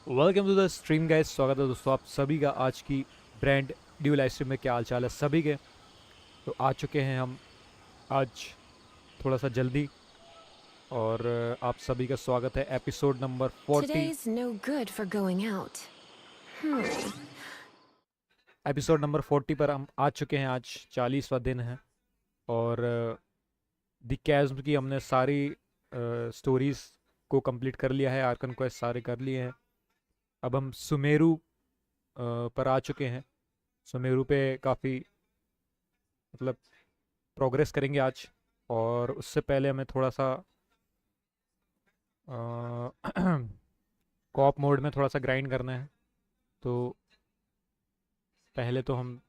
Welcome to the stream guys. स्वागत है दोस्तों आप सभी का आज की ब्रांड न्यू लाइव स्ट्रीम में। क्या हाल चाल है सभी के। तो आ चुके हैं हम आज थोड़ा सा जल्दी, और आप सभी का स्वागत है episode number 40। Today's no good for going out. Episode number 40 पर हम आ चुके हैं। आज 40वां दिन है और द कैज़्म की हमने सारी स्टोरीज को कंप्लीट कर लिया है। आर्कन क्वेस्ट सारे कर लिए हैं। अब हम सुमेरु पर आ चुके हैं। सुमेरु पे काफ़ी मतलब प्रोग्रेस करेंगे आज। और उससे पहले हमें थोड़ा सा कॉप मोड में थोड़ा सा ग्राइंड करना है। तो पहले तो हम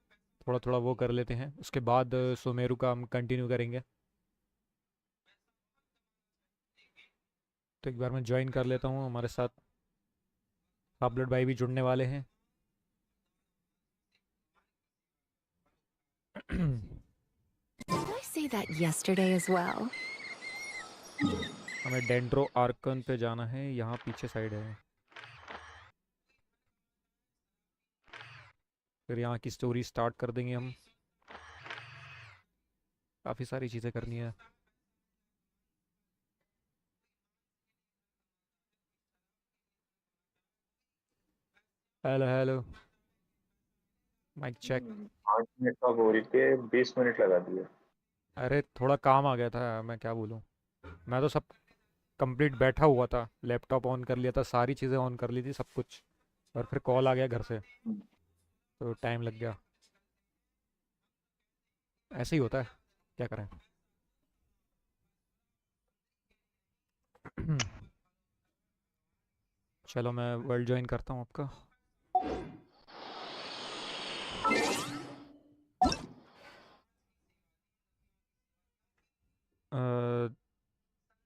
थोड़ा थोड़ा वो कर लेते हैं, उसके बाद सुमेरु का हम कंटिन्यू करेंगे। तो एक बार मैं ज्वाइन कर लेता हूँ। हमारे साथ हाबलट भाई भी जुड़ने वाले हैं। Did I say that yesterday as well? हमें डेंड्रो आर्कन पे जाना है, यहाँ पीछे साइड है। फिर यहाँ की स्टोरी स्टार्ट कर देंगे हम। काफ़ी सारी चीज़ें करनी है। Hello hello, mike check. 8 minute का बोल के 20 मिनट लगा दिए। अरे थोड़ा काम आ गया था, मैं क्या बोलूँ। मैं तो सब कंप्लीट बैठा हुआ था, लैपटॉप ऑन कर लिया था, सारी चीज़ें ऑन कर ली थी सब कुछ, और फिर कॉल आ गया घर से तो टाइम लग गया। ऐसे ही होता है, क्या करें। चलो मैं वर्ल्ड ज्वाइन करता हूँ आपका।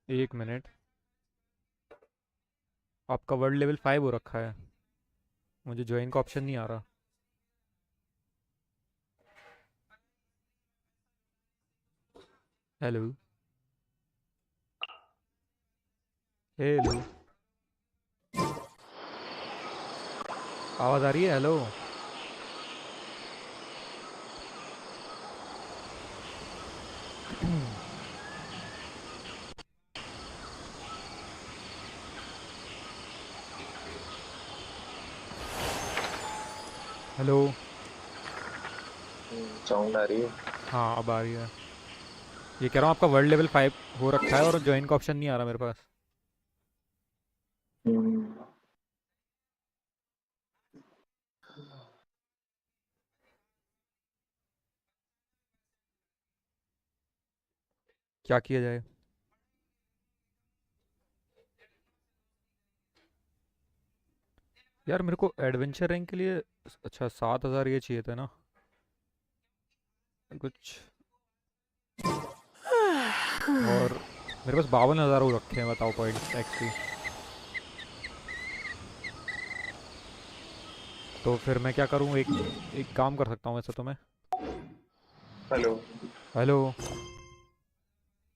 एक मिनट, आपका वर्ल्ड लेवल 5 हो रखा है, मुझे ज्वाइन का ऑप्शन नहीं आ रहा। हेलो हेलो, आवाज़ आ रही है? Hello hello. साउंड आ रही है। हाँ अब आ रही है। ये कह रहा हूँ आपका वर्ल्ड लेवल 5 हो रखा है और ज्वाइन का ऑप्शन नहीं आ रहा मेरे पास। हम्म, क्या किया जाए। यार मेरे को एडवेंचर रैंक के लिए अच्छा 7,000 ये चाहिए था ना कुछ, और मेरे पास 52,000 हो रखे हैं। बताओ पॉइंट्स एक्चुअली। तो फिर मैं क्या करूँ, एक एक काम कर सकता हूँ वैसे तो मैं। हेलो। हेलो।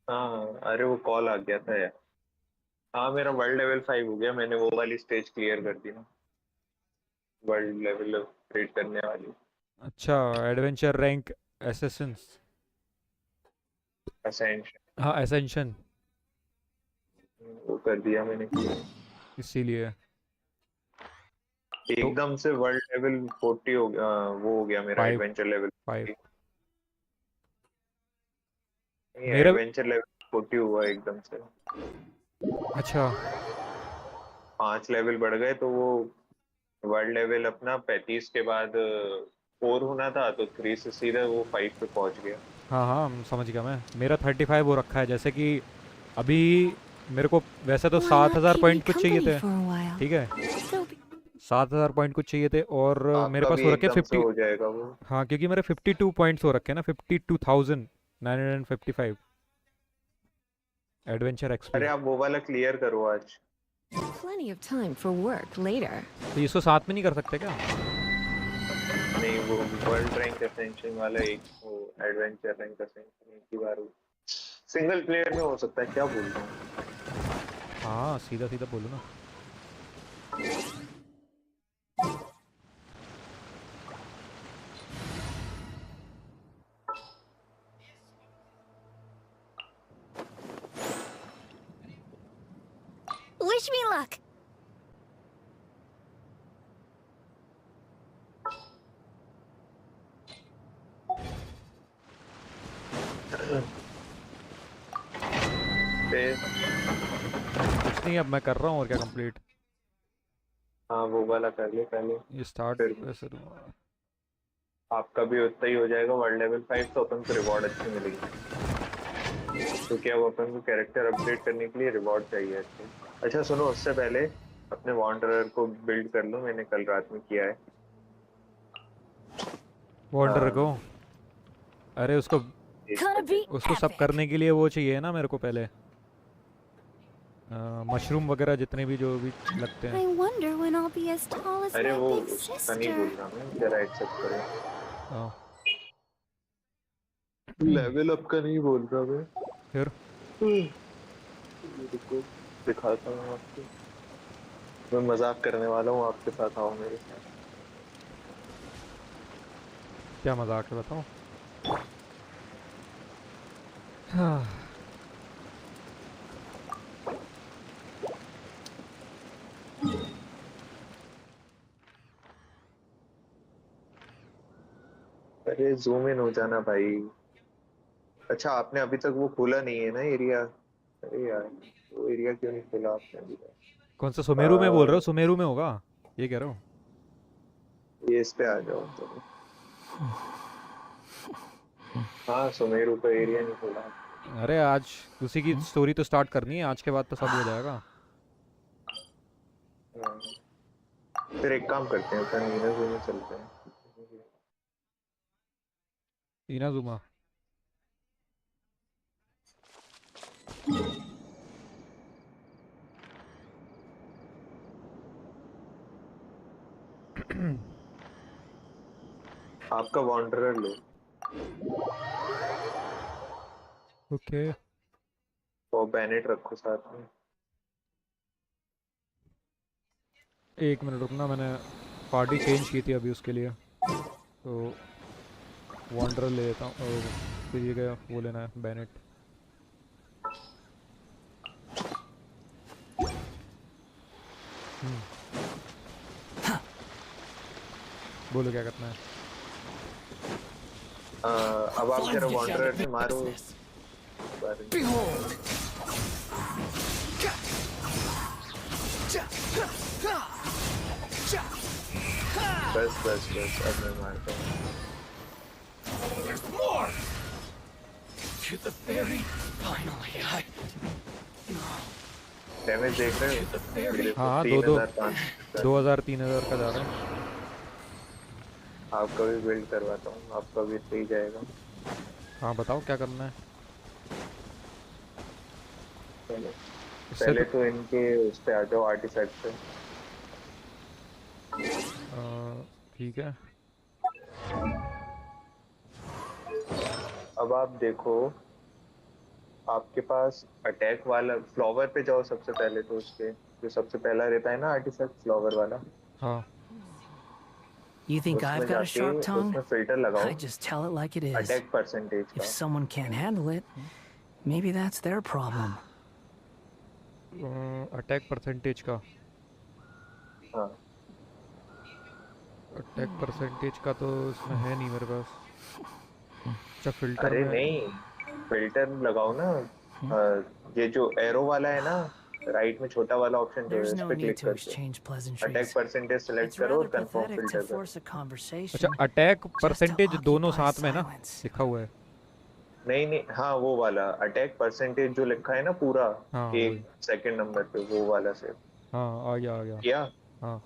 हाँ, अरे वो कॉल आ गया था यार। हाँ, मेरा वर्ल्ड लेवल 5 हो गया। मैंने वो वाली स्टेज क्लियर कर दी ना, वर्ल्ड लेवल रेड करने वाली। अच्छा, एडवेंचर रैंक एसेसिंस, असेंशन हाँ एसेंशन, वो कर दिया मैंने क्लियर। इसीलिए। तो एकदम से वर्ल्ड लेवल 40 हो गया। वो हो गया मेरा 5 एडवेंचर लेवल 5 40। नहीं, मेरा। एडवेंचर लेवल 40 हुआ एकदम से। अच्छा 5 लेवल बढ़ गए तो वो वर्ल्ड लेवल अपना 35 के बाद 4 होना था, तो 3 से सीधा वो 5 पे पहुंच गया। हाँ हाँ समझ गया मैं। मेरा 35 हो रखा है, जैसे कि अभी मेरे को वैसे तो Why not 7,000 keep me point कुछ चाहिए company थे। for a while? ठीक है, Still be 7,000 पॉइंट कुछ चाहिए थे, और मेरे आपका पास भी हो रखे एकदम से 50। हो जाएगा वो। हाँ क्योंकि मेरे 52 पॉइंट्स हो रखे हैं ना, 52,955 एडवेंचर एक्सपी। अरे आप वो वाला क्लियर करो आज। plenty of time for work later. तो इसको साथ में नहीं कर सकते क्या? नहीं, वो वर्ल्ड रैंक असेंशन वाला एक, वो एडवेंचर रैंक असेंशन एक ही बार हो। सिंगल प्लेयर में हो सकता है, क्या बोल रहा हूँ। हाँ सीधा सीधा बोलो ना। Wish me luck. पे कुछ नहीं, अब मैं कर रहा हूँ और क्या कंप्लीट। हाँ वो वाला कर ले पहले, ये स्टार्ट फिर कैसे दूंगा? आपका भी उतना ही हो जाएगा वर्ल्ड लेवल 5, तो अपन को रिवॉर्ड अच्छी मिलेगी, क्योंकि अब अपन को कैरेक्टर अपडेट करने के लिए रिवॉर्ड चाहिए अच्छे। अच्छा सुनो, उससे पहले अपने वॉन्डरर को बिल्ड कर लो, मैंने कल रात में किया है। वॉन्डर को? हाँ, अरे उसको Gonna be उसको सब epic. करने के लिए वो चाहिए ना मेरे को पहले, मशरूम वगैरह जितने भी जो भी लगते हैं। I wonder when I'll be as tall as अरे my वो big उसका नहीं sister. बोल रहा मैं, जरा एक्सेप्ट करो। हाँ। लेवल अप का नहीं बोल रहा मैं। फिर रुको, दिखाता हूँ आपको। मैं मजाक करने वाला हूँ, आपके साथ आओ मेरे साथ। क्या मजाक है बताओ। हाँ। अरे जूम इन हो जाना भाई। अच्छा आपने अभी तक वो खोला नहीं है ना एरिया? अरे यार, वो एरिया क्यों नहीं खोला आपने अभी तक? कौन सा सुमेरु में बोल रहे हो? आ, सुमेरु में होगा ये कह रहा हूँ। ये इस पे आ जाओ तो। हाँ सुमेरु का एरिया नहीं खोला। अरे आज उसी की स्टोरी तो स्टार्ट करनी है, आज के बाद तो सब हो जाएगा। हाँ, फिर एक काम करते हैं, अपन मीना जूम में चलते हैं। इनाजुमा। आपका वॉन्डरर लो, ओके। और बैनेट रखो साथ में। एक मिनट रुकना, मैंने पार्टी चेंज की थी अभी उसके लिए, तो वॉन्डर ले लेता हूँ और फिर ये क्या वो लेना है, बैनेट। बोलो क्या करना है। अब आप जरा वॉन्डरर से मारो। Behold! बस बस बस, अब मैं मारता हूँ। There's more! To the very finally, damage देख रहे to the हो? very मेरे हाँ, 3500। 2000 3000 का जा रहा है। आपका भी बिल्ड करवाता हूँ, आपका भी सही जाएगा। हाँ बताओ क्या करना है। पहले इससे पहले तो तो इनके उस पे आ जाओ, आर्टिफैक्ट पे। ठीक है। अब आप देखो, आपके पास अटैक वाला फ्लावर पे जाओ सबसे पहले, तो उसके जो सबसे पहला रहता है ना आर्टिफैक्ट, फ्लावर वाला, हाँ You think उसमें I've got a जाके sharp tongue? उसमें फिल्टर लगाओ, I just tell it like it is. Attack percentage If का। someone can't handle it, maybe that's their problem. Attack percentage का? हाँ अटैक परसेंटेज का तो इसमें है नहीं मेरे पास। अच्छा फिल्टर अरे में। नहीं, फिल्टर लगाओ ना। ये जो एरो वाला है ना, राइट में छोटा वाला ऑप्शन जो है, There's उस no पे need क्लिक to करके exchange attack pleasantries. Percentage select It's करो और rather confirm pathetic to filter करो। force a अच्छा conversation attack just to percentage दोनों occupy साथ में ना silence. लिखा हुआ है? नहीं नहीं, हाँ वो वाला अटैक परसेंटेज जो लिखा है ना पूरा, हाँ वही। एक सेकंड नंबर पे, वो वाला से हाँ आ गया आ गया। किया। हाँ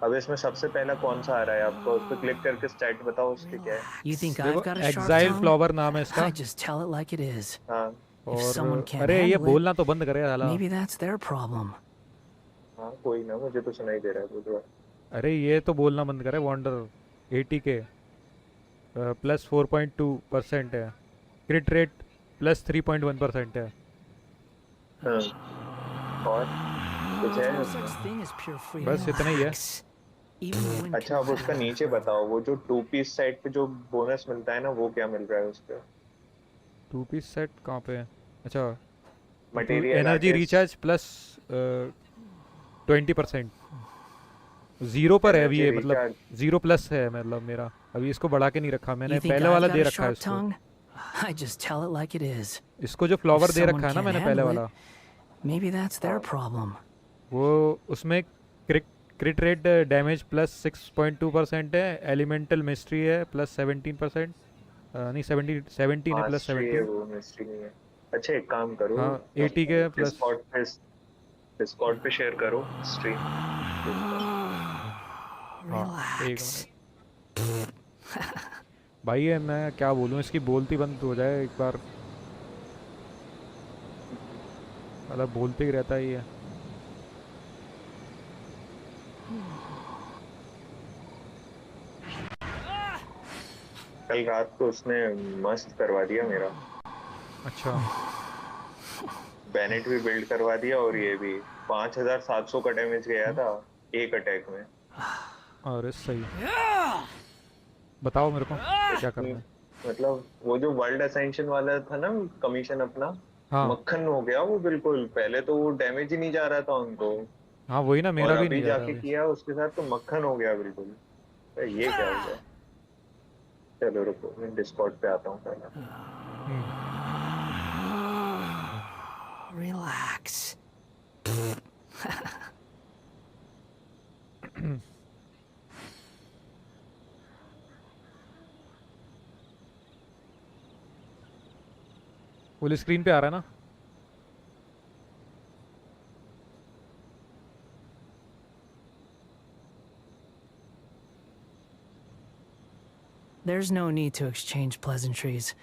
अब इसमें सबसे पहला कौन सा आ रहा है आपको? उस पर क्लिक करके स्टैट बताओ उसके क्या है। You think I've देखो got a sharp exile tongue? Flower नाम है इसका। I just tell it like it is. हाँ If और someone can't अरे ये handle it, बोलना तो बंद करे साला। maybe that's their problem. हाँ कोई ना, मुझे तो सुनाई दे रहा है बोल रहा। अरे ये तो बोलना बंद करे। वॉन्डर 80 के प्लस 4.2% है। क्रिट रेट प्लस 3.1% है। हाँ, और कुछ There's है no उसमें? such thing as pure freedom. बस इतना ही है। Relax. Even when अच्छा अब उसका नीचे बताओ, वो जो 2 पीस सेट पे जो बोनस मिलता है ना, वो क्या मिल रहा है उस पे? 2 पीस सेट कहाँ पे है? अच्छा material energy artist. Recharge plus 20%। 0 पर है अभी एनर्जी ये, मतलब रिचार्ज 0 प्लस है मतलब मेरा। अभी इसको बढ़ा के नहीं रखा मैंने, You think पहले I've वाला got दे a रखा है sharp इसको। tongue? I just tell it like it is. इसको जो If फ्लावर दे someone रखा है ना can't मैंने पहले handle it, वाला, maybe that's their हाँ problem. वो उसमें क्रिट क्रिट रेट डैमेज प्लस 6.2% है, एलिमेंटल मिस्ट्री है प्लस 17%, नहीं 17 है, प्लस मास्टरी है 17। वो मिस्ट्री नहीं है। अच्छा एक काम करो, हाँ 80 के प्लस। डिस्कॉर्ड पे शेयर करो स्ट्रीम का। हाँ एक Relax. मिनट भाई, ये मैं क्या बोलूँ, इसकी बोलती बंद हो जाए एक बार, मतलब बोलते ही रहता ही है। कल रात को उसने मस्त करवा दिया मेरा, अच्छा। बैनेट भी बिल्ड करवा दिया और ये भी 5700 का डैमेज गया था एक अटैक में। अरे सही, बताओ मेरे को क्या करना है। मतलब वो जो वर्ल्ड असेंशन वाला था ना कमीशन अपना, हाँ मक्खन हो गया वो बिल्कुल। पहले तो वो डैमेज ही नहीं जा रहा था उनको, हाँ वही ना, और मेरा भी नहीं अभी जा रहा जाके अभी। किया उसके साथ तो मक्खन हो गया बिल्कुल। ये क्या हो गया? चलो रुको मैं डिस्कॉर्ड पे आता हूँ पहले। हम्म। Relax. फुल स्क्रीन पे आ रहा है ना? There's no need to exchange pleasantries.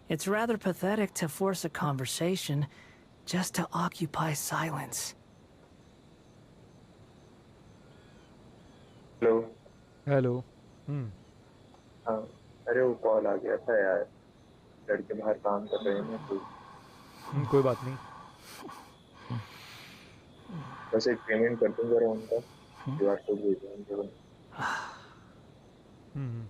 It's rather pathetic to force a conversation just to occupy silence. Hello. Hello. Hmm. हाँ, अरे वो कॉल आ गया था यार, लड़के बाहर काम कर रहे हैं ना तो कोई बात नहीं। बस एक पेमेंट कर दूँ जरा उनका, क्यूआर कोड भेज दूँ। हम्म।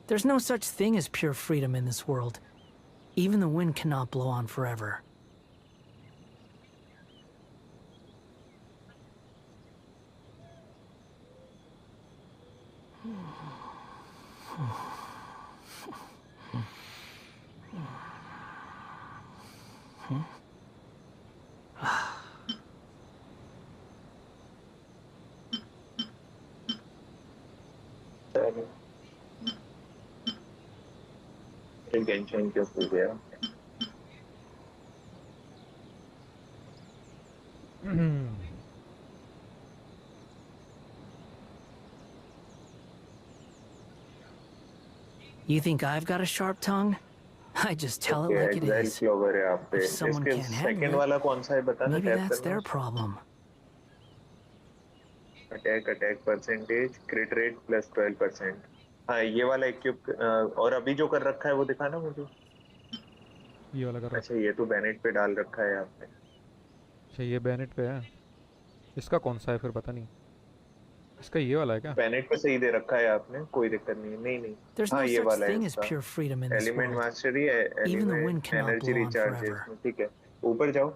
There's no such thing as pure freedom in this world. Even the wind cannot blow on forever. गेंशन क्यों हो गया? You think I've got a sharp tongue? I just tell it okay like it exile is. Flower है आप पे। If someone इसके can't handle second it, वाला कौन सा है बताना, maybe टैप that's करना। their problem. Attack attack percentage क्रिट rate plus 12%। हाँ ये वाला इक्विप, और अभी जो कर रखा है वो दिखाना मुझे। ये वाला कर अच्छा रखा है। ये तो बैनेट पे डाल रखा है आपने। अच्छा ये बैनेट पे है, इसका कौन सा है फिर पता नहीं। इसका ये वाला है क्या? बैनेट पे सही दे रखा है आपने, कोई दिक्कत नहीं है। नहीं नहीं, There's हाँ no ये such वाला है thing as इसका। pure freedom in this element world. Mastery, Even the wind element cannot energy blow on recharge है forever. इसमें, ठीक है। ऊपर जाओ,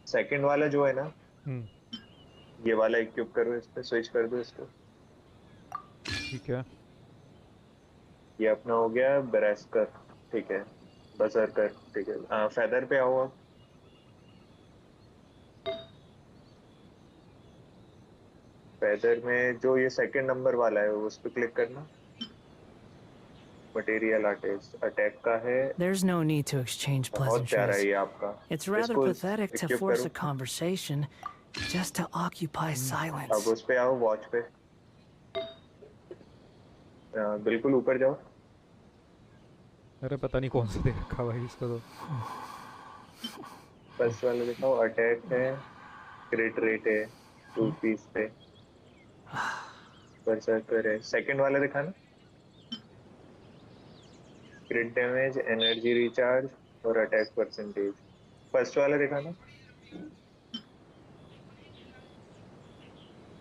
सेकंड वाला जो है ना, हम्म। ये वाला इक्विप करो, इस पे स्विच कर दो इसको। ठीक है। ये अपना हो गया बेरेस्कर, ठीक है। बजरकर, ठीक है। फेदर पे आओ आप। फेदर में जो ये सेकंड नंबर वाला है उस पर क्लिक करना। मटेरियल आर्टिस्ट अटैक का है, There's no need to exchange बहुत प्यारा है pleasantries. ये आपका। It's rather इसको pathetic to इक्विप force करो। a conversation just to occupy अब silence. उस पे आओ, वॉच पे। बिल्कुल ऊपर जाओ। अरे पता नहीं कौन सा दे रखा भाई इसको तो। फर्स्ट वाला दिखाओ, अटैक है, क्रिट रेट है 2 पीस पे, बर्सर्कर है। सेकंड वाला दिखाना, क्रिट डैमेज, एनर्जी रिचार्ज और अटैक परसेंटेज। फर्स्ट वाला दिखाना।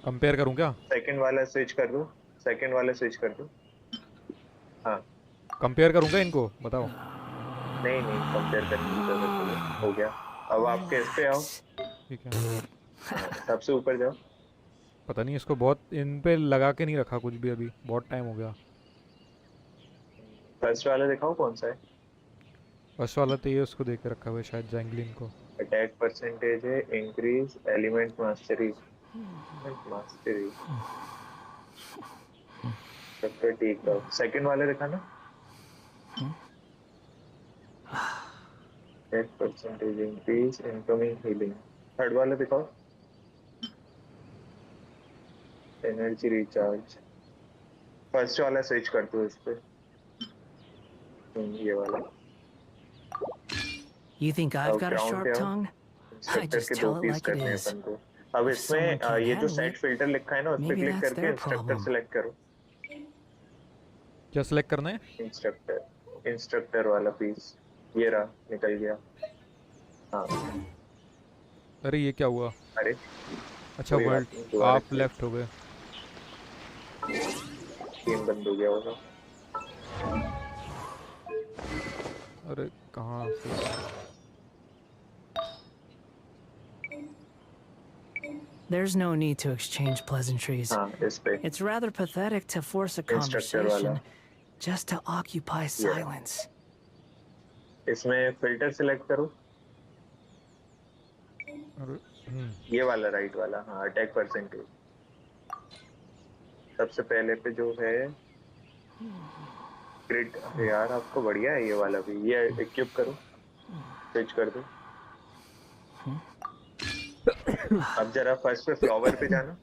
कंपेयर करूँ क्या? सेकंड वाला स्विच कर दो, सेकंड वाला स्विच कर दो। हाँ कंपेयर करूँगा इनको, बताओ। नहीं नहीं, कंपेयर करने की जरूरत नहीं है, हो गया। अब आपके इस पे आओ। Relax. ठीक है। हाँ, सबसे ऊपर जाओ। पता नहीं इसको बहुत इन पे लगा के नहीं रखा कुछ भी, अभी बहुत टाइम हो गया। फर्स्ट वाला दिखाओ कौन सा है। फर्स्ट वाला तो ये उसको देख के रखा हुआ है शायद, जैंगलिन को। अटैक परसेंटेज है, इंक्रीज एलिमेंट मास्टरी, मास्टरी। तब तो ठीक है। सेकंड वाला दिखाना। Attack percentage increase, incoming healing. Third वाला दिखाओ, एनर्जी रिचार्ज। फर्स्ट वाला स्विच कर दो इस पे। ये वाला। You think I've अब got a ग्राउंड पे sharp आओ। tongue? I इंस्ट्रक्टर just के दो tell it piece like it करने हैं is. अपन को। अब If इसमें someone can't ये जो handle सेट it, फिल्टर लिखा है ना, उस पे maybe क्लिक that's करके their इंस्ट्रक्टर problem. सिलेक्ट करो। क्या सेलेक्ट करना है? इंस्ट्रक्टर, इंस्ट्रक्टर वाला पीस। ये रहा, निकल गया। हाँ। अरे ये क्या हुआ? अरे अच्छा, कोई बात वर्ल्ड नहीं, दोबारा आप क्लिक। लेफ्ट हो गए। गेम बंद हो गया होगा। अरे कहाँ से? There's no need to exchange pleasantries. हाँ इस पे It's rather pathetic to force a instructor वाला। conversation just to occupy ये रहा। silence. इसमें फिल्टर सिलेक्ट करो। अरे ये वाला राइट वाला, हाँ अटैक परसेंटेज। सबसे पहले पे जो है क्रिट। अरे यार आपको बढ़िया है ये वाला भी। ये इक्विप करो, स्विच कर दो। अब जरा फर्स्ट पे फ्लावर पे जाना।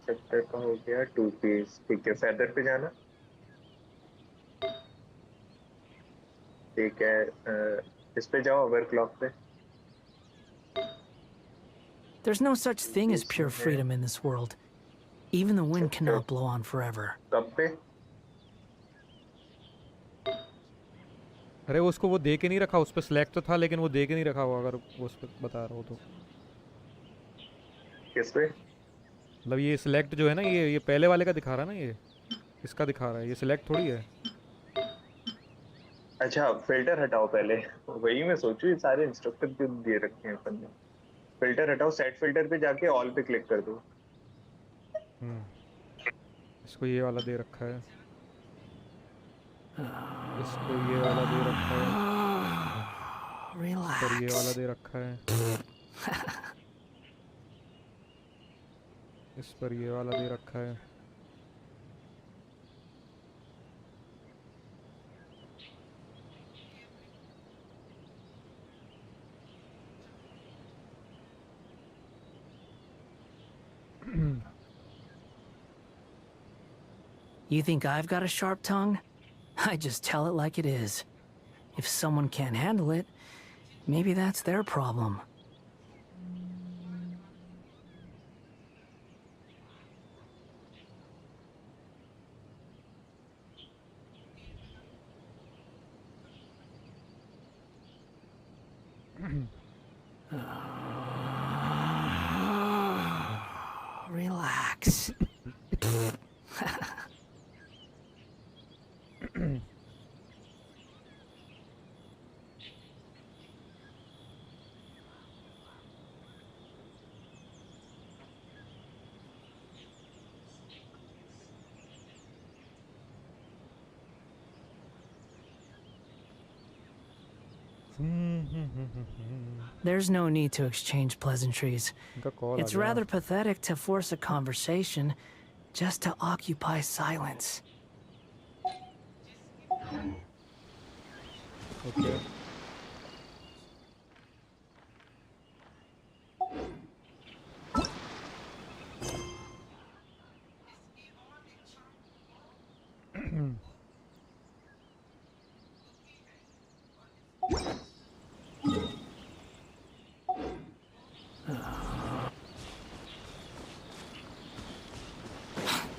सेक्टर का हो गया 2 पीस, ठीक है। फेदर पे जाना, ठीक है। इस पे जाओ, ओवर क्लॉक पे। There's no such thing as pure इसमें है freedom in this world. Even the wind sector cannot blow on forever. कब पे। अरे उसको वो दे के नहीं रखा, उस पर सिलेक्ट तो था लेकिन वो दे के नहीं रखा हुआ, अगर वो उस पर बता रहा हो तो। किस पे। मतलब ये सिलेक्ट जो है ना, ये पहले वाले का दिखा रहा है ना, ये इसका दिखा रहा है, ये सिलेक्ट थोड़ी है। अच्छा फिल्टर हटाओ पहले। वही मैं सोचूं, ये सारे इंस्ट्रक्टर क्यों दे रखे हैं अपन ने। फिल्टर हटाओ, सेट फिल्टर पे जाके ऑल पे क्लिक कर दो। इसको ये वाला दे रखा है, इसको ये वाला दे रखा है, पर ये वाला Relax. दे रखा है, इस पर ये वाला दे रखा है। You think I've got a sharp tongue? I just tell it like it is. If someone can't handle it, maybe that's their problem. Relax. There's no need to exchange pleasantries. इनका call uh It's गया। rather pathetic to force a conversation just to occupy silence. Okay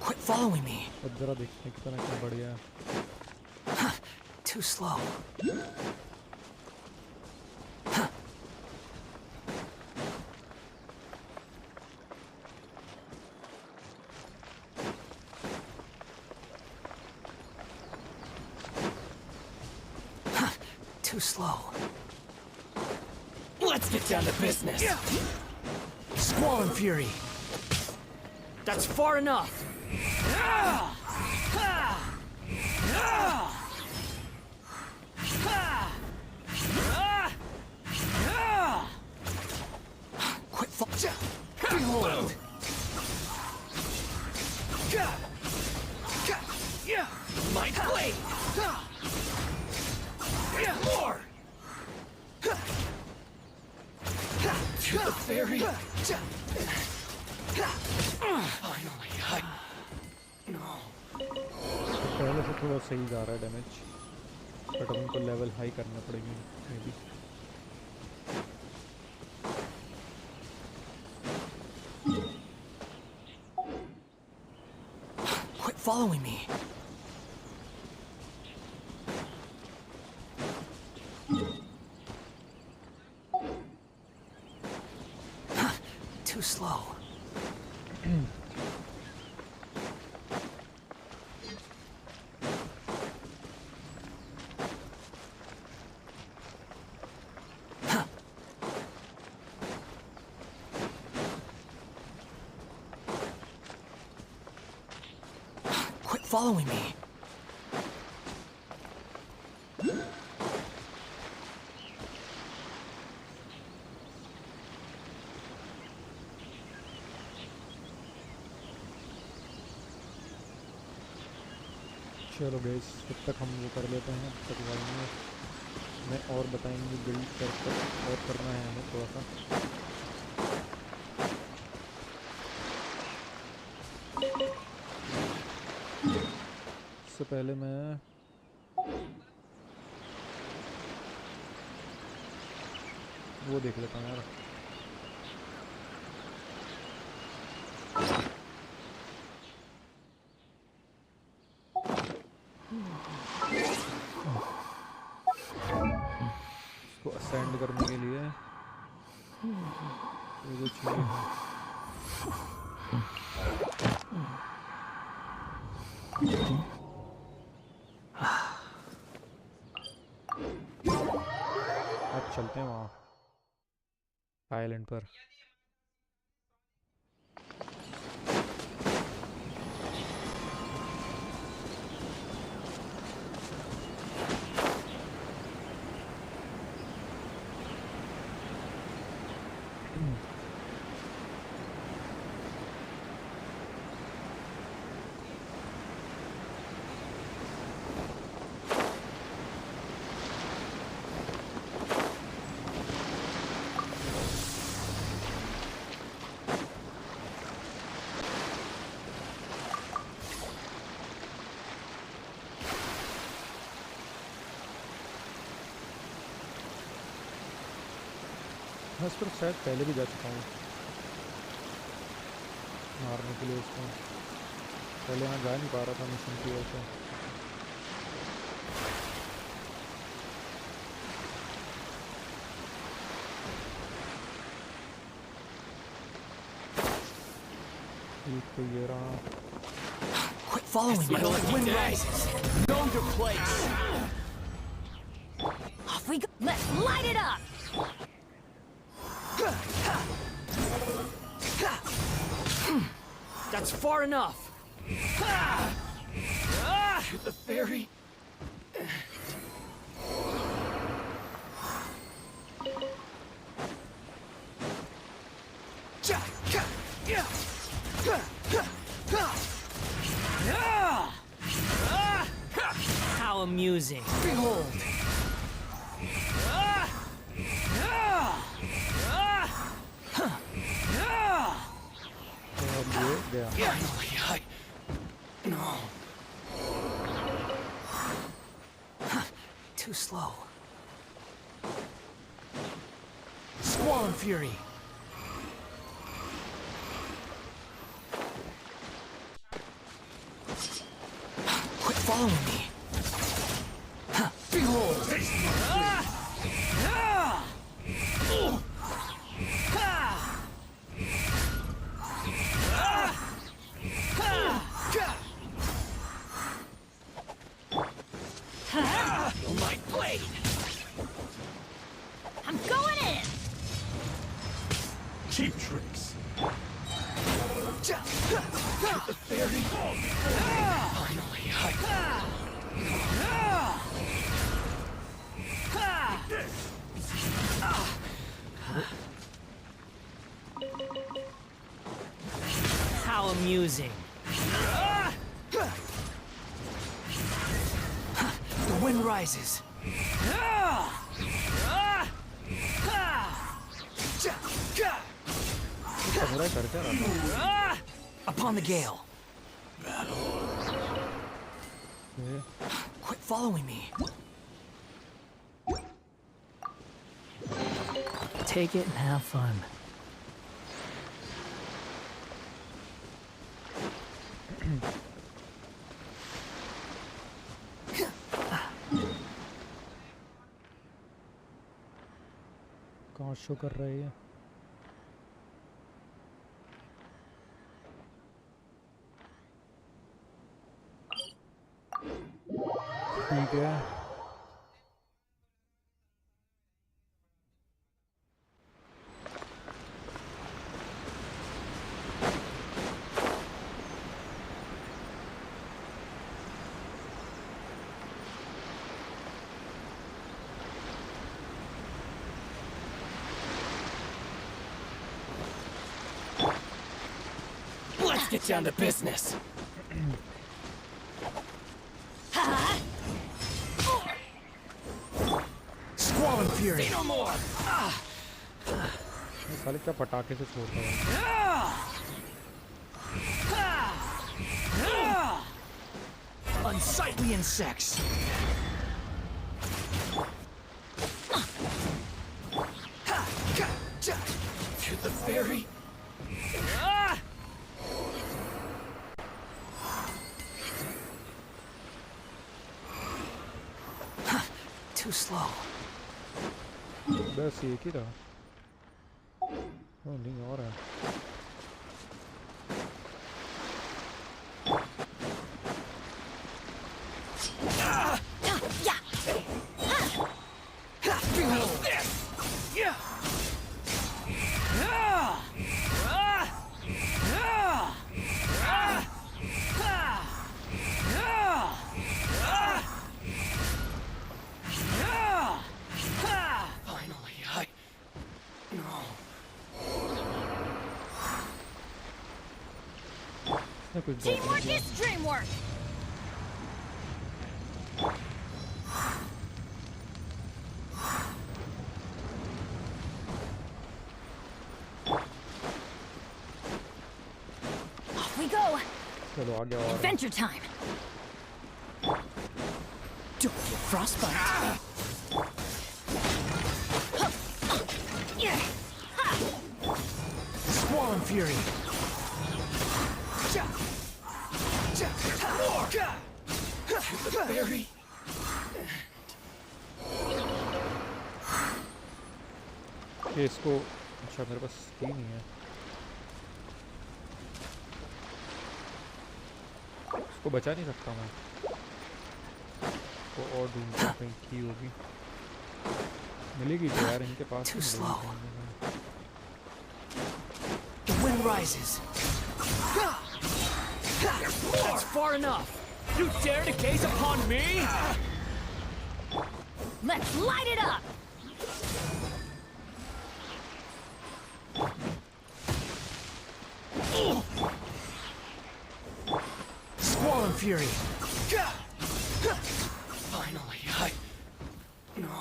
Quit following me. अब जरा देखते हैं कितना क्या बढ़िया है। Too slow. Too slow. Let's get down to business. Squall and fury. That's far enough. Quit Behold. My blade. More. To the very. Finally, no. पहले से थोड़ा सही जा रहा है डैमेज, बट हमको लेवल हाई करना पड़ेगी may be. Quit following me. Too slow. Quit following me. चलो गाइस, तब तक हम वो कर लेते हैं. तक में और बताएंगे बिल्ड कर और करना है हमें थोड़ा सा. इससे पहले मैं वो देख लेता हूँ यार. इसको असेंड करने के लिए ये जो चीज़ें हैं, अब चलते हैं वहाँ आइलैंड पर. मैं इस पर शायद पहले भी जा चुका हूँ मारने के लिए उसको. पहले यहाँ जा नहीं पा रहा था मिशन की वजह से. एक तो ये रहा. Quit following me. Like wind rises. Know your place. Off we go. Let's light it up. That's far enough. To the very. How amusing. Behold. और ये गया. Finally, no. Too slow. Squall and fury. Quit following me. Behold. My blade. Cheap tricks. The fairy. Finally, How amusing. The wind rises. Samurai कर क्या रहा था? Upon the gale. ये Quit following me. Take it and have fun. कहाँ show कर रही है? ठीक है। let's get down to business. Squall and fury. Say no more. ये साले क्या पटाखे से छोड़ता है? Unsightly insects. To the fairy. Too slow. बस एक ही था। ओह नहीं और है। Behold this. Yeah. Finally, no. इसने कुछ बहुत Teamwork नहीं is dreamwork. Off we go. किया। चलो आगे और। Adventure time. Don't get frostbite. Squall and fury. The fairy. ये इसको अच्छा मेरे पास स्किल नहीं है। इसको बचा नहीं सकता मैं। तो और ढूंढता कहीं की होगी। मिलेगी तो यार इनके पास। Too नहीं slow. मिलेगी। The wind rises. That's far enough. You dare to gaze upon me? Let's light it up. Squall and fury. Finally, no.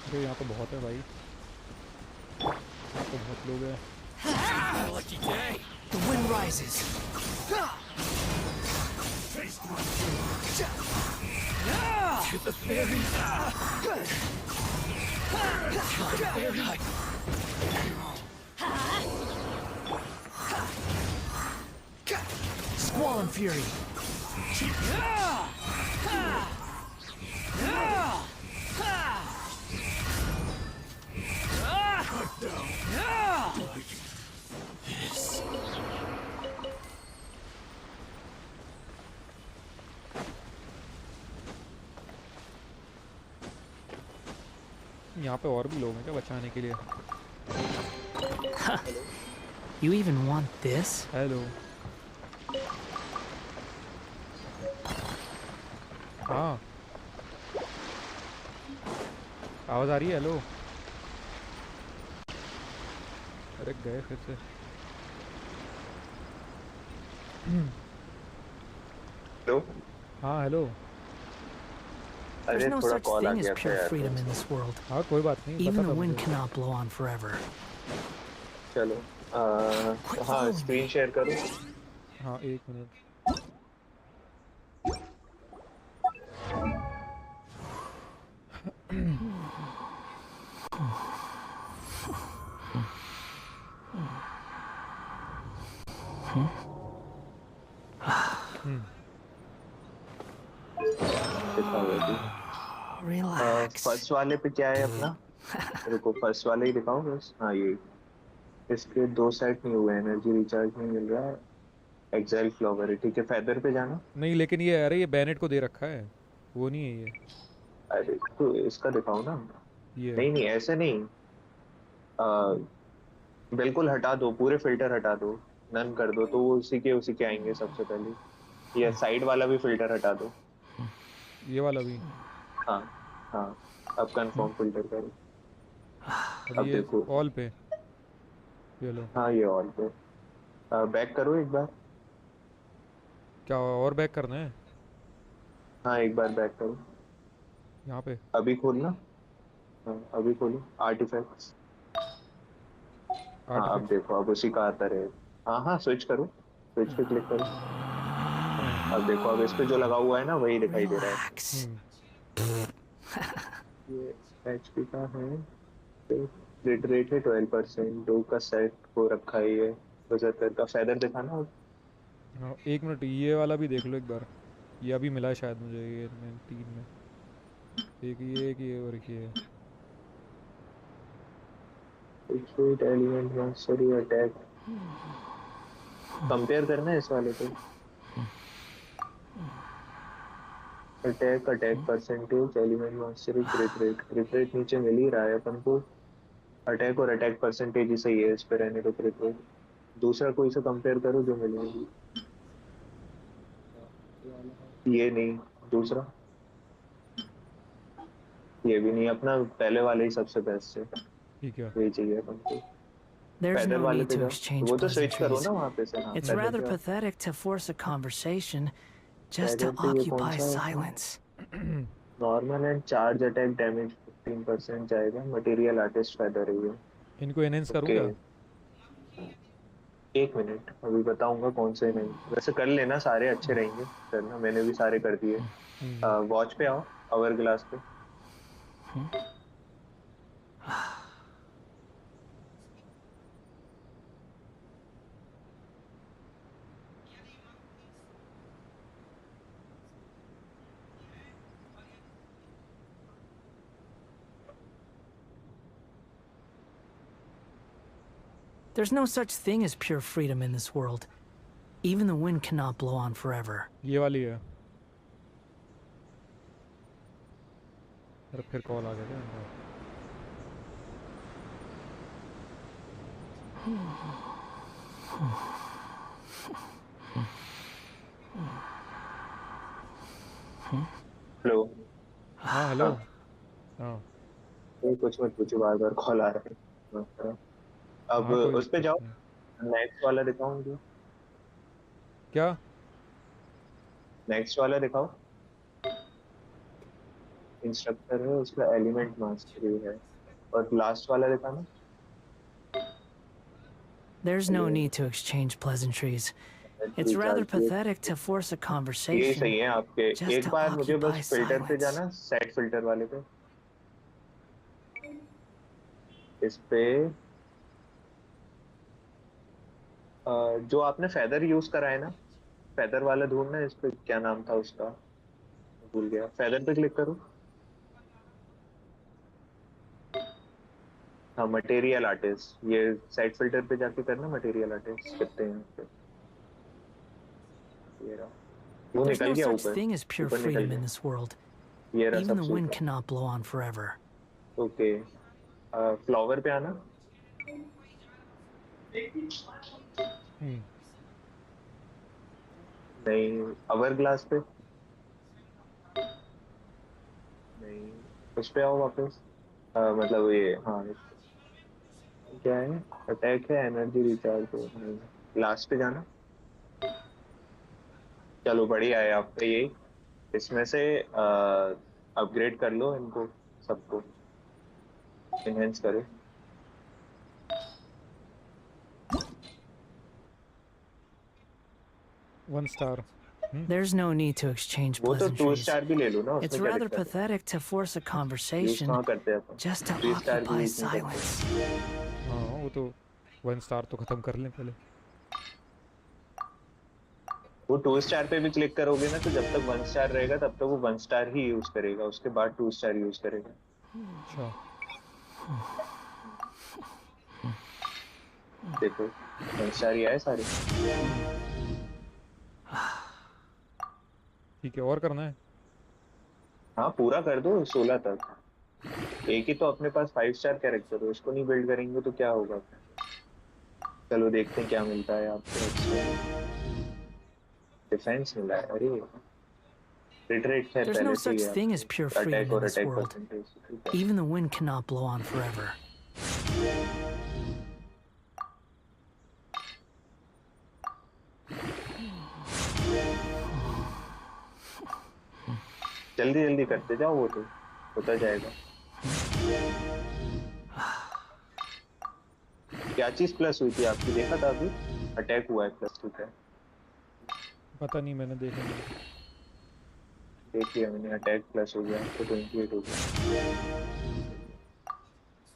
अरे यहाँ तो बहुत है भाई। यहाँ तो बहुत लोग हैं। Lucky day. The wind rises. To the fairy. Fairy. Squall and fury. यहाँ पे और भी लोग हैं क्या बचाने के लिए? You even want this? Hello. हाँ, आवाज़ आ रही है? हेलो। अरे गए फिर से। तो हाँ हेलो। There's अरे no थोड़ा such कॉल आ thing as गया था pure यार। freedom in this world. हाँ कोई बात नहीं, Even पता the था wind मुझे। cannot blow on forever. चलो Quit हाँ following स्क्रीन me. शेयर करो। हाँ एक मिनट। दिखाओ अभी। Relax. फर्स्ट वाले पे क्या है अपना? रुको फर्स्ट वाले ही दिखाओ बस। हाँ ये इसके दो सेट नहीं हुए, एनर्जी रिचार्ज नहीं मिल रहा है। एक्साइल फ्लावर है, ठीक है फेदर पे जाना। नहीं लेकिन ये, अरे ये बैनेट को दे रखा है, वो नहीं है ये। अरे तो इसका दिखाओ ना। ये नहीं नहीं ऐसे नहीं। आ, बिल्कुल हटा दो, पूरे फिल्टर हटा दो, नन कर दो, तो वो उसी के आएंगे सबसे पहले। ये साइड वाला भी फिल्टर हटा दो। ये वाला भी। हाँ हाँ अब हम्म, कंफर्म फिल्टर करो। अभी अब ये देखो। ऑल पे। ये लो। हाँ ये ऑल पे। बैक करो एक बार। क्या और बैक करना है? हाँ एक बार बैक करो। यहाँ पे। अभी खोलना। हाँ अभी खोलो आर्टिफैक्ट्स। हाँ अब आर्टिफैक्ट। देखो, अब उसी का आता रहेगा। हाँ हाँ स्विच करो, स्विच पे क्लिक करो। अब देखो, अब इस पे जो लगा हुआ है ना वही दिखाई दे रहा है। Relax. हम्म। ये एचपी का है। रेट रेट है 12%, दो का सेट हो रखा है ये। 75 का फेदर दिखाना अब। हाँ एक मिनट, ये वाला भी देख लो एक बार। ये अभी मिला है शायद मुझे, ये में 3 में। एक ये और एक ये। Expect element mastery attack. Compare करना है इस वाले पे। Attack attack percentage element mastery क्रिट rate नीचे मिल ही रहा है अपन को। अटैक और अटैक परसेंटेज ही सही है इस पे रहने को। क्रिट रेट दूसरा कोई सा कंपेयर करो जो मिलेगी। ये नहीं, दूसरा। ये भी नहीं, अपना पहले वाले ही सबसे बेस्ट है। ठीक है। यही चाहिए अपन को। There's पैदल no वाले need पे to जाओ। exchange वो तो स्विच करो pleasantries. ना वहां पे से। हाँ It's पैदल rather पे आओ। pathetic to force a conversation just to पैदल पे ये कौन occupy सा है अपना? silence. Normal and charge attack damage 15% जाएगा। मटेरियल आर्टिस्ट फेदर है ये। इनको एनहेंस करूँ ओके क्या? एक मिनट अभी बताऊंगा कौन से नहीं। वैसे कर लेना, सारे अच्छे रहेंगे करना, मैंने भी सारे कर दिए। हम्म। वॉच पे आओ, आवर ग्लास पे। There's no such thing as pure freedom in this world. Even the wind cannot blow on forever. ये वाली है। अरे फिर कॉल आ गया क्या अंदर? हेलो। हाँ हेलो। हाँ हाँ। नहीं कुछ मत पूछो, बार बार कॉल आ रहा है। अब हाँ कोई उस पे दिक्कत जाओ। नहीं। नेक्स्ट वाला दिखाओ मुझे। क्या? नेक्स्ट वाला दिखाओ। इंस्ट्रक्टर है उसका, एलिमेंट मास्टरी है। और लास्ट वाला दिखाना। There's no element need to exchange pleasantries. It's rather recharge. pathetic to force a ये conversation सही है आपके। just एक to बार मुझे occupy बस फिल्टर पे silence. जाना, सेट फिल्टर वाले पे। इस पे जो आपने फेदर यूज करा है ना, फेदर वाला ढूंढना है। इस पे क्या नाम था उसका, भूल गया। फेदर पे क्लिक करो। हाँ मटेरियल आर्टिस्ट, ये सेट फिल्टर पे जाके करना। मटेरियल आर्टिस्ट कितने हैं यहाँ पे? ये रहा। वो There's निकल no गया such ऊपर। thing as pure ऊपर निकल freedom in गया। this world. ये रहा Even the सबसे wind ऊपर। cannot blow on forever. Okay, flower पे आना। हम्म, नहीं, अवर ग्लास पे नहीं, उस पे आओ वापस। मतलब ये, हाँ, क्या है, अटैक है, एनर्जी रिचार्ज हो नहीं, लास्ट पे जाना। चलो बढ़िया है आपका ये। इसमें से अपग्रेड कर लो इनको, सबको इनहेंस करो। 1 star. There's no need to exchange वो तो 2 pleasantries. स्टार भी ले लो ना, It's उसमें क्या rather दिक्कत है। pathetic to force a use conversation कहाँ करते हैं अपन, just to 3 स्टार भी occupy यूज नहीं करते। silence. हाँ, वो तो 1 स्टार तो ख़त्म कर लें पहले। वो 2 स्टार पे भी क्लिक करोगे ना, तो जब तक 1 स्टार रहेगा तब तक वो 1 स्टार ही यूज करेगा, उसके बाद 2 स्टार यूज करेगा। अच्छा, देखो 1 स्टार ही आए सारे। ठीक है, और करना है? हाँ पूरा कर दो 16 तक। एक ही तो अपने पास 5 स्टार कैरेक्टर है, उसको नहीं बिल्ड करेंगे तो क्या होगा। चलो देखते हैं क्या मिलता है आपको। डिफेंस मिला है, अरे रिट्रेट खैर There's no पहले से ही such है thing as pure आपको, freedom अटैक in और this अटैक world. परसेंटेज, ठीक है। Even the wind cannot blow on forever. जल्दी जल्दी करते जाओ, वो तो होता जाएगा। क्या चीज प्लस हुई थी आपकी, देखा था अभी? अटैक हुआ है प्लस, ठीक है। पता नहीं, मैंने देखा नहीं। देख लिया मैंने, अटैक प्लस हो गया तो 28 हो गया।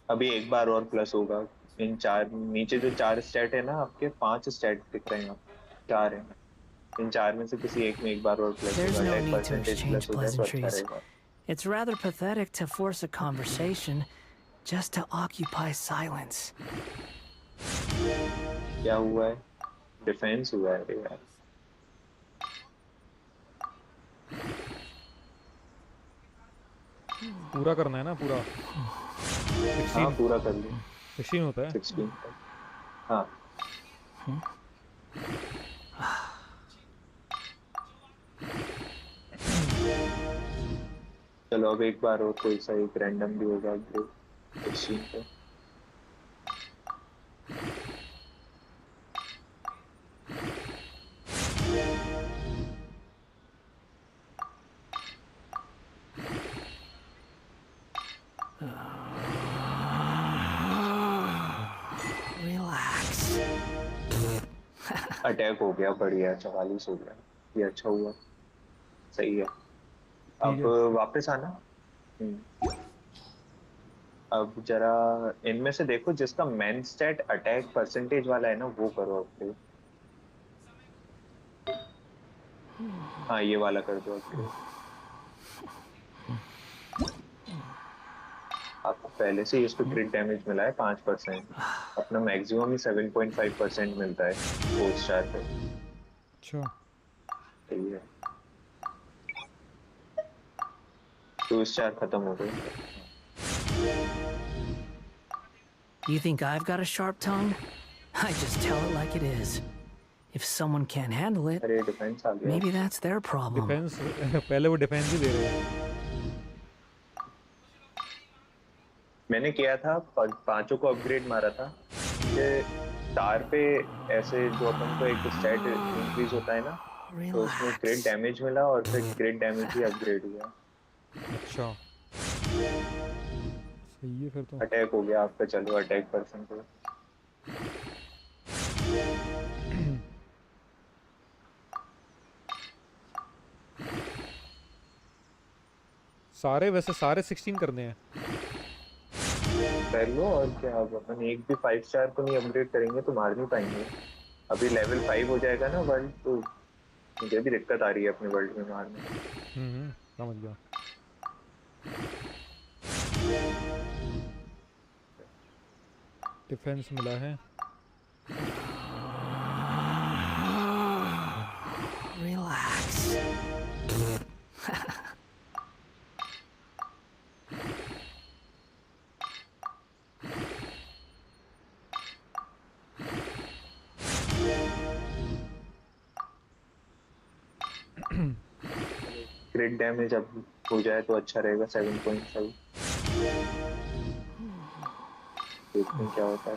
अभी एक बार और प्लस होगा। इन चार नीचे जो 4 स्टैट है ना, आपके 5 स्टैट दिख रहे हैं आपको, 4 है। इन 4 में से किसी एक में एक बार और प्लस There's होगा, no attack need to percentage plus exchange हो जाए तो अच्छा pleasantries. रहेगा। It's rather pathetic to force a conversation just to occupy silence. क्या हुआ है, डिफेंस हुआ है, अरे यार। पूरा करना है ना पूरा? हाँ 16? पूरा कर लो। 16 होता है? 16 हाँ। चलो अब एक बार और कोई सा एक रैंडम भी होगा अपडेट 16 पे। Relax. अटैक हो गया, बढ़िया, 44 हो गया, ये अच्छा हुआ, सही है। ठीक अब है। वापस आना। अब जरा इनमें से देखो जिसका मेन स्टैट अटैक परसेंटेज वाला है ना, वो करो अपडेट। हाँ ये वाला कर दो अपडेट। आपको पहले से ही इसको क्रिट डैमेज मिला है 5%। अपना मैक्सिमम ही 7.5% मिलता है 4 स्टार पे। अच्छा, सही है। 2 स्टार खत्म हो गए। You think I've got a sharp tongue? I just tell it like it is. If someone can't handle it, अरे डिफेंस आ गया। maybe that's their problem. Defence पहले वो डिफेंस ही दे रहे हैं। मैंने किया था, पांचों को अपग्रेड मारा था कि स्टार पे ऐसे जो अपन को एक स्टैट इंक्रीज होता है ना, तो उसमें ग्रेट Relax. डैमेज मिला और फिर ग्रेट डैमेज ही अपग्रेड हुआ। अच्छा, सही है फिर तो। अटैक हो गया आपका, चलो अटैक परसेंटेज। सारे वैसे सारे 16 करने हैं? कर लो और क्या, अब अपन एक भी 5 स्टार को नहीं अपग्रेड करेंगे तो मार नहीं पाएंगे। अभी लेवल 5 हो जाएगा ना वर्ल्ड, तो मुझे भी दिक्कत आ रही है अपने वर्ल्ड में मारने। समझ गया। डिफेंस मिला है। Relax. क्रिट डैमेज अब हो जाए तो अच्छा रहेगा 7.5। देखते हैं क्या होता है।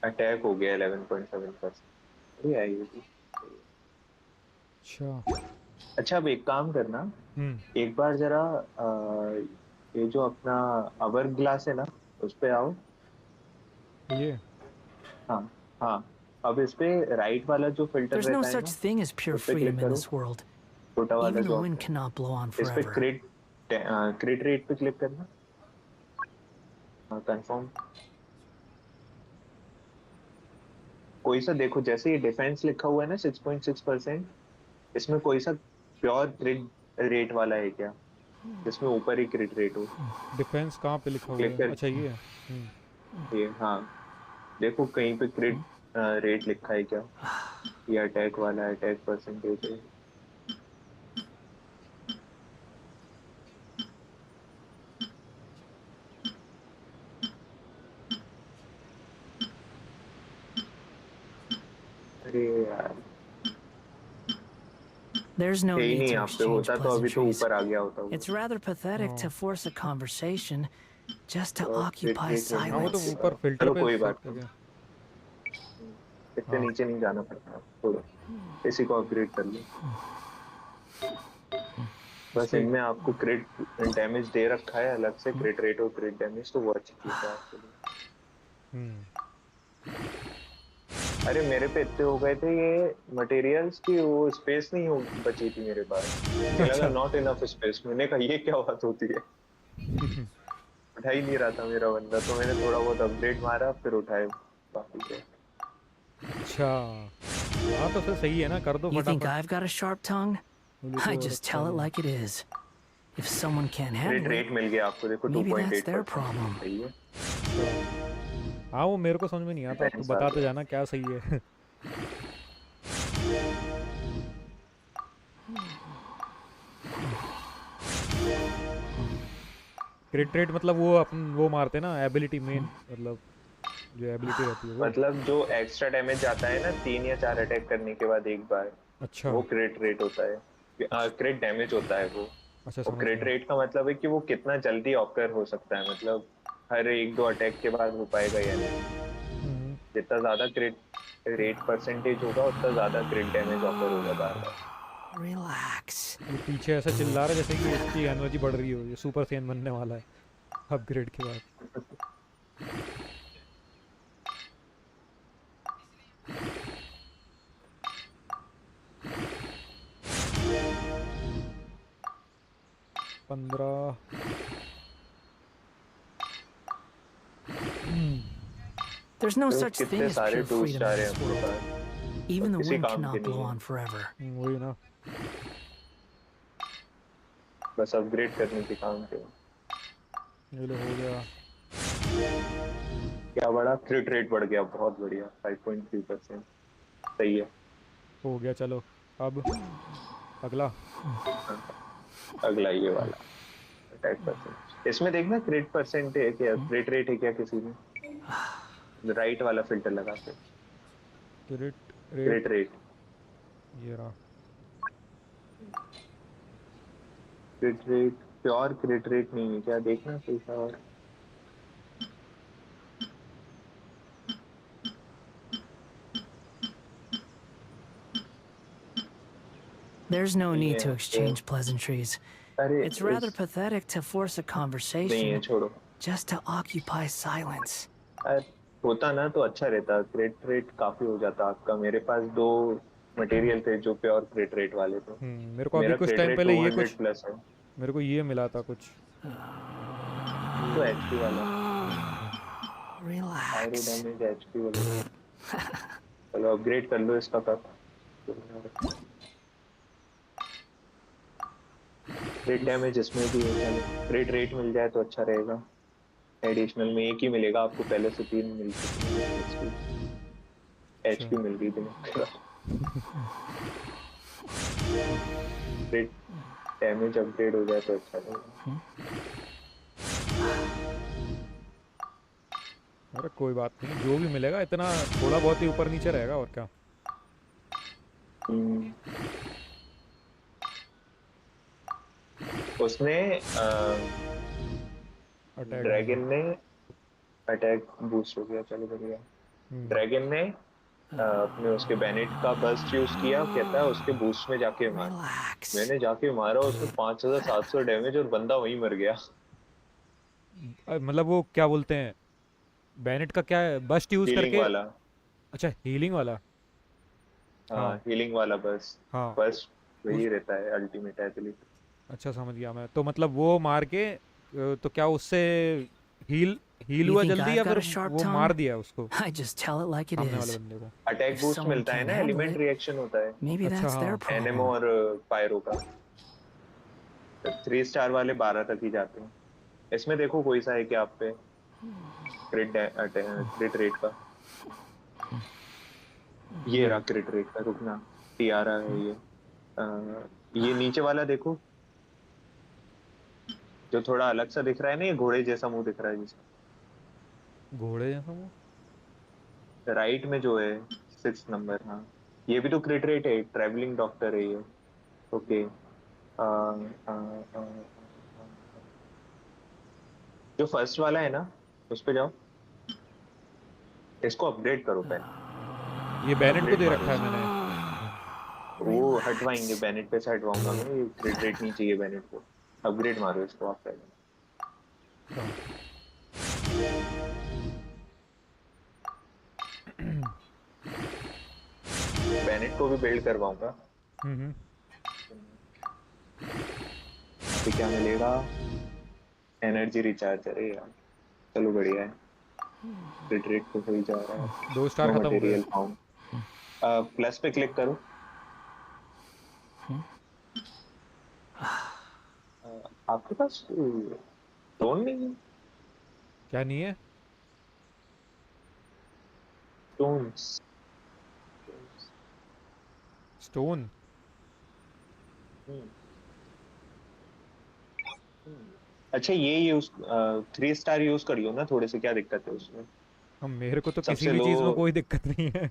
अटैक हो गया 11.7%। ये आएगी। अच्छा। अच्छा अब एक काम करना, हम्म। एक बार जरा ये जो अपना अवर ग्लास है ना, उस पे आओ। ये हाँ हाँ, अब इस पे राइट वाला जो फिल्टर There's no रहता है such ना, thing as pure उस पे क्लिक freedom in करो। this world. छोटा वाला Even the जो wind ऑप्शन है, cannot blow on इस पे forever. क्रिट रेट पे क्लिक करना। हाँ कंफर्म। कोई सा देखो, जैसे ये डिफेंस लिखा हुआ है ना 6.6%, इसमें कोई सा प्योर क्रिट रेट वाला है क्या, जिसमें ऊपर ही क्रिट रेट हो। डिफेंस कहाँ पे लिखा हुआ क्लिक है? कर अच्छा ये। ये, हाँ देखो कहीं पे क्रिट रेट लिखा है क्या, ये अटैक वाला अटैक परसेंटेज है। अरे यार, There's no है ही need नहीं to यहाँ पे, exchange होता तो अभी तो pleasantries. ऊपर आ गया होता वो। It's rather pathetic to हाँ force a conversation just to और क्रिट occupy रेट हाँ, वो तो silence. ऊपर फिल्टर चलो पे कोई सेट बात नहीं, करके। इतने हाँ। नीचे नहीं जाना पड़ता, छोड़ो, इसी को अपग्रेड कर लो। बस इसको इनमें आपको क्रिट डैमेज दे रखा है अलग से, हम्म क्रिट रेट और क्रिट डैमेज, तो वो अच्छी चीज है आपके लिए। हम्म, अरे मेरे पे इतने हो गए थे ये मटेरियल्स की, वो स्पेस नहीं बची थी मेरे पास। मुझे लगा अच्छा। नॉट इनफ स्पेस, मैंने कहा ये क्या बात होती है। उठा ही नहीं रहा था मेरा बंदा, तो मैंने थोड़ा बहुत अपग्रेड मारा फिर उठाए बाकी के। अच्छा। हाँ तो फिर सही है ना, कर दो You think फटाफट। I've got a sharp tongue? मुझे I तो और just अच्छा tell it लगा। like it is. If someone can't क्रिट handle it, रेट मिल गया आपको, देखो maybe that's their 2.8%। problem. सही है। अच्छा। हाँ वो मेरे को समझ में नहीं आता, तो डिफेंस आ बताते गया। जाना क्या सही है। क्रिट रेट मतलब वो अपन वो मारते ना एबिलिटी मेन, मतलब जो एबिलिटी रहती है वो। मतलब जो एक्स्ट्रा डैमेज जाता है ना 3 या 4 अटैक करने के बाद एक बार, अच्छा। वो क्रिट रेट होता है, क्रिट डैमेज होता है वो। अच्छा और समझ क्रिट गया। रेट का मतलब है कि वो कितना जल्दी ऑकर हो सकता है, मतलब हर 1-2 अटैक के बाद हो पाएगा या नहीं। हम्म। जितना ज्यादा क्रिट रेट परसेंटेज होगा उतना ज्यादा क्रिट डैमेज ऑकर होगा बार बार। Relax. ये पीछे ऐसा चिल्ला रहा है जैसे कि इसकी एनर्जी बढ़ रही हो, ये सुपर सैन बनने वाला है अपग्रेड के बाद। पंद्रह। There's no तो such thing कितने as सारे pure 2 freedom in स्टार है this अपने world. पास, और Even the किसी wind काम के cannot blow नहीं है। on forever. वही ना। बस अपग्रेड करने के काम के। ये लो हो गया। क्या बढ़ा, क्रिट रेट बढ़ गया, बहुत बढ़िया 5.3%। सही है। हो गया चलो। अब अगला। हाँ, अगला ये वाला अटैक परसेंट, इसमें देखना क्रिट परसेंट है क्या, क्रिट रेट है क्या किसी में, राइट वाला फिल्टर लगा के। क्रिट क्रिट रेट। रेट, ये रहा। क्रिट रेट, प्योर क्रिट रेट नहीं है क्या, देखना कोई सा और। There's no नहीं need है to तो, exchange pleasantries. अरे It's rather इस, pathetic to force a नहीं है conversation छोड़ो। just to occupy silence. अरे होता ना तो अच्छा रहता, क्रिट रेट काफी हो जाता आपका। मेरे पास 2 मटेरियल थे जो प्योर क्रिट रेट वाले थे। मेरे को अभी मेरा कुछ क्रिट टाइम रेट पहले ये 200 कुछ प्लस है। मेरे को ये मिला था कुछ। तो एचपी वाला, एरो Relax. डैमेज एचपी वाला। चलो अपग्रेड कर लो इसका कप। क्रिट डैमेज इसमें भी है, चलो क्रिट रेट मिल जाए तो अच्छा रहेगा। एडिशनल में एक ही मिलेगा आपको, पहले से 3 मिल चुके हैं। अच्छा। एचपी मिल गई थी। क्रिट डैमेज अपग्रेड हो जाए तो अच्छा रहेगा। अरे कोई बात नहीं, जो भी मिलेगा इतना थोड़ा बहुत ही ऊपर नीचे रहेगा और क्या। हम्म, उसने अटैक दिया। ड्रैगन ने अटैक बूस्ट हो गया, चलो बढ़िया। हम्म। ड्रैगन ने अपने उसके बेनेट का बस्ट यूज किया, कहता है उसके बूस्ट में जाके मार। Relax. मैंने जाके मारा, उसमें 5700 डैमेज और बंदा वहीं मर गया। मतलब वो क्या बोलते हैं, बैनेट का क्या है, बस्ट यूज हीलिंग करके। वाला। अच्छा हीलिंग वाला। हाँ हाँ। हीलिंग वाला बस। हाँ। बस वही उस रहता है अल्टीमेट एथलीट। अच्छा समझ गया मैं, तो मतलब वो मार के तो क्या उससे हील हील You हुआ think जल्दी I've या got फिर a sharp वो tongue? मार दिया उसको I just tell it like it सामने वाले is. बंदे को। अटैक If बूस्ट someone मिलता है can't ना, handle एलिमेंट it, रिएक्शन होता है। maybe अच्छा that's their हाँ। NMO problem. और पायरो का। 3 स्टार वाले 12 तक ही जाते हैं। इसमें देखो कोई सा है क्या आप पे क्रिट रेट का। ये रहा ये क्रिट रेट का, रुकना। टियारा है ये। ये नीचे वाला देखो, जो थोड़ा अलग सा दिख रहा है ना, ये घोड़े जैसा मुंह दिख रहा है जिसका। घोड़े जैसा वो। राइट में जो है 6 नंबर, हाँ। ये भी तो क्रिट रेट है, ट्रैवलिंग डॉक्टर है ये। ओके। जो फर्स्ट वाला है ना, उस पे जाओ। इसको अपग्रेड करो पहले। ये बैनेट को अपग्रेड दे मारो रखा है इसको। मैंने। वो हटवाएंगे, Relax. बैनेट पे से हटवाऊंगा मैं, ये क्रिट रेट नहीं चाहिए बैनेट को। अपग्रेड मारो इसको आप पहले। बैनेट को भी बिल्ड करवाऊंगा। हम्म। तो क्या मिलेगा? एनर्जी रिचार्ज, अरे यार। चलो बढ़िया है। क्रिट रेट तो सही जा रहा है। 2 स्टार नो खत्म हो गए। Material found. प्लस पे क्लिक करो। आपके पास स्टोन नहीं है? क्या नहीं है? स्टोन्स। स्टोन। अच्छा ये यूज 3 स्टार यूज करियो ना थोड़े से, क्या दिक्कत है उसमें? अब मेरे को तो किसी सबसे भी लो। चीज़ में कोई दिक्कत नहीं है।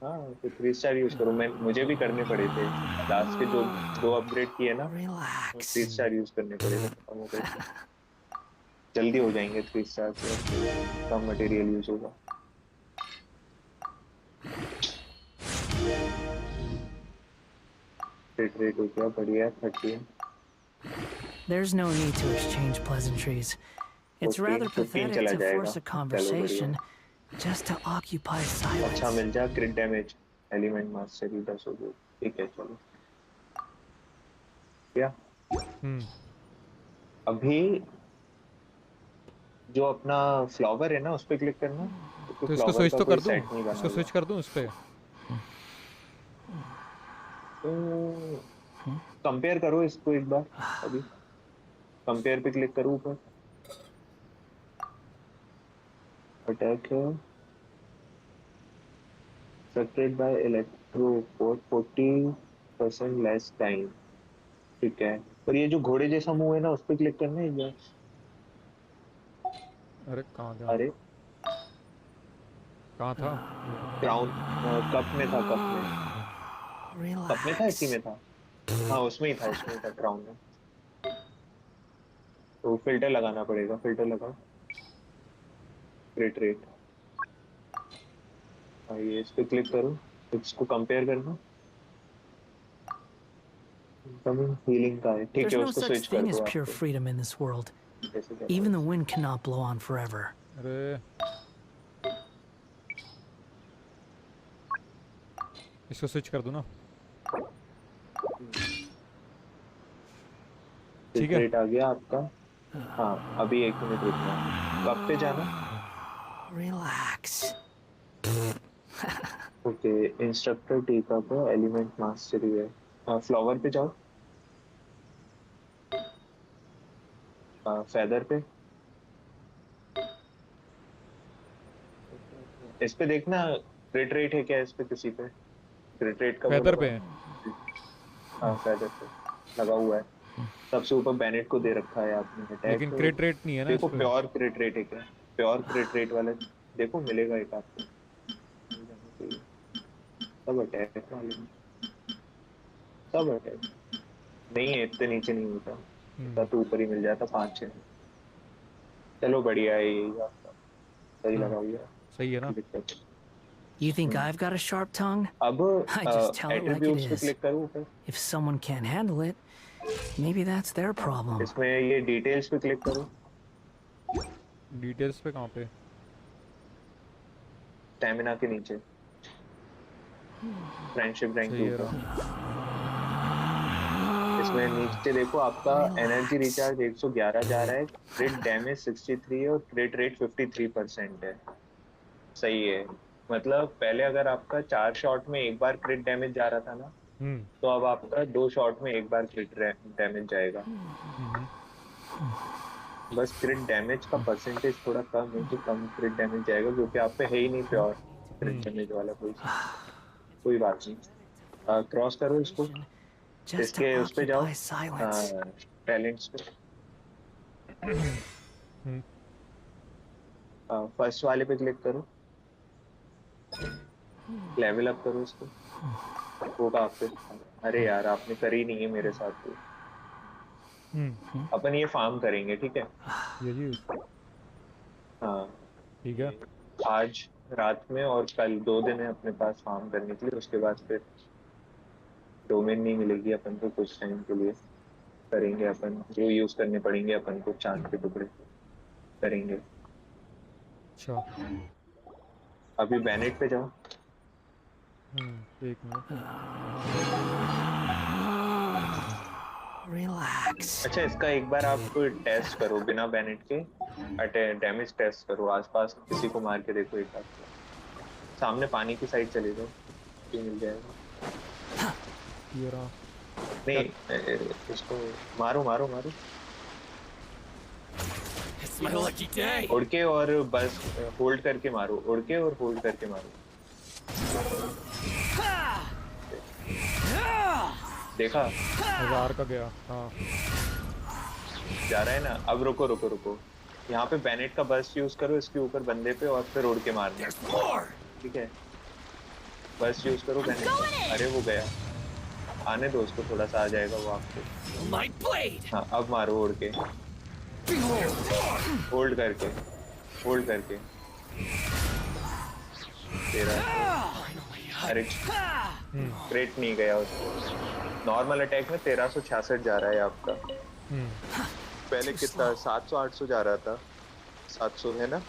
हाँ तो 3 स्टार यूज करो, मैं मुझे भी करने पड़े थे। लास्ट के जो 2 अपग्रेड किए ना, वो थ्री Relax. स्टार यूज करने पड़े थे, खत्म हो गए थे। जल्दी हो जाएंगे 3 स्टार से, कम मटेरियल यूज होगा। रेट हो गया बढ़िया, 30। There's no need to exchange pleasantries. It's 14 rather 15 pathetic चला to जाएगा। force a चलो बढ़िया। conversation just to occupy अच्छा silence. मिल जा क्रिट डैमेज। एलिमेंट मास्टरी 10 हो गई। ठीक है चलो। क्या हम्म। अभी जो अपना फ्लावर है ना, उस पर क्लिक करना, क्योंकि तो इसको फ्लावर स्विच का तो कोई कर दूं, सेट नहीं बना इसको हुआ। स्विच कर दूं इस पे। तो कंपेयर करो इसको एक बार। अभी कंपेयर पे क्लिक करो ऊपर। अटैक है affected by electro for 40% less time. ठीक है। और ये जो घोड़े जैसा मुंह है ना, उस पर क्लिक करना है एक बार। अरे कहाँ गया, अरे कहाँ था? क्राउन। कप में था, कप में। कप में था, इसी Relax. में था। हाँ उसमें ही था, उसमें ही था, क्राउन में। तो फिल्टर लगाना पड़ेगा, फिल्टर लगाओ। Rate rate. हाँ ये इस पे क्लिक करो, इसको कंपेयर करना। इनकमिंग हीलिंग का है, ठीक There's है no उसको such स्विच कर thing as दो pure आपको। freedom in this world. कैसे करना है Even the इसको? wind cannot blow on forever. अरे इसको स्विच कर दूं ना? ठीक रेट है। रेट आ गया आपका। हाँ अभी 1 मिनट रुकना। कब पे जाना? Relax. ओके। इंस्ट्रक्टर टीका पे एलिमेंट मास्टरी है। फ्लावर पे जाओ। फेदर पे। इस पे देखना क्रिट रेट है क्या इस पे, किसी पे क्रिट रेट का वो वेदर लगा पे है? है। हाँ फेदर पे लगा हुआ है। सबसे ऊपर बैनेट को दे रखा है आपने, अटैक। लेकिन क्रिट रेट नहीं है ना इस देखो पे। प्योर क्रिट रेट है क्या? प्योर क्रिट रेट वाला देखो, मिलेगा एक आपको। मिल जाना चाहिए। सब अटैक वाले हैं, सब अटैक नहीं है, इतने नीचे नहीं होता, इतना तो ऊपर ही मिल जाता 5-6। चलो बढ़िया है, यही आपका सही हाँ लगा हुआ है, सही है ना। कोई दिक्कत नहीं। You think I've got a sharp tongue? अब I just tell it like it attributes पे is. क्लिक करूँ ऊपर, If someone can't handle it, maybe that's their problem. इसमें ये डिटेल्स पे क्लिक करूँ, डिटेल्स पे कहाँ पे? स्टेमिना के नीचे, फ्रेंडशिप रैंक के सही है ऊपर। रहा। इसमें नीचे देखो, आपका एनर्जी रिचार्ज 111 जा रहा है, क्रिट डैमेज 63 है और क्रिट रेट 53% है। सही है। मतलब पहले अगर आपका 4 शॉट में एक बार क्रिट डैमेज जा रहा था ना, हम्म तो अब आपका 2 शॉट में एक बार क्रिट डैमेज जाएगा। हम्म बस क्रिट डैमेज का परसेंटेज थोड़ा कम है, तो कम क्रिट डैमेज जाएगा, क्योंकि आप पे है ही नहीं प्योर क्रिट हम्म डैमेज वाला कोई बात नहीं। क्रॉस करो इसको, Just to इसके उस पे जाओ, occupy silence. टैलेंट्स पे, हम्म फर्स्ट वाले पे क्लिक करो, लेवल अप करो इसको, होगा आपके। अरे यार, आपने करी नहीं है मेरे साथ तो। अपन ये फार्म करेंगे, ठीक है। ये चीज हाँ, ठीक है। आज रात में और कल 2 दिन है अपने पास फार्म करने के लिए, उसके बाद फिर डोमेन नहीं मिलेगी अपन को कुछ टाइम के लिए। करेंगे अपन, जो यूज करने पड़ेंगे अपन को, चांद के टुकड़े करेंगे। अच्छा अभी बैनेट पे जाओ। एक मिनट। Relax. अच्छा, इसका एक बार आप टेस्ट करो बिना बैनेट के, डैमेज टेस्ट करो, आसपास किसी को मार के देखो एक बार। सामने पानी की साइड चले जाओ, ये मिल जाएगा। ये रहा। नहीं, इसको मारो मारो मारो, It's my lucky day. उड़ के, और बस होल्ड करके मारो, उड़ के और होल्ड करके मारो। देखा, 1000 का गया। हाँ जा रहा है ना। अब रुको रुको रुको, यहाँ पे बैनेट का बर्स्ट यूज करो इसके ऊपर बंदे पे, और फिर उड़ के मारना। There's more. ठीक है, बर्स्ट यूज करो बैनेट। अरे वो गया, आने दो उसको, थोड़ा सा आ जाएगा वो आपको। My blade. हाँ, अब मारो उड़ के, होल्ड करके, होल्ड करके। तेरा अरे क्रेट नहीं गया उसको। नॉर्मल अटैक में 1366 जा रहा है आपका। पहले कितना 700-800 जा रहा था, 700 है ना।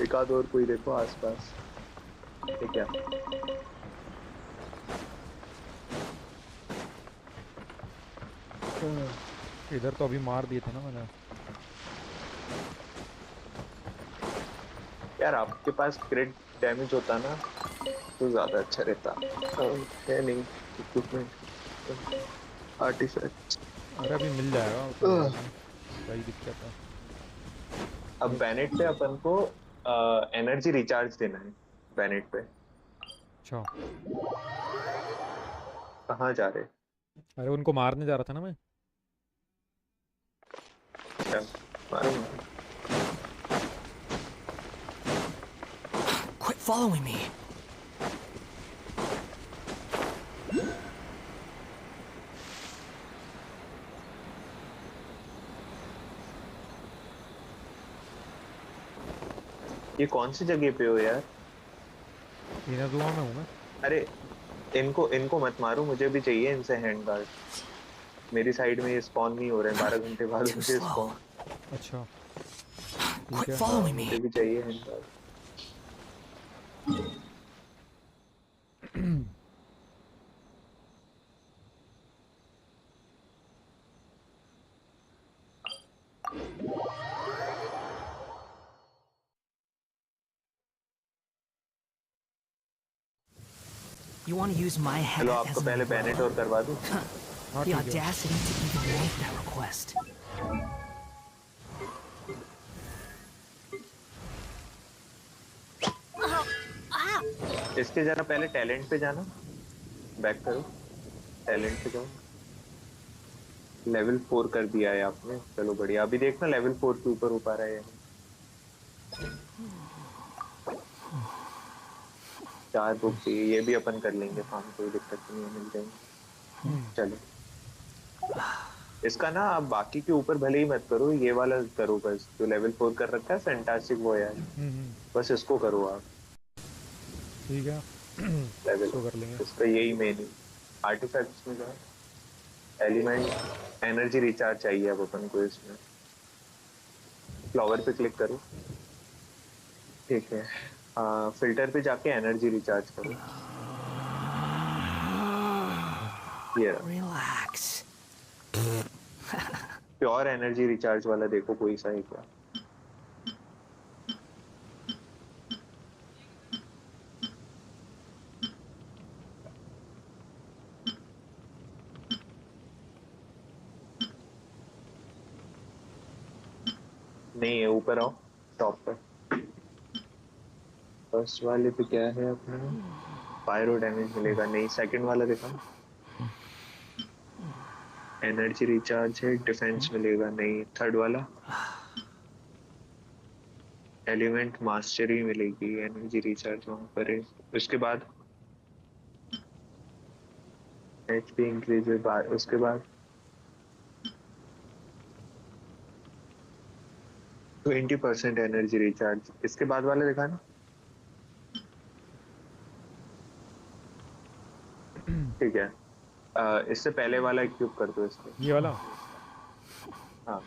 एक आध और कोई देखो आसपास, ठीक है। इधर तो अभी मार दिए थे ना मैंने। यार आपके पास क्रिट डैमेज होता ना तो ज्यादा अच्छा रहता, है नहीं इक्विपमेंट आर्टिफैक्ट। अरे अभी मिल जाएगा, सही दिक्कत है। अब बैनेट पे अपन को एनर्जी रिचार्ज देना है, बैनेट पे। अच्छा, कहाँ जा रहे? अरे उनको मारने जा रहा था ना मैं। अच्छा, मारो मारो। Quit following me. ये कौन सी जगह पे हो यार? इनजुआ में हूँ मैं। अरे इनको इनको मत मारो, मुझे भी चाहिए इनसे हैंड गार्ड। मेरी साइड में ये स्पॉन नहीं हो रहे हैं, 12 घंटे बाद Too मुझे slow. स्पॉन। अच्छा Quit है। following me. मुझे भी चाहिए hand guard. You want to use my hat चलो as आपको an पहले बैनेट umbrella? और करवा दूं। हाँ The ठीक है। audacity to even make that request. इसके जरा पहले टैलेंट पे जाना, बैक करो, टैलेंट पे जाओ। लेवल 4 कर दिया है आपने, चलो बढ़िया। अभी देखना लेवल 4 के ऊपर हो पा रहा है या नहीं। 4 बुक चाहिए, ये भी अपन कर लेंगे फार्म, कोई दिक्कत नहीं है, मिल जाएंगे। चलो इसका ना आप बाकी के ऊपर भले ही मत करो, ये वाला करो बस, जो लेवल 4 कर रखा है फैंटास्टिक वो यार, बस इसको करो आप। ठीक है। लेवल इसको कर लेंगे। इसका यही मेन आर्टिफैक्ट्स में जो एलिमेंट एनर्जी रिचार्ज चाहिए अब अपन को इसमें। फ्लावर पे क्लिक करो, ठीक है। फिल्टर पे जाके एनर्जी रिचार्ज करो, ये रहा। Relax. प्योर एनर्जी रिचार्ज वाला देखो कोई सा है क्या। नहीं है, ऊपर आओ टॉप पर। फर्स्ट वाले पे क्या है अपने, पायरो डैमेज मिलेगा नहीं। सेकंड वाला देखा, एनर्जी रिचार्ज है, डिफेंस मिलेगा नहीं। थर्ड वाला एलिमेंट मास्टरी मिलेगी, एनर्जी रिचार्ज वहां पर है। उसके बाद एचपी इंक्रीज, उसके बाद 20% एनर्जी रिचार्ज। इसके बाद वाला देखा ना, ठीक है। इससे पहले वाला इक्विप कर दो इसको। ये वाला हाँ,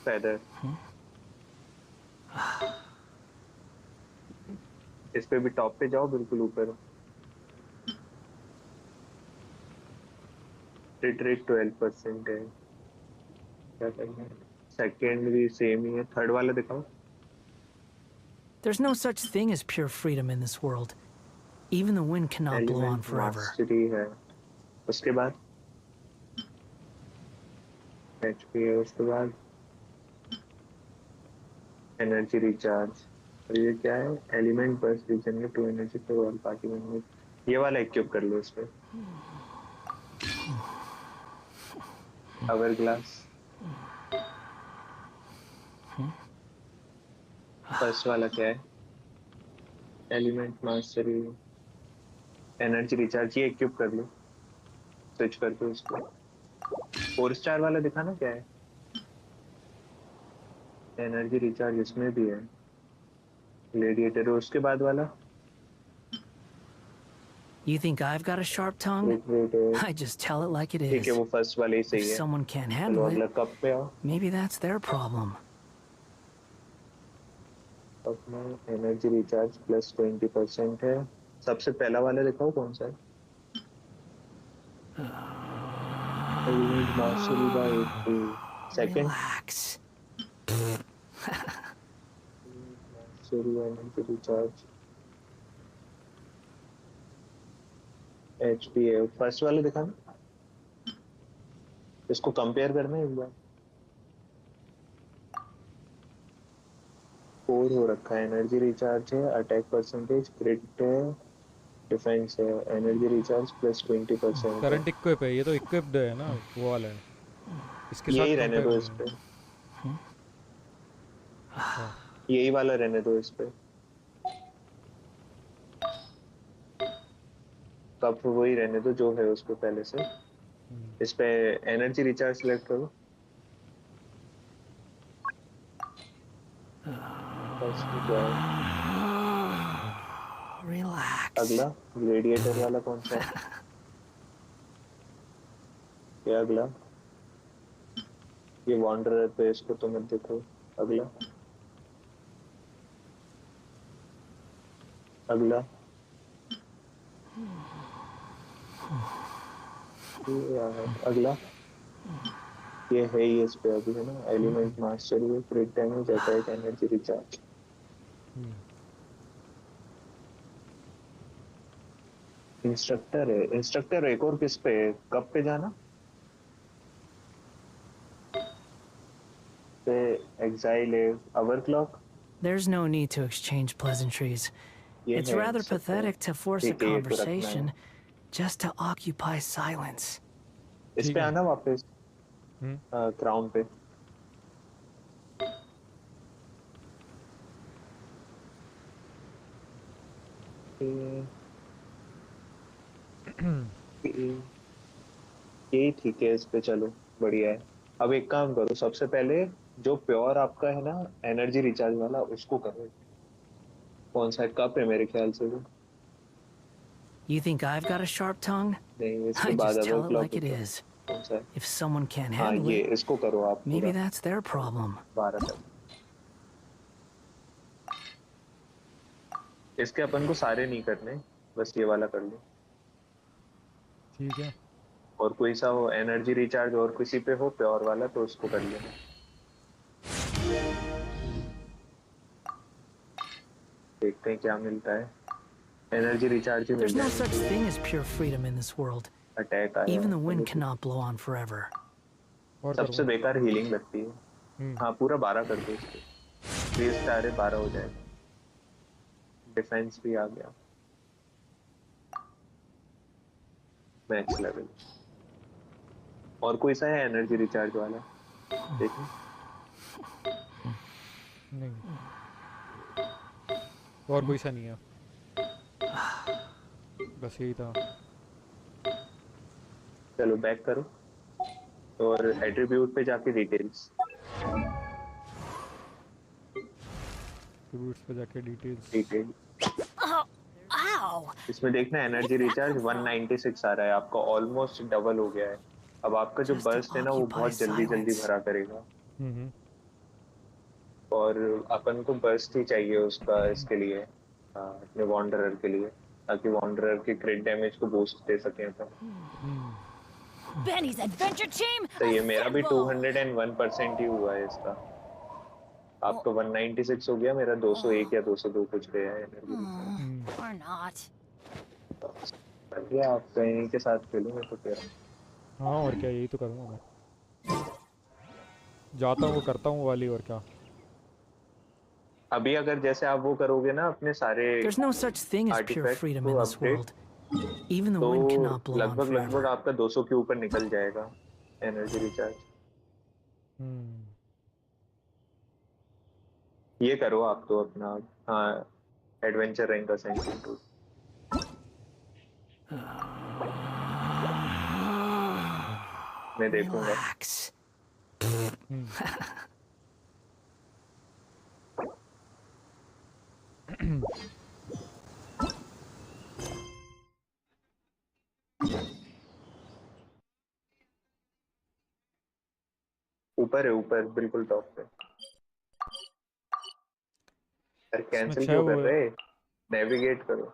फेदर। इस पे भी टॉप पे जाओ, बिल्कुल ऊपर। हिट रेट 12% है, क्या करना है। सेकेंड भी सेम ही है। थर्ड वाला दिखाओ। There's no such thing as pure freedom in this world. Even the wind cannot blow on element forever. Mastery है। उसके बाद एचपी है। उसके बाद एनर्जी रिचार्ज। और ये क्या है, एलिमेंट बस regenerate to energy for all party members. ये वाला इक्विप कर लो इस पे। Our glass. फर्स्ट वाला क्या है, एलिमेंट मास्टरी, एनर्जी रिचार्ज, ये इक्विप कर लो। स्विच कर दो इसको। 4 स्टार वाला दिखाना क्या है, एनर्जी रिचार्ज इसमें भी है, ग्लेडिएटर। उसके बाद वाला You think I've got a sharp tongue? Recruiter, I just tell it like it ठीक है, is. वो फर्स्ट वाले ही If सही है। someone can't चलो handle अगला it, कप पे आओ। maybe that's their problem. अपना एनर्जी रिचार्ज प्लस 20% है। सबसे पहला वाला दिखाओ कौन सा है, element mastery by 80। Second Relax. Mastery energy recharge HP है। फर्स्ट वाले दिखाना, इसको कंपेयर करना है एक बार। 4 हो रखा है, एनर्जी रिचार्ज है, अटैक परसेंटेज, क्रिट है, डिफेंस है, एनर्जी रिचार्ज प्लस 20% है। करंट इक्विप है, ये तो इक्विप्ड है ना, वो वाला है। इसके यही साथ रहने कंपेयर दो नहीं इस है। पे, अच्छा। यही वाला रहने दो इस पे। कप वही रहने दो जो है उसको पहले से। इस पे एनर्जी रिचार्ज सिलेक्ट करो। फर्स्ट में क्या है, Relax. अगला ग्रेडिएटर वाला कौन सा है, ये अगला, ये वॉन्डरर पे, इसको तो मत देखो। अगला, अगला, अगला, ये है ही इस पे अभी, है ना। एलिमेंट मास्टर, ये क्रिट damage, attack, energy recharge. Instructor है, इंस्ट्रक्टर एक और किस पे है, कब पे जाना, पे एग्जाइल है, hour clock. There's no need to exchange pleasantries. ये It's है rather instructor, pathetic to force a ठीक है, ये तो रखना है। conversation just to occupy silence. इस ठीक पे है। आना वापस हम्म। क्राउन पे। ये ठीक है, इस पे चलो, बढ़िया है। अब एक काम करो, सबसे पहले जो प्योर आपका है ना एनर्जी रिचार्ज वाला, उसको करो। कौन सा कप है मेरे ख्याल से वो? You think I've got a sharp tongue? नहीं, इसके I बाद just our tell it clock like it होता है। is. कौन सा है? If someone can't हाँ, handle ये it, इसको करो आप maybe पूरा that's their problem. 12 तक। इसके अपन को सारे नहीं करने, बस ये वाला कर लो। ठीक है। और कोई सा हो एनर्जी रिचार्ज और किसी पे हो प्योर वाला तो उसको कर लेना। देखते हैं क्या मिलता है। एनर्जी रिचार्ज ही मिल There's no जाएगा। such thing as pure freedom in this world. Attack आया Even the है, wind चलो। cannot blow on forever. और सबसे करूँगा। बेकार हीलिंग लगती है। हम्म। हाँ, पूरा 12 कर दो इसको। 3 स्टार है, 12 हो जाएगा। डिफेंस भी आ गया मैक्स लेवल। और कोई सा है एनर्जी रिचार्ज वाला? देखो। नहीं, और कोई सा नहीं है, बस यही था। चलो बैक करो और एट्रीब्यूट पे जाके डिटेल्स। ट्रिब्यूट्स पे जाके डिटेल्स। Detail Oh, ow! इसमें देखना Where'd energy that recharge come from? 196 आ रहा है आपका, ऑलमोस्ट डबल हो गया है। अब आपका जो Just to बर्स्ट है ना वो occupy बहुत जल्दी जल्दी silence. भरा करेगा। हम्म। और अपन को बर्स्ट ही चाहिए उसका, इसके लिए अपने वॉन्डरर के लिए, ताकि वॉन्डरर के क्रिट डैमेज को बूस्ट दे सकें अपन। Benny's adventure team, तो ये मेरा भी assemble! 201% ही हुआ है इसका। आपका 196 हो गया, मेरा 201 या 202 कुछ पे है एनर्जी रिचार्ज। Or not. बढ़िया, आप कहीं के साथ खेलूंगा तो तेरा। हाँ, और क्या, यही तो करूँगा मैं। जाता हूँ, वो करता हूँ वाली, और क्या। अभी अगर जैसे आप वो करोगे ना अपने सारे There's no such thing as pure artifact freedom को in this update, world. Even the तो wind cannot blow on लगभग लगभग forever. आपका 200 के ऊपर निकल जाएगा एनर्जी रिचार्ज। हम्म। ये करो आप तो अपना, हाँ, एडवेंचर रैंक असेंशन टू। मैं देखूंगा। Relax. ऊपर है, ऊपर बिल्कुल टॉप पे। अरे इसमें कैंसिल 6 क्यों कर वो है। रहे? नेविगेट करो।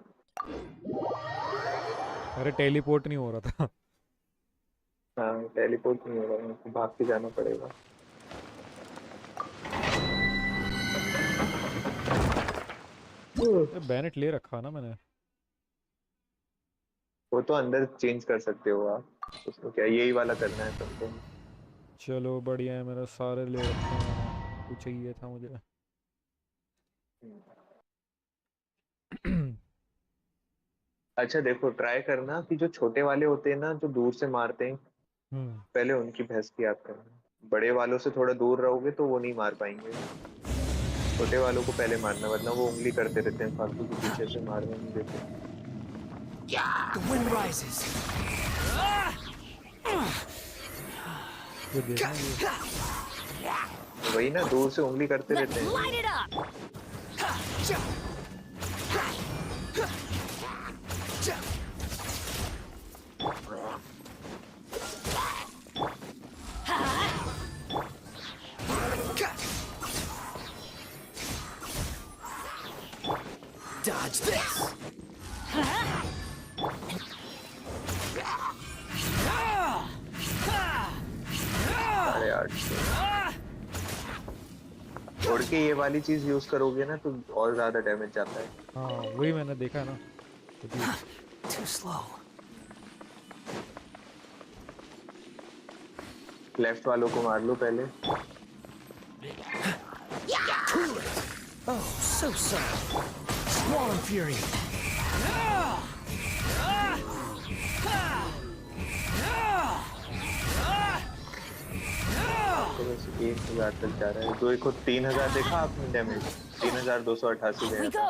अरे टेलीपोर्ट नहीं हो रहा था। हाँ, टेलीपोर्ट नहीं होगा, हमको भाग के जाना पड़ेगा। ये बैनेट ले रखा ना मैंने। वो तो अंदर चेंज कर सकते हो आप, उसको क्या यही वाला करना है सबको। चलो बढ़िया है, मेरा सारे ले रखे हैं मैंने, कुछ चाहिए था मुझे। अच्छा देखो, ट्राई करना कि जो छोटे वाले होते हैं ना जो दूर से मारते हैं, हम्म। पहले उनकी भैंस की याद करना। बड़े वालों से थोड़ा दूर रहोगे तो वो नहीं मार पाएंगे। छोटे वालों को पहले मारना, वरना वो उंगली करते रहते हैं फालतू के, पीछे से मारने नहीं देते। The wind rises. ये देखना ये। वही ना, दूर से उंगली करते Let's रहते हैं। light it up! Dodge this. साढ़े 800 उड़ के ये वाली चीज यूज करोगे ना तो और ज्यादा डैमेज जाता है। हाँ, वही मैंने देखा है ना। Too slow. लेफ्ट वालों को मार लो पहले। Oh, so sorry. Squall and fury. बस 1000 तक जा रहा है। जो एक 3000 देखा आपने डैमेज, 3288 We गया था। go.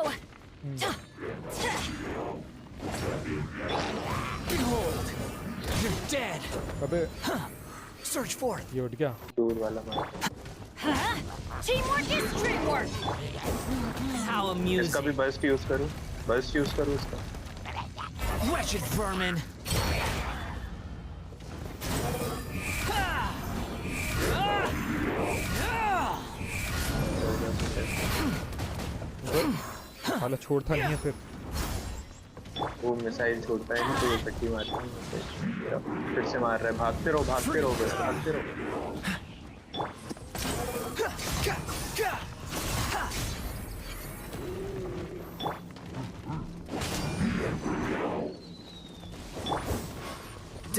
Behold, you're dead. अबे Search for it. ये उठ गया। दूर वाला मार। Huh? Teamwork is dreamwork. How इसका amusing. भी बस्ट यूज करूं? बस्ट यूज करूं इसका? Wretched vermin. साला छोड़ता नहीं है फिर। वो मिसाइल छोड़ता है नहीं तो ये पट्टी मारता है। फिर से मार रहा है। भागते रहो बस, भागते रहो।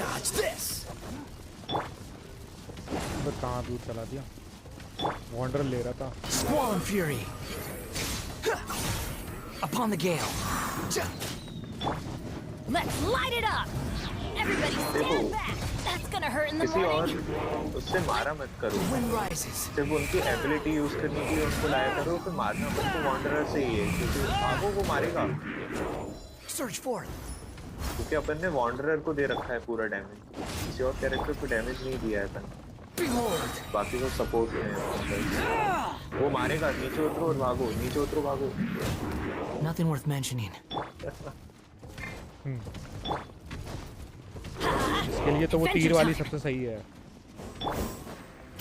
Dodge this. अबे कहाँ दूर चला दिया। वॉन्डर ले रहा था। Squall and fury. Upon the gale. Let's light it up. Everybody stand back. That's gonna hurt in the किसी और morning. उससे मारा मत करो। Wind rises. सिर्फ उनकी एबिलिटी यूज करने की उनको लाया करो, फिर मारना मत। तो वॉन्डरर से ही है क्योंकि भागो वो मारेगा। Search for it. क्योंकि अपन ने वॉन्डरर को दे रखा है पूरा डैमेज, किसी और कैरेक्टर को डैमेज नहीं दिया है अपन। Behold. बाकी को सपोर्ट में है। वो मारेगा। नीचे उतरो और भागो, नीचे उतरो भागो। Nothing worth mentioning. इसके लिए तो वो तीर वाली सबसे सही है।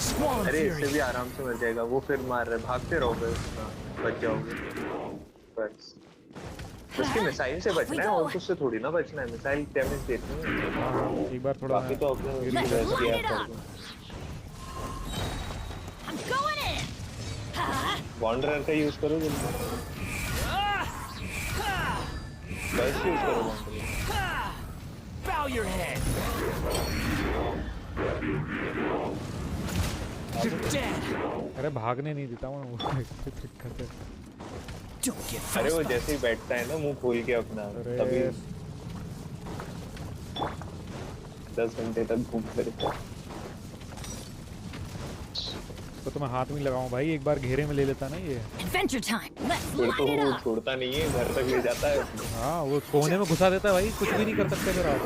Squall and अरे इससे fury. भी आराम से मर जाएगा। वो फिर मार रहे, भागते रहो बस, बच जाओगे बस। उसकी मिसाइल से बचना है और कुछ से थोड़ी ना बचना है। मिसाइल डैमेज देती है। एक बार थोड़ा बाकी तो अपने Let's रिवर्स किया light it up. I'm going in. Wanderer का यूज करो जल्दी। बस यूज करो wanderer. Bow your head. You're dead. अरे भागने नहीं देता मैं। वो दिक्कत है। Don't get अरे वो fast. जैसे ही बैठता है ना मुंह खोल के अपना, तभी अरे 10 घंटे तक घूमते रहता है। तो मैं हाथ में लगाऊं भाई, एक बार घेरे में ले लेता ना ये। Adventure time. Let's फिर तो light it वो up. छोड़ता नहीं है, घर तक ले जाता है। हाँ वो कोने में घुसा देता है भाई, कुछ भी नहीं कर सकते फिर आप।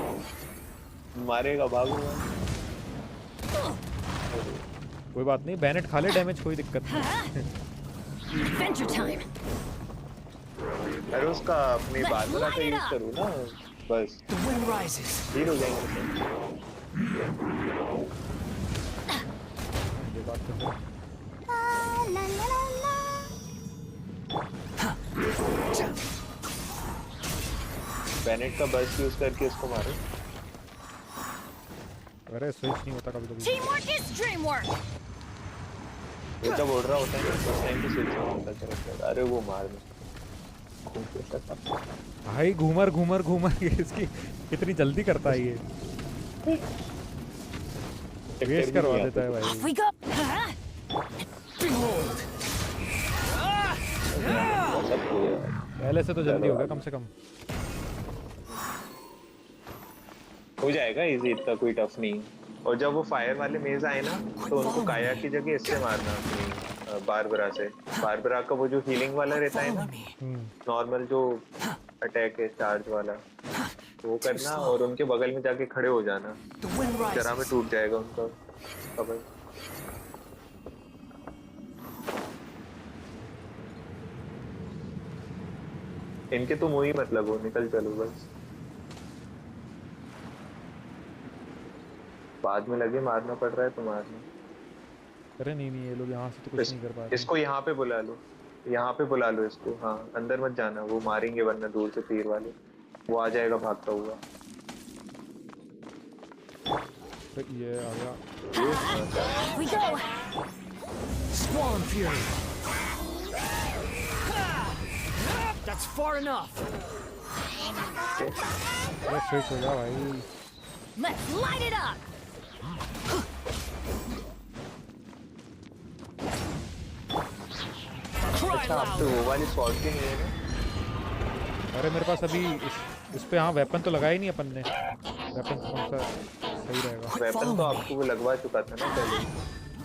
मारेगा, भागो। कोई बात नहीं, बैनेट खा ले डैमेज, कोई दिक्कत नहीं। Adventure time. अरे उसका अपने बारबरा का यूज करो ना बस, The wind rises. हील हो जाएंगे। ये बात तो है। बैनेट का बस यूज करके इसको मारो। अरे स्विच नहीं होता कभी कभी। Teamwork is dreamwork. वो जब उड़ रहा होता है ना उस टाइम पे स्विच नहीं होता कैरेक्टर। अरे वो मार में भाई घूमर घूमर घूमर इसकी कितनी जल्दी करता है ये। वेस्ट करवा देता है भाई। Off we go. Behold. पहले से तो जल्दी होगा कम से कम। हो जाएगा इजी, इतना कोई टफ नहीं। और जब वो फायर वाले मेज आए ना तो उनको काया की जगह इससे मारना, अपनी बारबरा से। बारबरा का वो जो हीलिंग वाला रहता है ना, नॉर्मल जो अटैक है चार्ज वाला, तो वो करना और उनके बगल में जाके खड़े हो जाना। The wind जरा में rises. टूट जाएगा उनका कवर। इनके तो मुंह ही मत लगो, निकल चलो बस। बाद में लगे मारना पड़ रहा है तो मारना। अरे नहीं नहीं, ये लोग यहाँ से तो कुछ नहीं कर पा रहे। इसको यहाँ पे बुला लो, यहाँ पे बुला लो इसको। हाँ अंदर मत जाना, वो मारेंगे वरना दूर से तीर वाले। वो आ जाएगा भागता हुआ। तो ये आ गया। We go. Squall and fury. That's far enough. अरे स्विच हो जा भाई। Let's light it up. Cry अच्छा आप तो loud. वो वाली शॉट भी नहीं है ना? अरे मेरे पास अभी इस पे हाँ वेपन तो लगाया ही नहीं अपन ने। वेपन कौन सा सही रहेगा? वेपन तो आपको वो लगवा चुका था ना पहले।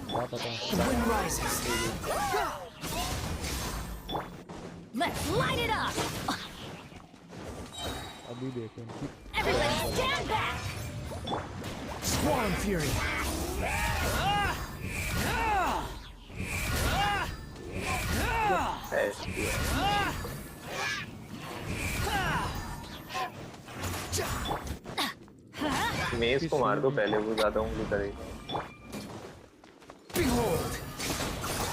क्या पता। The wind rises. Let's light it up. अभी देखो इनकी Everybody stand back. Swarm fury. मेज को मार दो पहले, वो ज्यादा उंगली करेगा। Behold,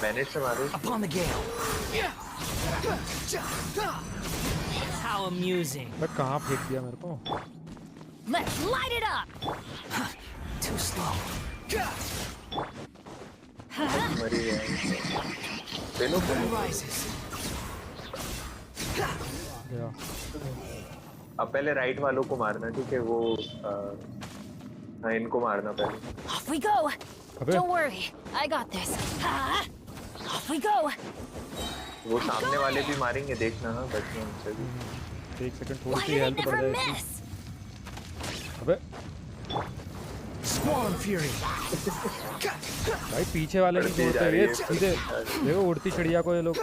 मैनेज से मारो। upon the gale. How amusing. मैं कहाँ फेंक दिया मेरे को? Let's light it up. Too slow. मरी है। चलो Wind rises. गया। अब पहले राइट वालों को मारना, ठीक है? वो हाँ, इनको मारना पहले। Off we go. अबे Don't worry, I got this. Off we go. वो सामने वाले भी मारेंगे, देखना। हाँ, बचना उनसे भी। एक सेकंड थोड़ी Why सी did it हेल्प never पड़ जाएगी। miss? अबे Swarm fury. भाई पीछे वाले नहीं बढ़ती जा छोड़ते रही ये है, सीधे। देखो उड़ती चिड़िया को ये लोग।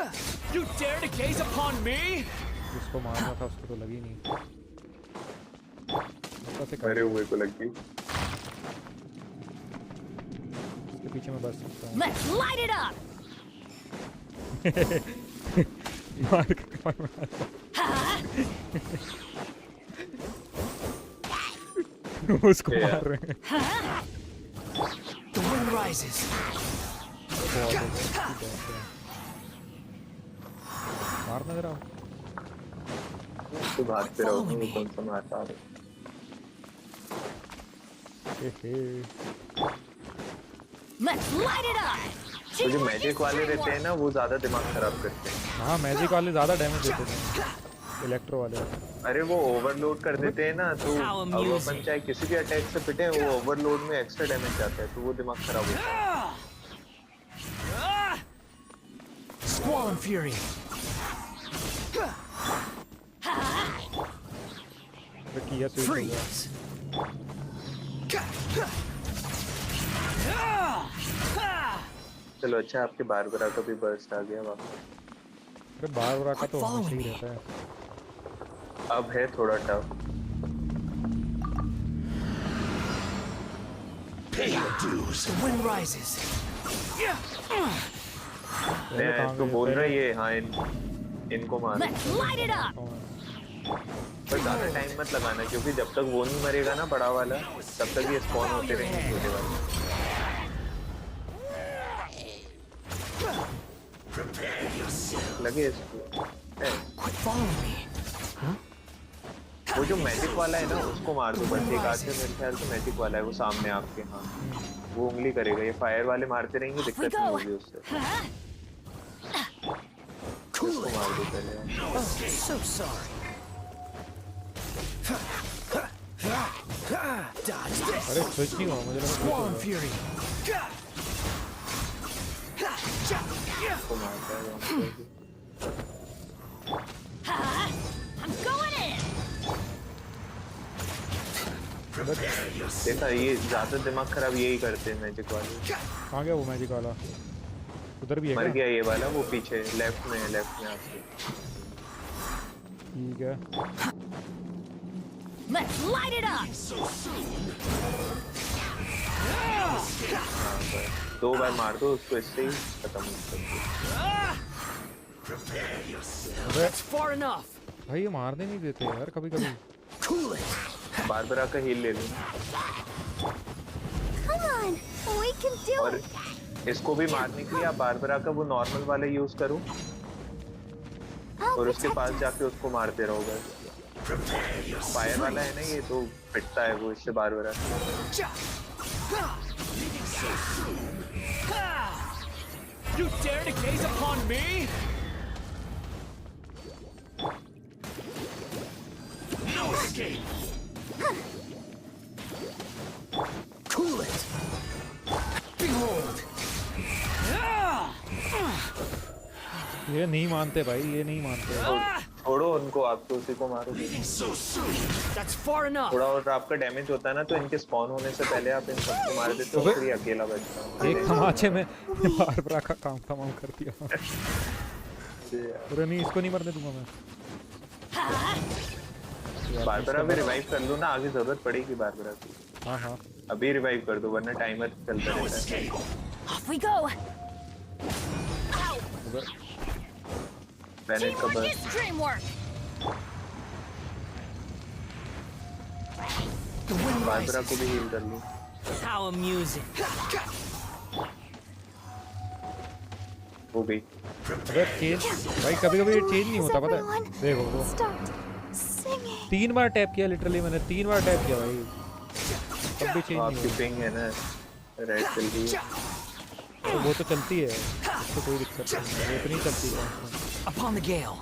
You dare to gaze upon me? जिसको मारना था उसको तो लगी नहीं। ऊपर से मरे हुए को लग गई। इसके पीछे मैं बस सकता हूँ। Let's light it up. मार उसको मार रहे हैं। The wind rises. मारना जरा। तो भागते रहो, वो कौन सा मारता है? Let's light it up. तो जो मैजिक वाले रहते हैं ना, वो ज्यादा दिमाग खराब करते हैं। हाँ मैजिक वाले ज्यादा डैमेज देते थे। इलेक्ट्रो वाले। अरे वो ओवरलोड कर देते हैं ना, तो अब अपन चाहे किसी भी अटैक से पिटे, वो ओवरलोड में एक्स्ट्रा डैमेज जाता है, तो वो दिमाग खराब होता है। Swarm fury. किया स्विच हो गया। Freeze. चलो अच्छा, आपके बारबरा का भी बर्स्ट आ गया वापस। अरे बारबरा का तो हमेशा ही रहता है। अब है थोड़ा tough. Pay your dues. The wind rises. मैं तो बोल रहा ये, हाँ इनको मार। Let's light it up. पर ज्यादा टाइम मत लगाना, क्योंकि जब तक वो नहीं मरेगा ना बड़ा वाला, तब तक ये स्पॉन होते रहेंगे छोटे वाले। लगे इसको। Quit following me. वो जो मैजिक वाला है ना, उसको मार दो बस। एक आदमी मेरे ख्याल से मैजिक वाला है, वो सामने आपके। हाँ, वो उंगली करेगा। ये फायर वाले मारते रहेंगे, दिक्कत नहीं होगी उससे। उसको मार दो पहले। Oh, so sorry. Dodge this. अरे स्विच नहीं हुआ, मुझे लगा स्विच Swarm हुआ। fury. उसको मारता है वहाँ पे। I'm going in. देखा, ये ज्यादा दिमाग खराब यही करते हैं मैजिक वाले। कहाँ गया वो मैजिक वाला? उधर भी है मर क्या? गया ये वाला, वो पीछे लेफ्ट में है, लेफ्ट में आपके। ठीक है। Let's light it up. हाँ, बस 2 बार मार दो उसको, इससे ही खत्म हो सकती है। That's far enough. भाई ये मारने नहीं देते यार कभी कभी। Cool it. बारबरा का हील ले लो। Come on, we can do और it. इसको भी मारने के लिए आप बारबरा का वो नॉर्मल वाला यूज करो, और उसके पास जाके उसको मारते रहो बस। फायर वाला है ना ये, तो पिटता है वो इससे Barbara. You dare to gaze upon me? No escape. Cool it. Behold. ये नहीं मानते भाई, ये नहीं मानते। छोड़ो उनको, आप तो उसी को मारो। So soon. That's far enough. थोड़ा और आपका डैमेज होता है ना, तो इनके स्पॉन होने से पहले आप इन सबको मार देते हो, अबे। फिर ये अकेला बचता एक है। तमाचे में बारबरा का काम तमाम कर दिया। अरे नहीं, इसको नहीं मरने दूंगा मैं। बारबरा भी रिवाइव कर लो ना, आगे जरूरत पड़ेगी बारबरा की। हाँ हाँ। अभी रिवाइव कर दो वरना टाइमर चलता No रहता है। escape. Off we go. बैनेट का Teamwork बस। is dreamwork. The wind Barbara को rises. भी हील कर लो। How amusing. हो गई। अबे चेंज भाई, कभी कभी चेंज नहीं होता, पता है। देखो वो Start singing. 3 बार टैप किया, लिटरली मैंने 3 बार टैप किया भाई, तब भी चेंज नहीं आपकी हुआ। पिंग है ना, रेड चल रही है। तो वो तो चलती है, उसको कोई दिक्कत नहीं है, वो इतनी चलती है। Upon the gale.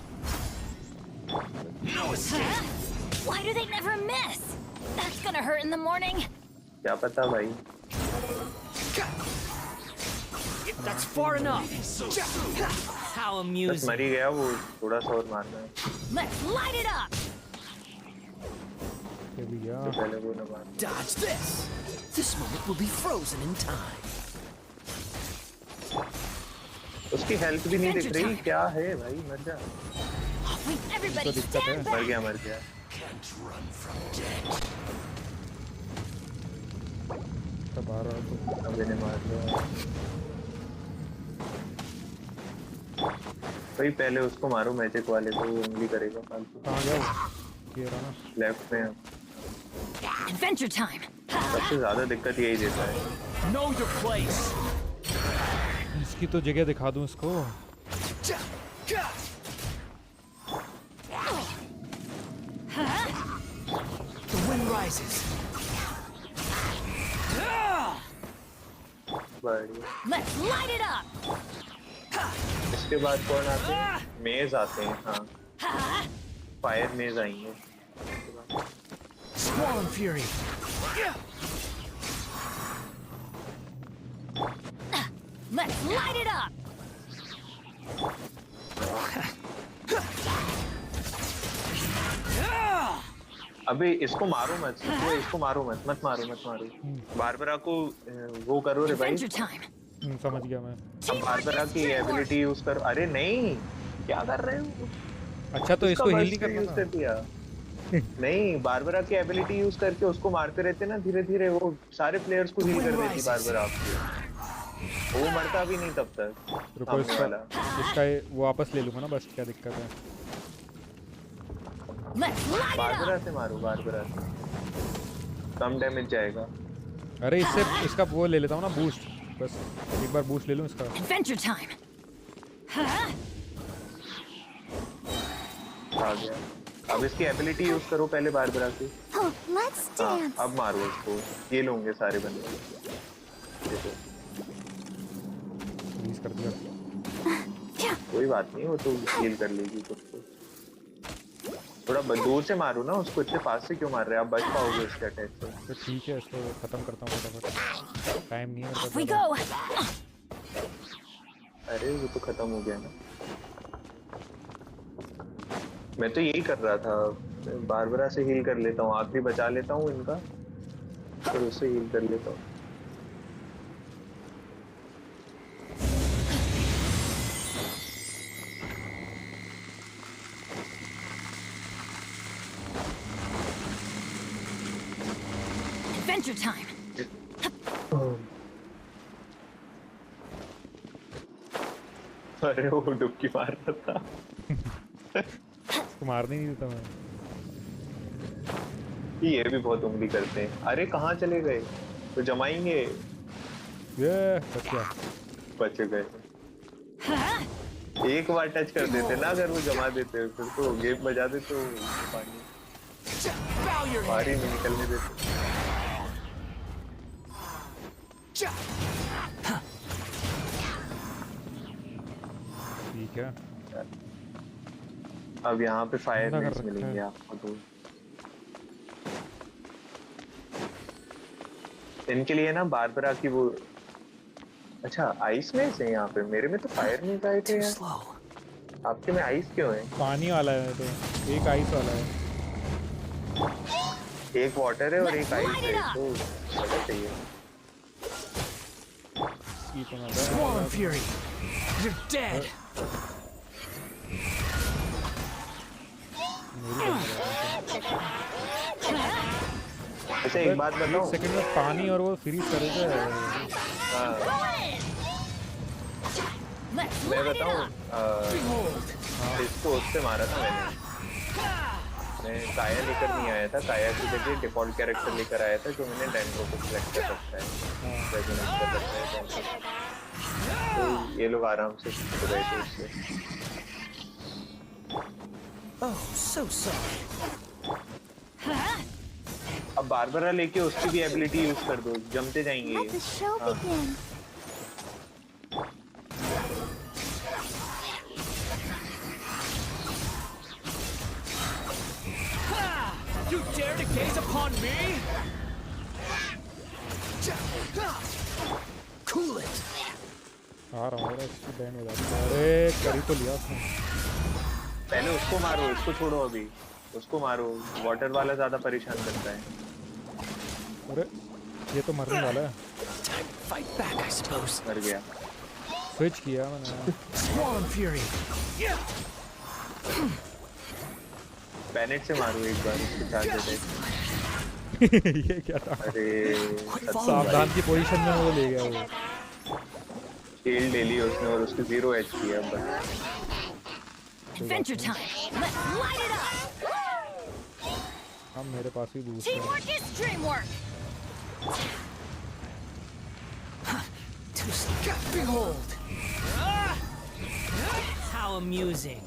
No escape. Why do they never miss? That's gonna hurt in the morning. क्या पता भाई। That's far enough. So soon. How बस amusing. मर ही गया वो, थोड़ा सा और मारना है। Let's light it up. ये भी गया। तो पहले वो न मार। Dodge this. This moment will be frozen in time. उसकी हेल्थ भी नहीं दिख रही, क्या है भाई, मर जा। Everybody दिक्कत है। stand मर back. गया मर गया। Can't run from death. तब आ रहा तो अब इन्हें मार दिया भाई। पहले उसको मारो मैजिक वाले को, वो उंगली करेगा फालतू। कहाँ गया वो? ये रहा ना। लेफ्ट में। Adventure time. सबसे ज्यादा दिक्कत यही देता है। Know your place. इसकी तो जगह दिखा दूं इसको। The wind rises. बढ़िया। Let's light it up. इसके बाद कौन आते हैं? मेज आते हैं, हाँ। फायर मेज आएंगे। Squall and fury. Let's light it up. अबे इसको मारो मत, इसको मारो मत, मत मारो। बारबरा को वो करो रे भाई। Adventure time. समझ गया मैं। अब बारबरा की एबिलिटी यूज करो। अरे नहीं, क्या कर रहे हो? अच्छा तो इसको उसका हील नहीं burst use करना कर ना? दिया। नहीं, बारबरा की एबिलिटी यूज करके उसको मारते रहते ना, धीरे धीरे वो सारे प्लेयर्स को हील कर देती बारबरा आपको। वो मरता भी नहीं तब तक। रुको, सामने इसका वाला। वो वापस ले लूंगा ना, बस क्या दिक्कत है। Let's light it Barbara up. से मारो, बारबरा से कम डैमेज जाएगा। अरे इससे इसका वो ले लेता हूँ ना, बूस्ट। बस एक बार बूस्ट ले लूँ इसका। Adventure time. आ गया। अब इसकी एबिलिटी यूज करो पहले बारबरा की। Oh, let's हाँ, dance. अब मारो इसको। ये लोगे सारे बंदे। देखो, रिलीज कर दिया। कोई बात नहीं, वो तो हील कर लेगी खुद को। थोड़ा दूर से मारो ना उसको, इतने पास से क्यों मार रहे हैं? आप बच पाओगे उसके अटैक से। तो ठीक है, इसको खत्म करता हूँ फटाफट, टाइम नहीं है मेरे Off we पास। go. अरे वो तो खत्म हो गया ना। मैं तो यही कर रहा था, बारबरा से हील कर लेता हूँ, आखिरी बचा लेता हूँ इनका, फिर उससे हील कर लेता हूँ। Adventure time. अरे वो डुबकी मार रहा था। इसको मारने नहीं देता मैं। ये भी बहुत उंगली करते हैं। अरे कहाँ चले गए? तो जमाएंगे। ये बच गया। बच गए। एक बार टच कर देते ना, अगर वो जमा देते फिर तो गेम बजा देते, तो पानी Bow your head. पानी में निकलने देते। ठीक है। अब यहाँ पे फायर ठंडा कर मेज रखा मिलेंगे है। आपको तो। इनके लिए ना बारबरा की वो, अच्छा आइस मेज है यहाँ पे। मेरे में तो फायर मेज आए थे Too यार। slow. आपके में आइस क्यों है? पानी वाला है तो, एक आइस वाला है। एक वाटर है और एक आइस है, तो बड़ा चाहिए। ये तो मैं Swarm Fury! You're dead! अच्छा एक बात बताऊं? सेकंड में पानी और वो फ्रीज करेगा। हाँ, Let's मैं light it बताऊं, up. Behold! इसको उससे मारा था मैंने। मैं काया लेकर नहीं आया था, काया की जगह डिफॉल्ट कैरेक्टर लेकर आया था जो मैंने डैंड्रो को सिलेक्ट कर सकता है, रेजोनेंस कर सकता है डैंड्रो। तो ये लोग आराम से हो गए थे उससे। Oh, so sorry. अब बारबरा लेके उसकी भी एबिलिटी यूज कर दो, जमते जाएंगे Let the show हाँ। begin. You dare to gaze upon me? Cool it! आ रहा हूँ इसकी बैंड हो जाती है। अरे करी तो लिया उसने। पहले उसको मारो, उसको छोड़ो, अभी उसको मारो, वाटर वाला ज्यादा परेशान करता है। अरे ये तो मरने वाला है। Time to fight back, I suppose. मर गया। स्विच किया मैंने। Swarm Fury! बैनेट से मारो एक बार, उसके चार्ज देते। ये क्या था? अरे सावधान की पोजीशन में वो ले गया वो। शील्ड ले ली उसने और उसकी 0 HP है अब। Adventure time. Let's light it up. अब मेरे पास भी बूस्ट है। Teamwork is dreamwork. Behold! How amusing!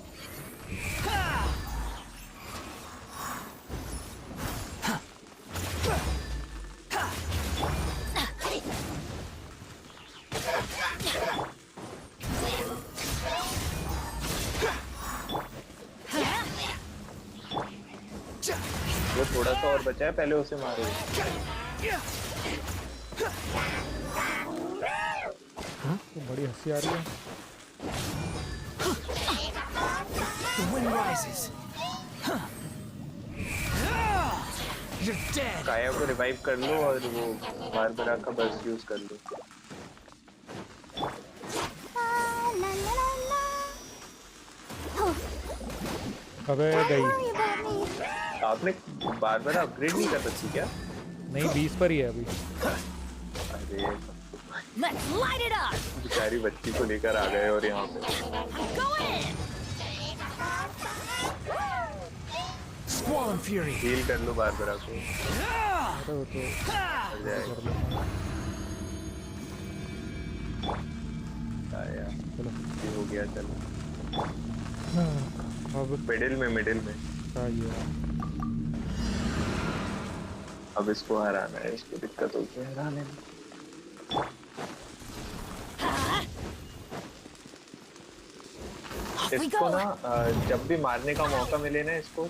वो थोड़ा सा और बचा है, पहले उसे मारो। तो बड़ी हंसी आ रही है। The wind rises. You're dead. काया को रिवाइव कर लो और वो बारबरा का बस यूज कर लो। La la la la. Oh, अबे don't गई। worry about me. आपने बारबरा अपग्रेड नहीं कर सकती क्या? नहीं 20 पर ही है अभी। अरे Let's light it up. बेचारी बच्ची को लेकर आ गए और यहाँ पे। Go in. Swarm Fury. Heal कर लो बारबरा को, अरे वो तो मर जाएगा। कर लेना। काया चलो ये हो गया, चलो अब मिडिल में क्या ये अब इसको हराना है, इसको दिक्कत होती है हराने में। Off we इसको go. ना जब भी मारने का मौका मिले ना, इसको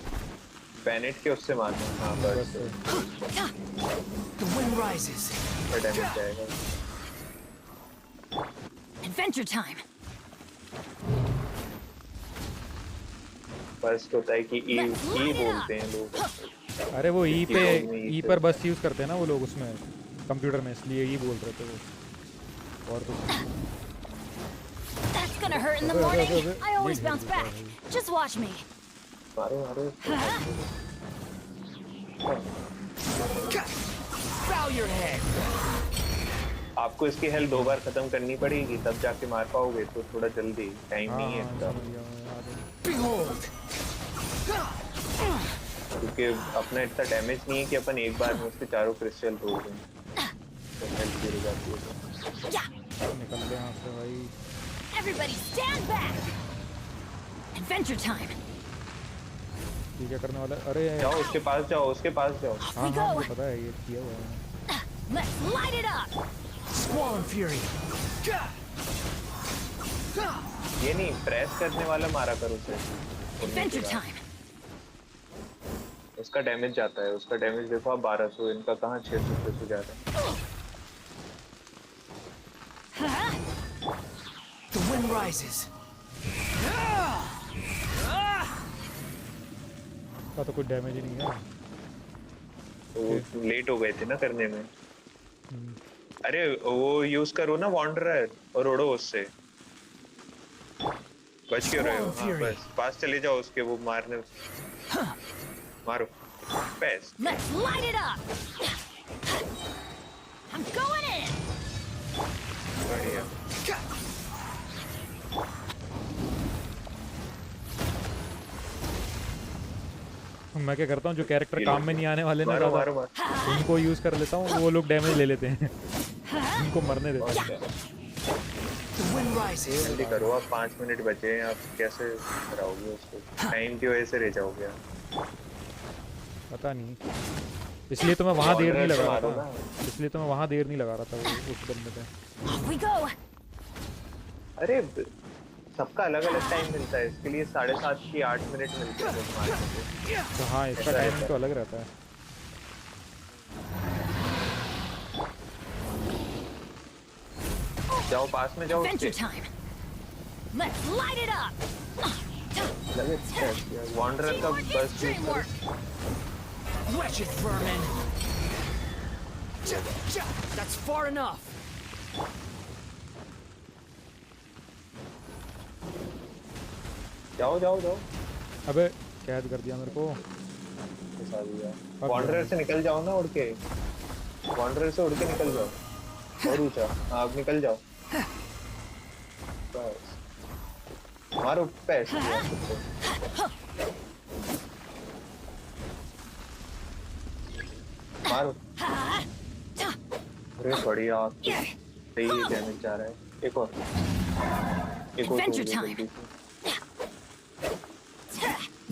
बैनेट के उससे मारना। हाँ बस The wind rises. डैमेज जाएगा। Adventure time. फर्स्ट होता है कि ई बोलते हैं लोग। अरे वो ई पे ई पर बस यूज करते हैं ना वो लोग उसमें कंप्यूटर में, इसलिए ई बोल रहे थे वो। और तो That's gonna hurt in the morning. I always bounce back. Just watch me. मारो मारो। Bow your head. आपको इसकी हेल्थ 2 बार खत्म करनी पड़ेगी, तब जाके मार पाओगे, तो थोड़ा जल्दी, टाइम नहीं है इसका। Behold! क्योंकि अपना इतना डैमेज नहीं है कि अपन एक बार में उसके चारों क्रिस्टल तोड़ दें, तो हेल्थ गिर जाती है। Yeah. निकल गए यहाँ से भाई। Everybody stand back. Adventure time. ये क्या करने वाला है? अरे जाओ उसके पास जाओ, उसके पास जाओ। Off हाँ we हाँ go. मुझे पता है ये किया हुआ है। Let's light it up. Swarm Fury. ये नहीं, प्रेस करने वाला मारा करो उसे। Adventure time. उसका डैमेज जाता है, उसका डैमेज देखो आप 1200, इनका कहाँ 600 जा रहा है। The wind rises. का तो कोई डैमेज ही नहीं है। वो लेट हो गए थे ना करने में। हम्म, अरे वो यूज करो ना वॉन्डरर और उड़ो उससे। बच क्यों रहे हो? Storm हाँ Fury. बस पास चले जाओ उसके, वो मारने। मारो best. Let's light it up! I'm going in! बढ़िया। मैं क्या करता हूँ, जो कैरेक्टर ये काम लो। में नहीं आने वाले ना मारो ज़्यादा, मारो मारो। उनको यूज़ कर लेता हूँ, वो लोग डैमेज ले लेते हैं। उनको मरने देता और हूँ। क्या? The wind rises. जल्दी करो, आप 5 मिनट बचे हैं, आप कैसे कराओगे उसको? टाइम की वजह से रह जाओगे आप। पता नहीं, इसलिए तो मैं वहाँ देर नहीं वॉन्डरर से लगा रहा मारो था। ना। इसलिए तो मैं वहाँ देर नहीं लगा रहा था वो उस बंदे पे। Off we go! अरे सबका अलग अलग टाइम मिलता है, इसके लिए 7:30 की 8 मिनट मिलते हैं बस मारने को। तो हाँ, इसका ऐसा टाइमिंग रहता तो है। अलग रहता है। जाओ पास में जाओ उसके। Adventure time! Let's light it up! लगे वॉन्डरर का Teamwork बस is यूज करो। dreamwork! Wretched vermin. That's far enough. जाओ जाओ जाओ। अबे कैद कर दिया मेरे को। फंसा दिया। अब वॉन्डरर से निकल जाओ ना उड़ के। वॉन्डरर से उड़ के निकल जाओ। और ऊंचा। हाँ अब निकल जाओ। बस मारो पैस दिया सबको। मारो। अरे बढ़िया, सही डैमेज जा रहा है। एक और तोड़ Adventure दो time. जल्दी से।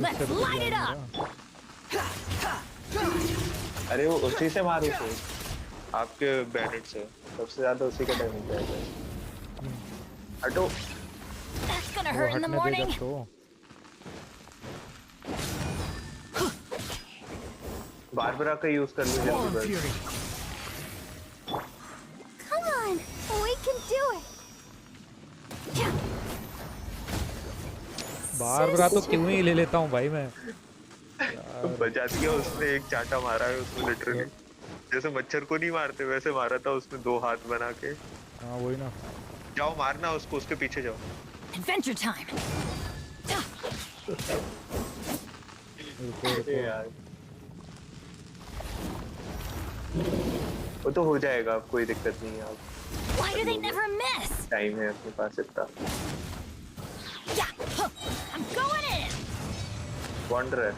Let's इससे तो कुछ light it जाएगा up! मेरा। अरे वो उसी से मारो उसे, आपके बैनेट से सबसे ज्यादा उसी का डैमेज जाएगा। हटो। That's gonna वो hurt in the हटने दे morning! जब तो। बारबरा का यूज कर लो जल्दी Storm बस। Fury. Come on! We can do it! बार बार तो क्यों ही ले लेता हूँ भाई मैं। बचा दिया उसने, एक चाटा मारा है उसमें लिटरली। जैसे मच्छर को नहीं मारते वैसे मारा था उसने, 2 हाथ बना के। हाँ वही ना। जाओ मारना उसको, उसके पीछे जाओ। Adventure time! रुको अरे रुको। यार वो तो हो जाएगा, कोई दिक्कत नहीं है। आप Why do they never miss? Time है अपने पास इतना। Yeah! Huh. I'm going in! Wanderer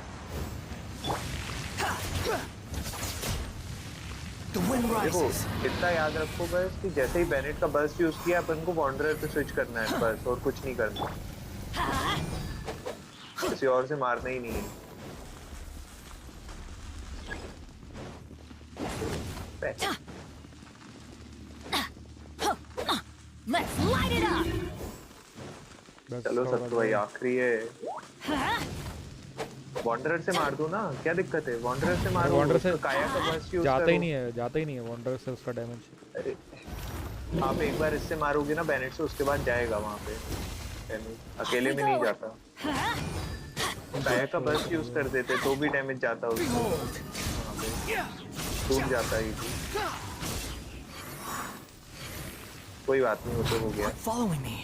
The wind देखो, rises. इतना याद रखो बस कि जैसे ही बेनेट का बर्स्ट यूज किया अपन को वॉन्डरर पे स्विच करना है बस, और कुछ नहीं करना। किसी और से मारना ही नहीं है। Let's light it up! बस चलो थोड़ा सब तो भाई सा। आखिरी है। वॉन्डरर से मार दो ना, क्या दिक्कत है? वॉन्डरर से मारो। वॉन्डर से उसका काया का बर्स्ट यूज जाता करो। ही नहीं है, जाता ही नहीं है वॉन्डर से उसका डैमेज। अरे आप एक बार इससे मारोगे ना बेनेट से, उसके बाद जाएगा वहां पे डैमेज, अकेले में नहीं जाता। काया का बर्स्ट यूज कर देते तो भी डैमेज जाता उसको, वहां पे टूट जाता है। कोई बात नहीं, वो तो हो गया। Quit following me.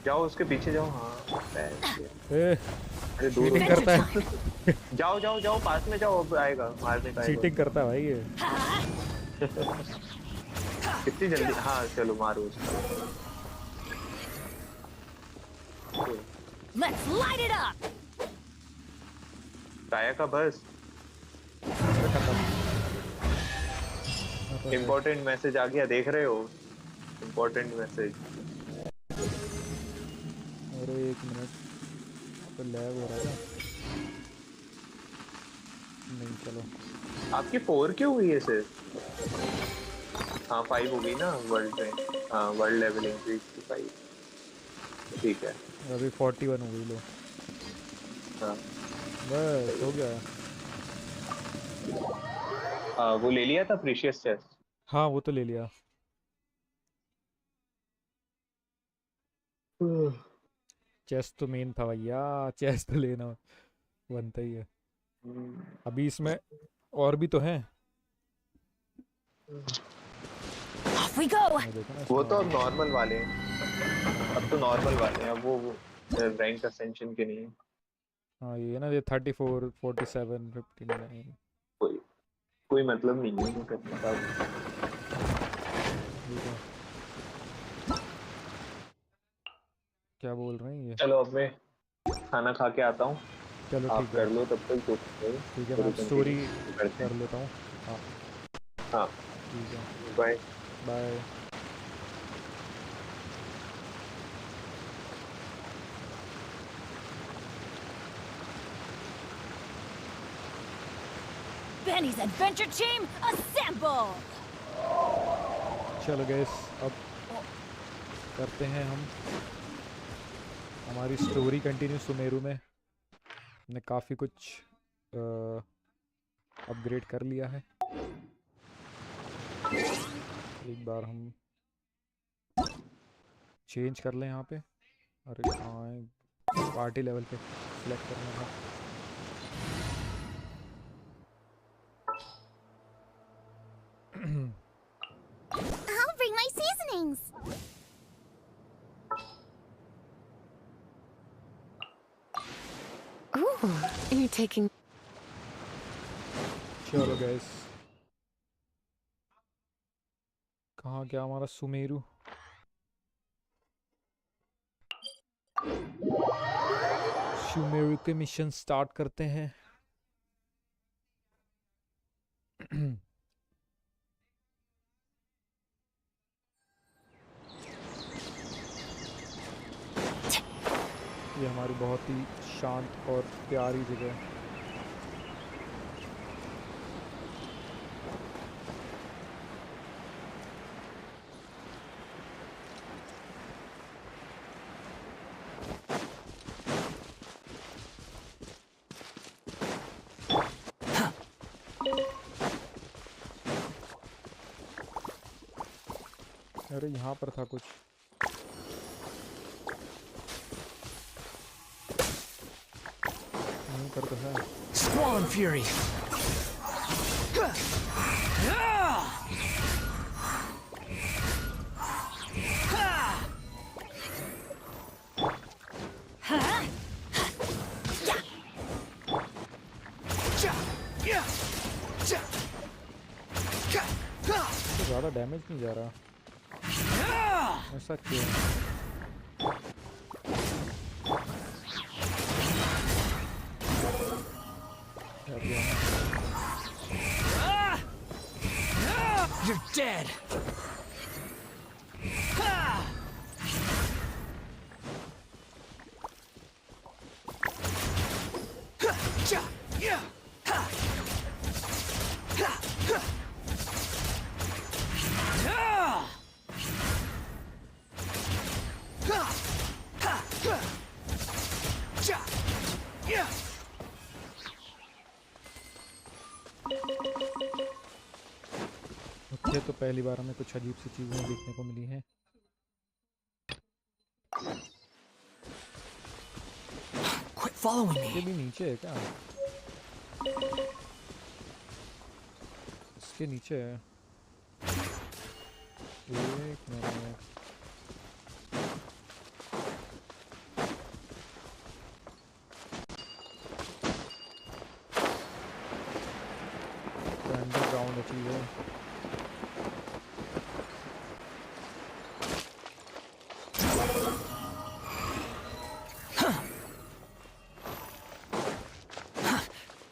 जाओ उसके पीछे जाओ। हाँ ए, अरे दूर चीटिंग हो करता है। जाओ जाओ जाओ, पास में जाओ, अब आएगा मारने का। चीटिंग करता है भाई ये। कितनी जल्दी। हाँ चलो मारो उसको। Let's light it up! काया का बस। इम्पोर्टेंट मैसेज आ गया, देख रहे हो? Important message. अरे एक मिनट, तो लैग हो रहा था। नहीं चलो। आपकी 4 क्यों हुई है सिर्फ? हाँ 5 हो गई ना वर्ल्ड में। हाँ वर्ल्ड लेवल इंक्रीज टू 5। ठीक है। अभी 41 हो गई लो। हाँ बस हो गया। वो ले लिया था प्रीशियस चेस्ट। हाँ वो तो ले लिया। चेस्ट तो मेन था भैया, चेस्ट तो लेना। बनता ही है। हम्म, अभी इसमें और भी तो हैं। Off we go. मैं देखा ना वो इसमें तो और अब भी। नॉर्मल वाले हैं, अब तो नॉर्मल वाले हैं, अब वो रैंक असेंशन के नहीं है। हाँ ये ना, ये 34, 47, 59। कोई कोई मतलब नहीं है उन्हें करने का। ये तो क्या बोल रहे हैं ये। चलो अब मैं खाना खा के आता हूँ, चलो आप ठीक है। कर लो तब तक जो करो, ठीक है, मैं फिर अब स्टोरी कंटिन्यू करते कर हैं। लेता हूँ। हाँ हाँ, ठीक है। Bye. Bye. Benny's adventure team, assemble! चलो गैस, अब करते हैं हम हमारी स्टोरी कंटिन्यू। सुमेरु में हमने काफ़ी कुछ अपग्रेड कर लिया है। एक बार हम चेंज कर लें यहाँ पे। अरे कहाँ है, पार्टी लेवल पे सिलेक्ट करना था। I'll bring my seasonings. Ooh, you're taking. चलो गैस, कहाँ गया हमारा सुमेरु। सुमेरु के मिशन स्टार्ट करते हैं। ये हमारी बहुत ही शांत और प्यारी जगह है। अरे यहाँ पर था कुछ। यहीं पर तो है। Squall and Fury. तो ज़्यादा डैमेज नहीं जा रहा, ऐसा क्यों। यार ये You're dead. ओके, तो पहली बार हमें कुछ अजीब सी चीज़ें देखने को मिली हैं। Quit following ये me. भी नीचे है क्या, इसके नीचे है। एक मिनट, अंडरग्राउंड अचीव है।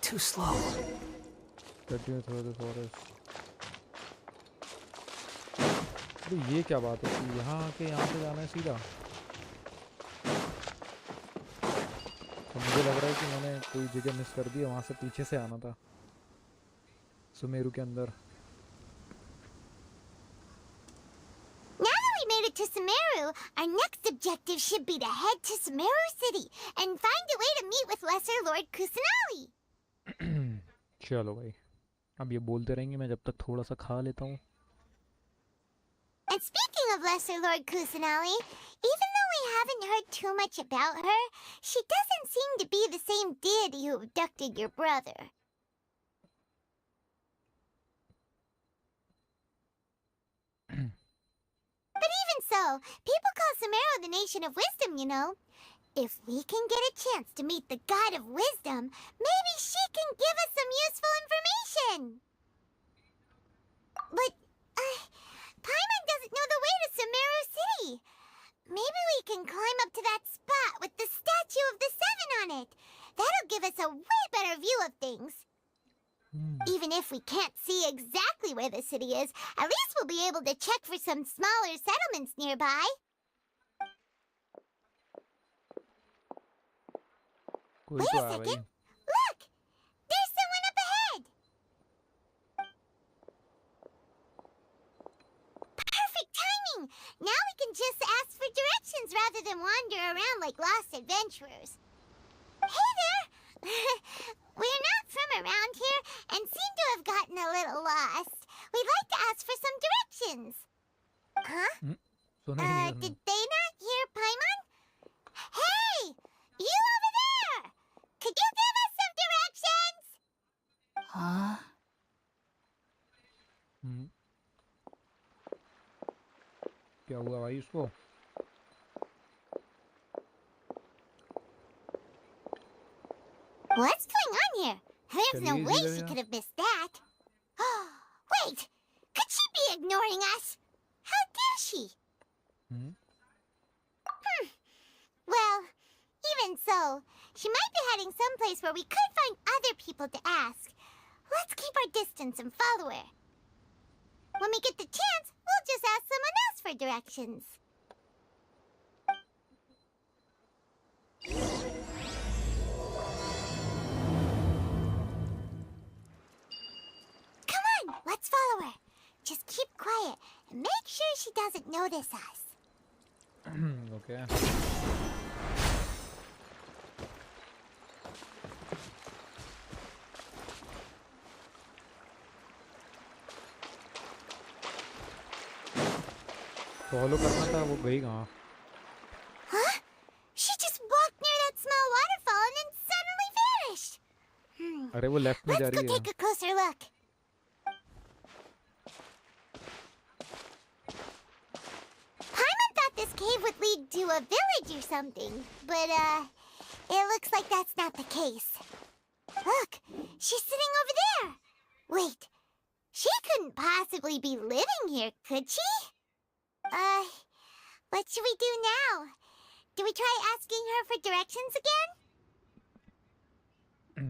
Too slow. Continue through the forest. अरे ये क्या बात है कि यहाँ आके यहाँ पे जाना है सीधा। तो मुझे लग रहा है कि मैंने कोई जगह मिस कर दी है, वहाँ से पीछे से आना था सुमेरु के अंदर। Now that we made it to Sumeru, our next objective should be to head to Sumeru City and find a way to meet with Lesser Lord Kusanali. चलो भाई, अब ये बोलते रहेंगे, मैं जब तक थोड़ा सा खा लेता हूँ। And speaking of Lesser Lord Kusanali, even though we haven't heard too much about her. She doesn't seem to be the same deity who abducted your brother. But even so, people call Sumeru the nation of wisdom, you know. If we can get a chance to meet the god of wisdom, maybe she can give us some useful information. But, Paimon doesn't know the way to Sumeru City. Maybe we can climb up to that spot with the statue of the Seven on it. That'll give us a way better view of things. Even if we can't see exactly where the city is, at least we'll be able to check for some smaller settlements nearby. कोई Wait तो a आया भाई. second. Look! There's someone up ahead! Perfect timing! Now we can just ask for directions rather than wander around like lost adventurers. Hey there! We're not from around here and seem to have gotten a little lost. We'd like to ask for some directions. Huh? सुना ही नहीं Did they not hear Paimon? Hey! You over there! Could you give us some directions? Huh? उसने. क्या हुआ भाई उसको? What's going on here? There's no चलिए way इधर she यहाँ. could have missed that. Wait! Could she be ignoring us? How dare she? Well, even so, she might be heading someplace where we could find other people to ask. Let's keep our distance and follow her. When we get the chance, we'll just ask someone else for directions. Come on, let's follow her. Just keep quiet and make sure she doesn't notice us. Okay. Follow करना था वो गई कहाँ? Huh? She just walked near that small waterfall and then suddenly vanished. अरे वो left में जा Let's go रही है. take a closer look. Paimon thought this cave would lead to a village or something, but it looks like that's not the case. Look, she's sitting over there. Wait, she couldn't possibly be living here, could she? What should we do now? Do we try asking her for directions again?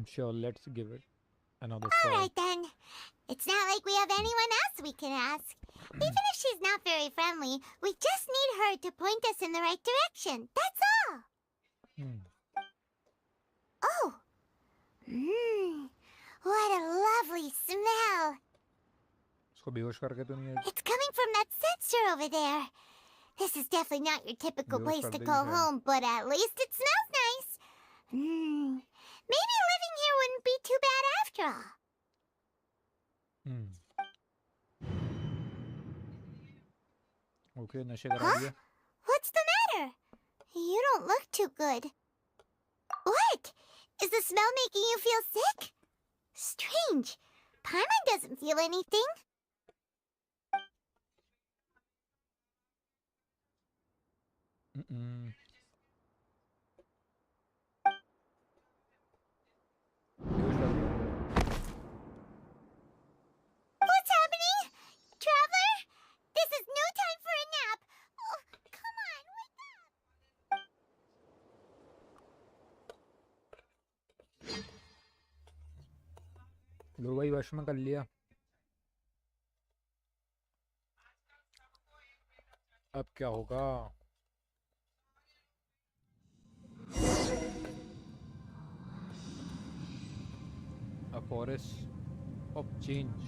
Sure, let's give it another All try. right then. It's not like we have anyone else we can ask. Even if she's not very friendly, we just need her to point us in the right direction. That's all. Oh. What a lovely smell. उसको बेहोश करके तो नहीं है? It's coming from that sensor over there. This is definitely not your typical Yes, place to something call is home, but at least it smells nice. Maybe living here wouldn't be too bad after all. Okay, नशे करा Huh? दिया. What's the matter? You don't look too good. What? Is the smell making you feel sick? Strange. Paimon doesn't feel anything. बेहोश कर दिया. What's happening? Traveler? This is no time for a nap. Oh, come on, wake up. लो भाई वश में कर लिया. अब क्या होगा? A forest of change.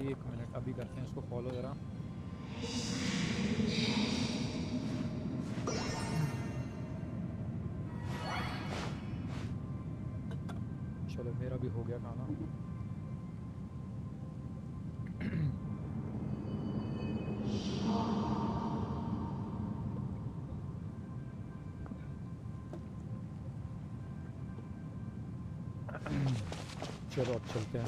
एक मिनट अभी करते हैं इसको फॉलो जरा. चलो मेरा भी हो गया खाना. चलो अब चलते हैं।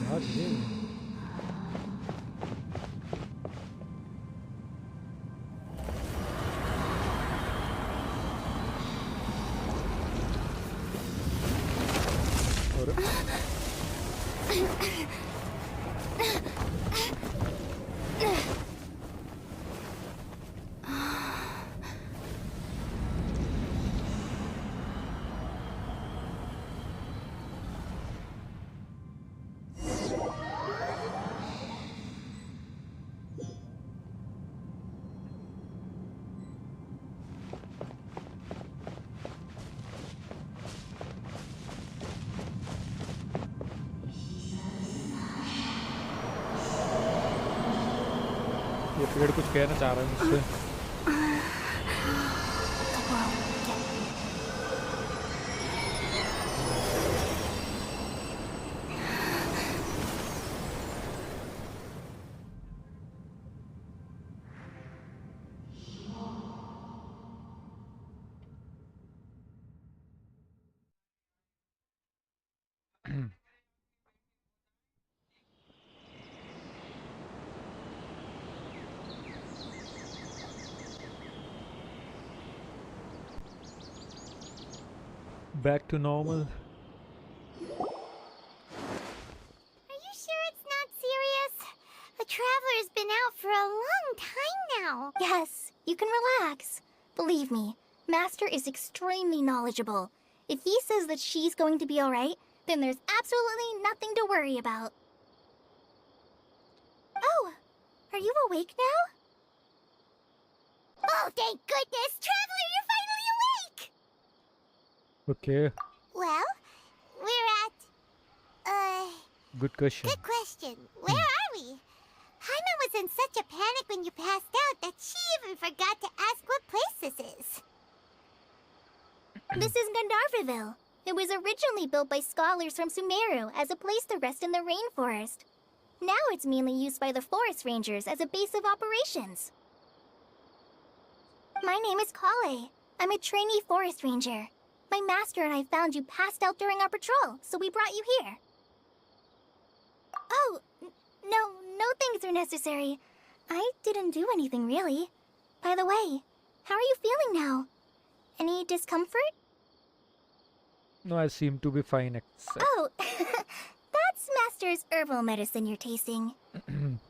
यार ये और ये पेड़ कुछ कहना चाह रहा है मुझसे। Back to normal. Are you sure it's not serious? The Traveler's been out for a long time now. Yes, you can relax. Believe me, Master is extremely knowledgeable. If he says that she's going to be alright, then there's absolutely nothing to worry about. Oh, are you awake now? Oh, thank goodness! Traveler, you're finally awake! Okay, Well, we're at... good question. Good question. Where are we? Hyman was in such a panic when you passed out that she even forgot to ask what place this is. This is Gandharvaville. It was originally built by scholars from Sumeru as a place to rest in the rainforest. Now it's mainly used by the forest rangers as a base of operations. My name is Kale. I'm a trainee forest ranger. My master and I found you passed out during our patrol, so we brought you here. Oh, no things are necessary. I didn't do anything really. By the way, how are you feeling now? Any discomfort? No, I seem to be fine. Except Oh, that's Master's herbal medicine you're tasting.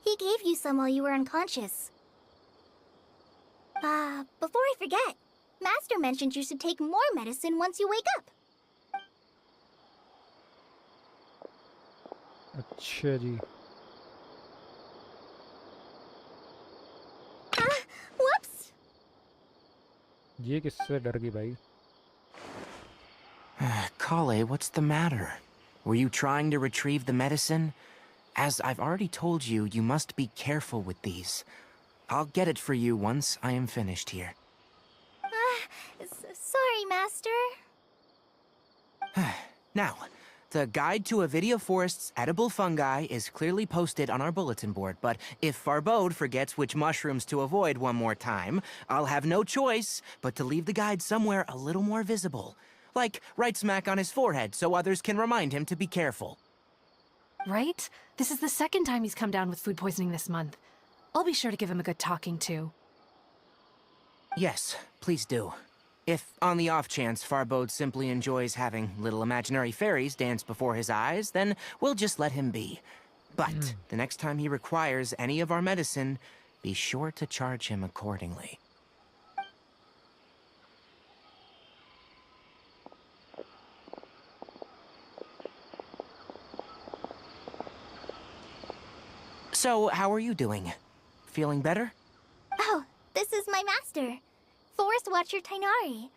He gave you some while you were unconscious. Before I forget, Master mentioned you should take more medicine once you wake up. अच्छा जी। Whoops! ये किससे डर गई भाई? Kale, what's the matter? Were you trying to retrieve the medicine? As I've already told you, you must be careful with these. I'll get it for you once I am finished here. Sorry, Master. Now, the guide to Avidia Forest's edible fungi is clearly posted on our bulletin board, but if Farbode forgets which mushrooms to avoid one more time, I'll have no choice but to leave the guide somewhere a little more visible. Like right smack on his forehead so others can remind him to be careful. Right? This is the second time he's come down with food poisoning this month. I'll be sure to give him a good talking to. Yes, please do. If, on the off chance, Farbode simply enjoys having little imaginary fairies dance before his eyes, then we'll just let him be. But the next time he requires any of our medicine, be sure to charge him accordingly. So, how are you doing? Feeling better? Oh, this is my master, Forest Watcher Tainari.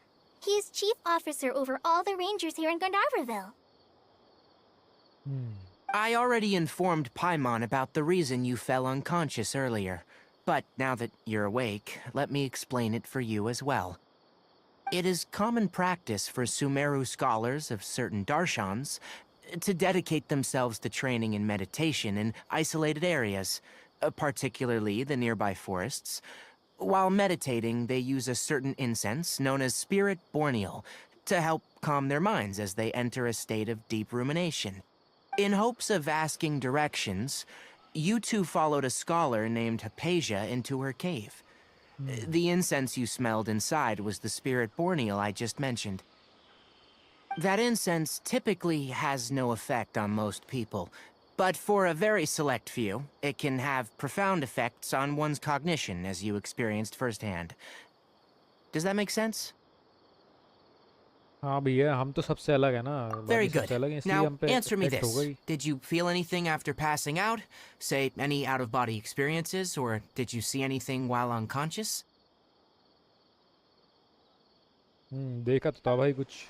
He is chief officer over all the rangers here in Gandharvaville. I already informed Paimon about the reason you fell unconscious earlier. But now that you're awake, let me explain it for you as well. It is common practice for Sumeru scholars of certain darshans to dedicate themselves to training in meditation in isolated areas, particularly the nearby forests. While meditating, they use a certain incense known as spirit borneal to help calm their minds as they enter a state of deep rumination. In hopes of asking directions, you two followed a scholar named Hypatia into her cave. The incense you smelled inside was the spirit borneal I just mentioned. That incense typically has no effect on most people, but for a very select few, it can have profound effects on one's cognition, as you experienced firsthand. Does that make sense? हाँ भैया, हम तो सबसे अलग है ना, Very बाकी good. सबसे अलग हैं, इसलिए Now, हम पे answer me इफेक्ट होगा this. He. Did you feel anything after passing out? Say, any out-of-body experiences, or did you see anything while unconscious? देखा तो था भाई कुछ.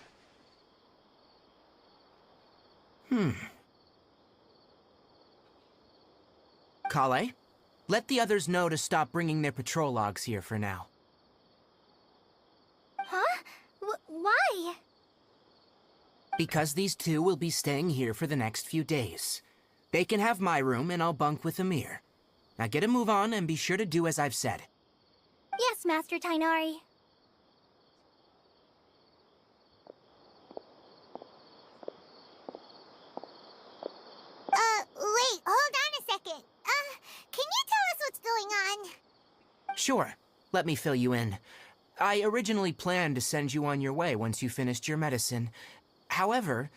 Kale, let the others know to stop bringing their patrol logs here for now. Huh? Why? Because these two will be staying here for the next few days. They can have my room, and I'll bunk with Amir. Now get a move on, and be sure to do as I've said. Yes, Master Tainari. Wait, hold on a second. Can you tell us what's going on? Sure. Let me fill you in. I originally planned to send you on your way once you finished your medicine. However,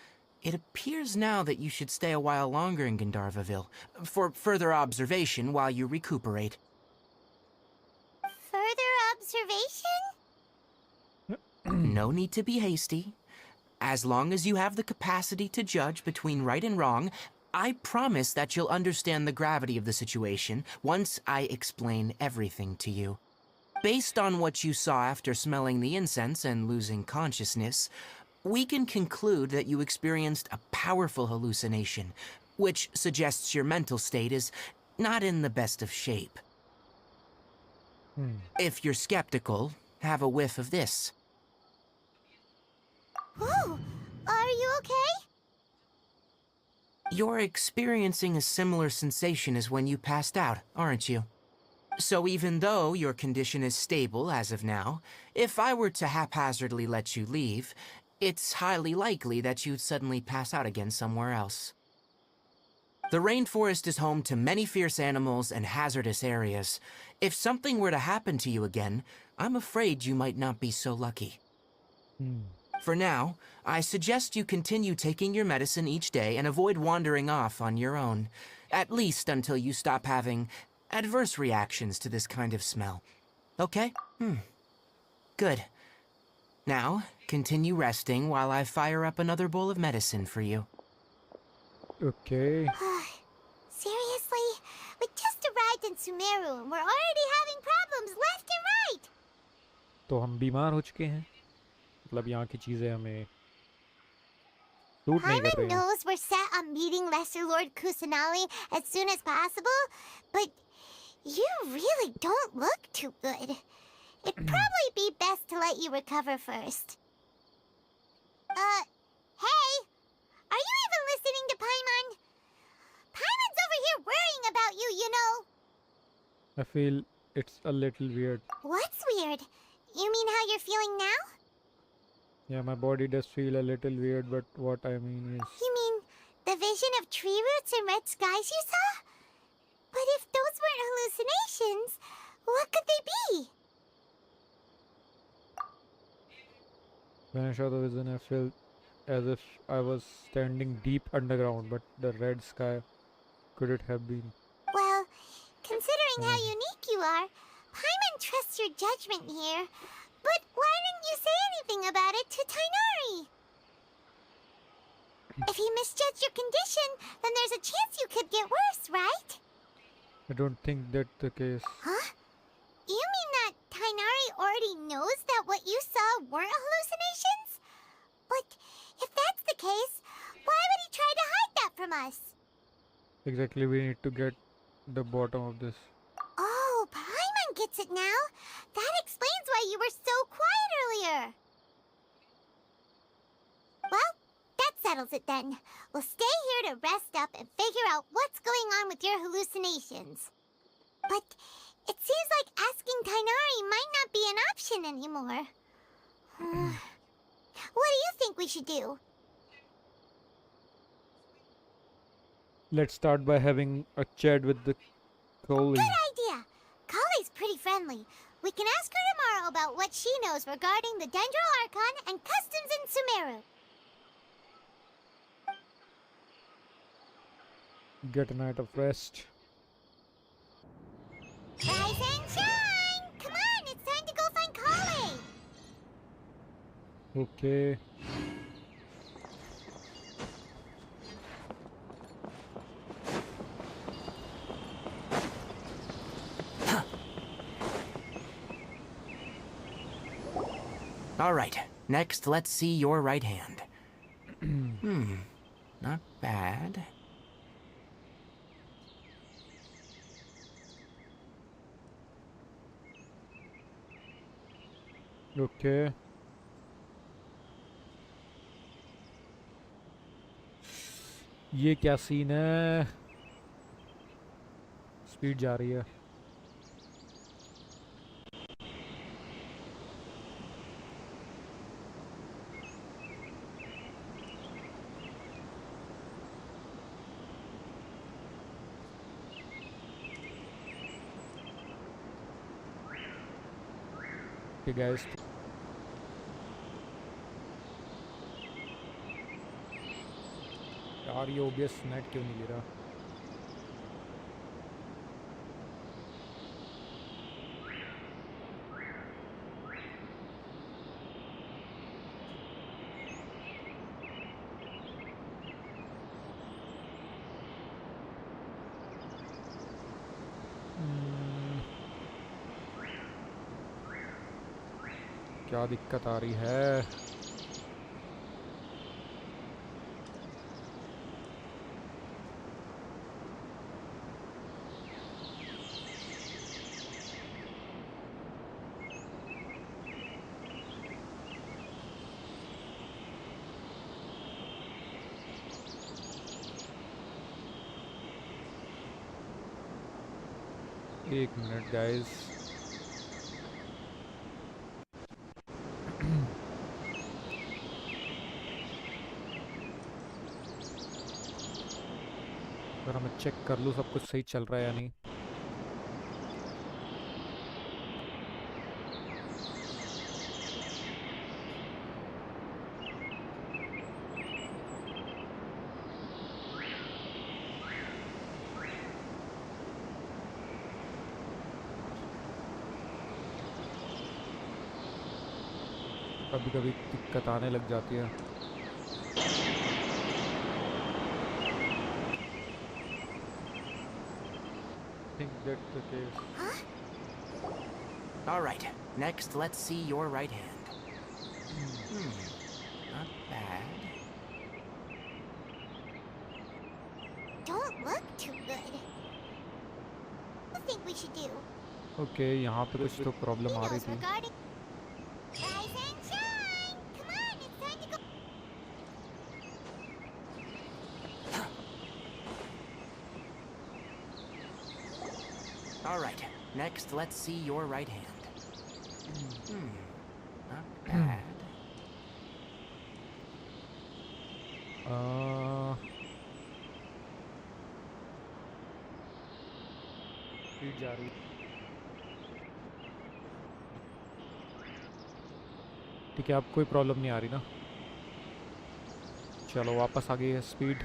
it appears now that you should stay a while longer in Gandharvaville for further observation while you recuperate. Further observation? No need to be hasty. As long as you have the capacity to judge between right and wrong, I promise that you'll understand the gravity of the situation once I explain everything to you. Based on what you saw after smelling the incense and losing consciousness, we can conclude that you experienced a powerful hallucination, which suggests your mental state is not in the best of shape. If you're skeptical, have a whiff of this. Oh, are you okay? You're experiencing a similar sensation as when you passed out, aren't you? So even though your condition is stable as of now, if I were to haphazardly let you leave, it's highly likely that you'd suddenly pass out again somewhere else. The rainforest is home to many fierce animals and hazardous areas. If something were to happen to you again, I'm afraid you might not be so lucky. For now, I suggest you continue taking your medicine each day and avoid wandering off on your own, at least until you stop having adverse reactions to this kind of smell. Okay? Good. Now, continue resting while I fire up another bowl of medicine for you. Okay. Seriously? We just arrived in Sumeru and we're already having problems left and right! तो हम बीमार हो चुके हैं, मतलब यहाँ की चीजें हमें सूट नहीं कर Paimon रही हैं. knows we're set on meeting Lesser Lord Kusanali as soon as possible, but you really don't look too good. It'd probably be best to let you recover first. Hey! Are you even listening to Paimon? Paimon's over here worrying about you, you know. I feel it's a little weird. What's weird? You mean how you're feeling now? Yeah, my body does feel a little weird, but what I mean is... You mean the vision of tree roots and red skies you saw? But if those weren't hallucinations, what could they be? When I saw the vision, I felt as if I was standing deep underground, but the red sky, could it have been? Well, considering how unique you are, Paimon trusts your judgment here. But why didn't you say anything about it to Tainari? If he misjudged your condition, then there's a chance you could get worse, right? I don't think that's the case. Huh? You mean that Tainari already knows that what you saw weren't hallucinations? But if that's the case, why would he try to hide that from us? Exactly, we need to get the bottom of this. Oh, Paimon gets it now. That explains why you were so quiet earlier. Well, that settles it then. We'll stay here to rest up and figure out what's going on with your hallucinations. But It seems like asking Tainari might not be an option anymore. What do you think we should do? Let's start by having a chat with the colleague. Good idea. Kale's pretty friendly. We can ask her tomorrow about what she knows regarding the Dendro Archon and customs in Sumeru. Get a night of rest. Rise and shine! Come on, it's time to go find Kale! Okay. All right, next let's see your right hand. Not bad. Okay. ये क्या scene है? Speed जा रही है. Okay guys. यार ये OBS net क्यों नहीं ले रहा? क्या दिक्कत आ रही है? एक मिनट गाइस. अगर मैं चेक कर लूँ सब कुछ सही चल रहा है या नहीं. कभी कभी दिक्कत आने लग जाती है. I think that's the case. All right, next let's see your right hand. Not bad. Don't look too good. What do you think we should do? Okay, यहाँ पे कुछ तो प्रॉब्लम आ रही He knows थी. regarding... Rise and shine! Come on, it's time to go... All right, next let's see your right hand. Not bad. Speed जा रही है. ठीक है, अब कोई प्रॉब्लम नहीं आ रही ना. चलो वापस आ गई है स्पीड.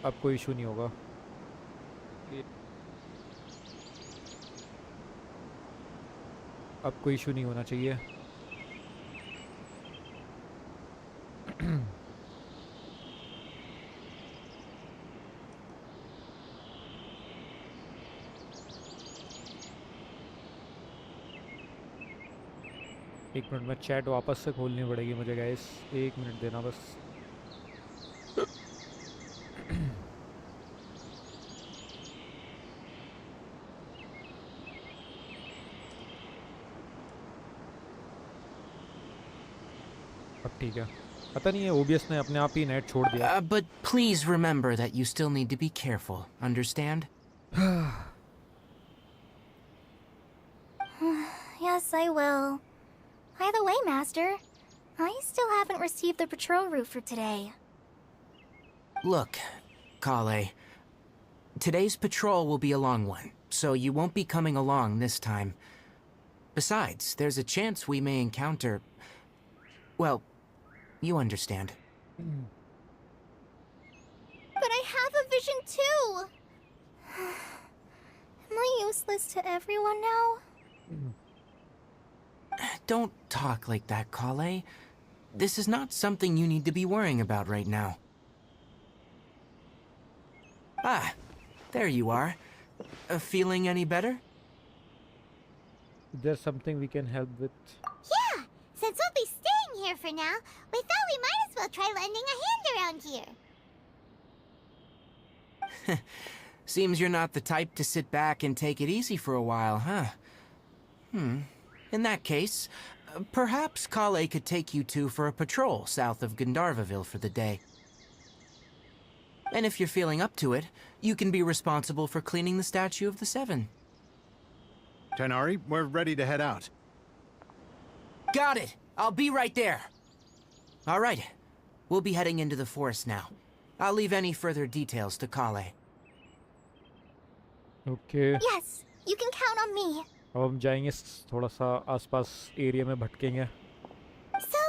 अब कोई इशू नहीं होगा. अब कोई इशू नहीं होना चाहिए. एक मिनट में चैट वापस से खोलनी पड़ेगी मुझे गाइस. एक मिनट देना बस. अब ठीक है. पता नहीं है OBS ने अपने आप ही नेट छोड़ दिया. But please remember that you still need to be careful, understand? Yes, I will. By the way, Master, I still haven't received the patrol route for today. Look, Kale, today's patrol will be a long one, so you won't be coming along this time. Besides, there's a chance we may encounter... Well, you understand. But I have a vision too! Am I useless to everyone now? Don't talk like that, Kale. This is not something you need to be worrying about right now. Ah, there you are. Feeling any better? Is there something we can help with? Yeah, since we'll be staying here for now, we thought we might as well try lending a hand around here. Seems you're not the type to sit back and take it easy for a while, huh? In that case, perhaps Kale could take you two for a patrol south of Gandharvaville for the day. And if you're feeling up to it, you can be responsible for cleaning the statue of the Seven. Tighnari, we're ready to head out. Got it! I'll be right there! Alright, we'll be heading into the forest now. I'll leave any further details to Kale. Okay. Yes, you can count on me. अब हम जाएंगे थोड़ा सा आसपास area में भटकेंगे. So,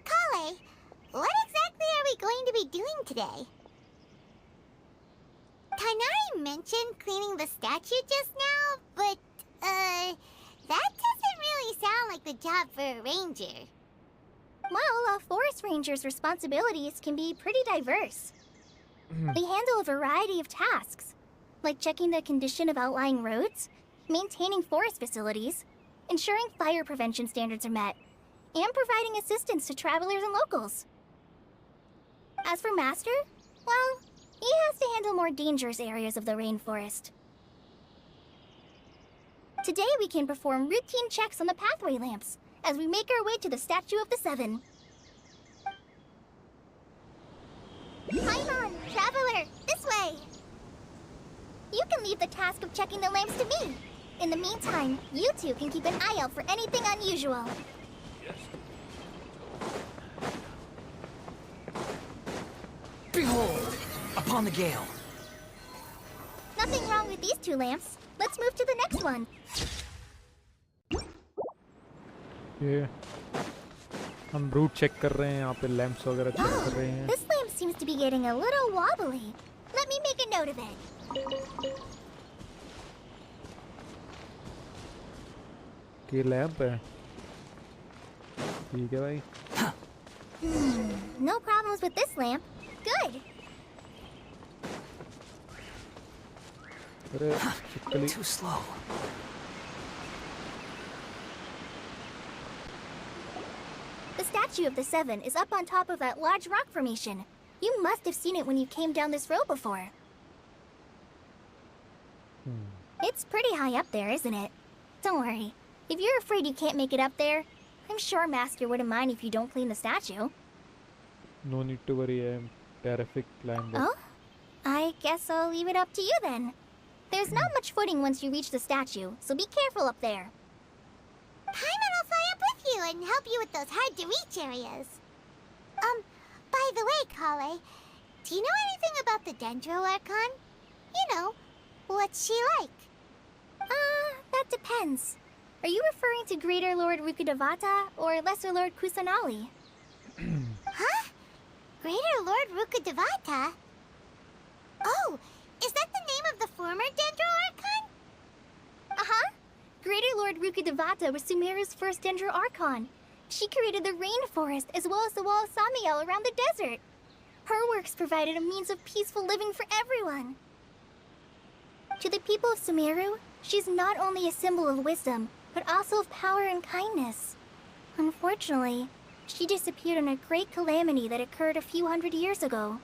Kale, what exactly are we going to be doing today? Tighnari mentioned cleaning the statue just now, but, that doesn't really sound like the job for a ranger. Well, a forest ranger's responsibilities can be pretty diverse. They handle a variety of tasks, like checking the condition of outlying roads, maintaining forest facilities, ensuring fire prevention standards are met, and providing assistance to travelers and locals. As for Master, well, he has to handle more dangerous areas of the rainforest. Today we can perform routine checks on the pathway lamps as we make our way to the Statue of the Seven. Paimon, traveler, this way! You can leave the task of checking the lamps to me. In the meantime, you two can keep an eye out for anything unusual. Behold, upon the gale. Nothing wrong with these two lamps. Let's move to the next one. ये हम root check कर रहे हैं यहाँ पे lamps वगैरह check कर रहे हैं. This lamp seems to be getting a little wobbly. Let me make a note of it. कि लैंप है. ठीक है भाई. No problems with this lamp. Good. अरे Chikli. Too slow. The Statue of the Seven is up on top of that large rock formation. You must have seen it when you came down this road before. It's pretty high up there, isn't it? Don't worry. If you're afraid you can't make it up there, I'm sure Master wouldn't mind if you don't clean the statue. No need to worry. I am terrific climber. Oh? I guess I'll leave it up to you then. There's not much footing once you reach the statue, so be careful up there. Paimon will fly up with you and help you with those hard-to-reach areas. By the way, Kale, do you know anything about the Dendro Archon? You know, what's she like? That depends. Are you referring to Greater Lord Rukkhadevata or Lesser Lord Kusanali? Huh? Greater Lord Rukkhadevata? Oh, is that the name of the former Dendro Archon? Uh-huh. Greater Lord Rukkhadevata was Sumeru's first Dendro Archon. She created the rainforest as well as the wall of Samiel around the desert. Her works provided a means of peaceful living for everyone. To the people of Sumeru, she's not only a symbol of wisdom, but also of power and kindness. Unfortunately, she disappeared in a great calamity that occurred a few hundred years ago.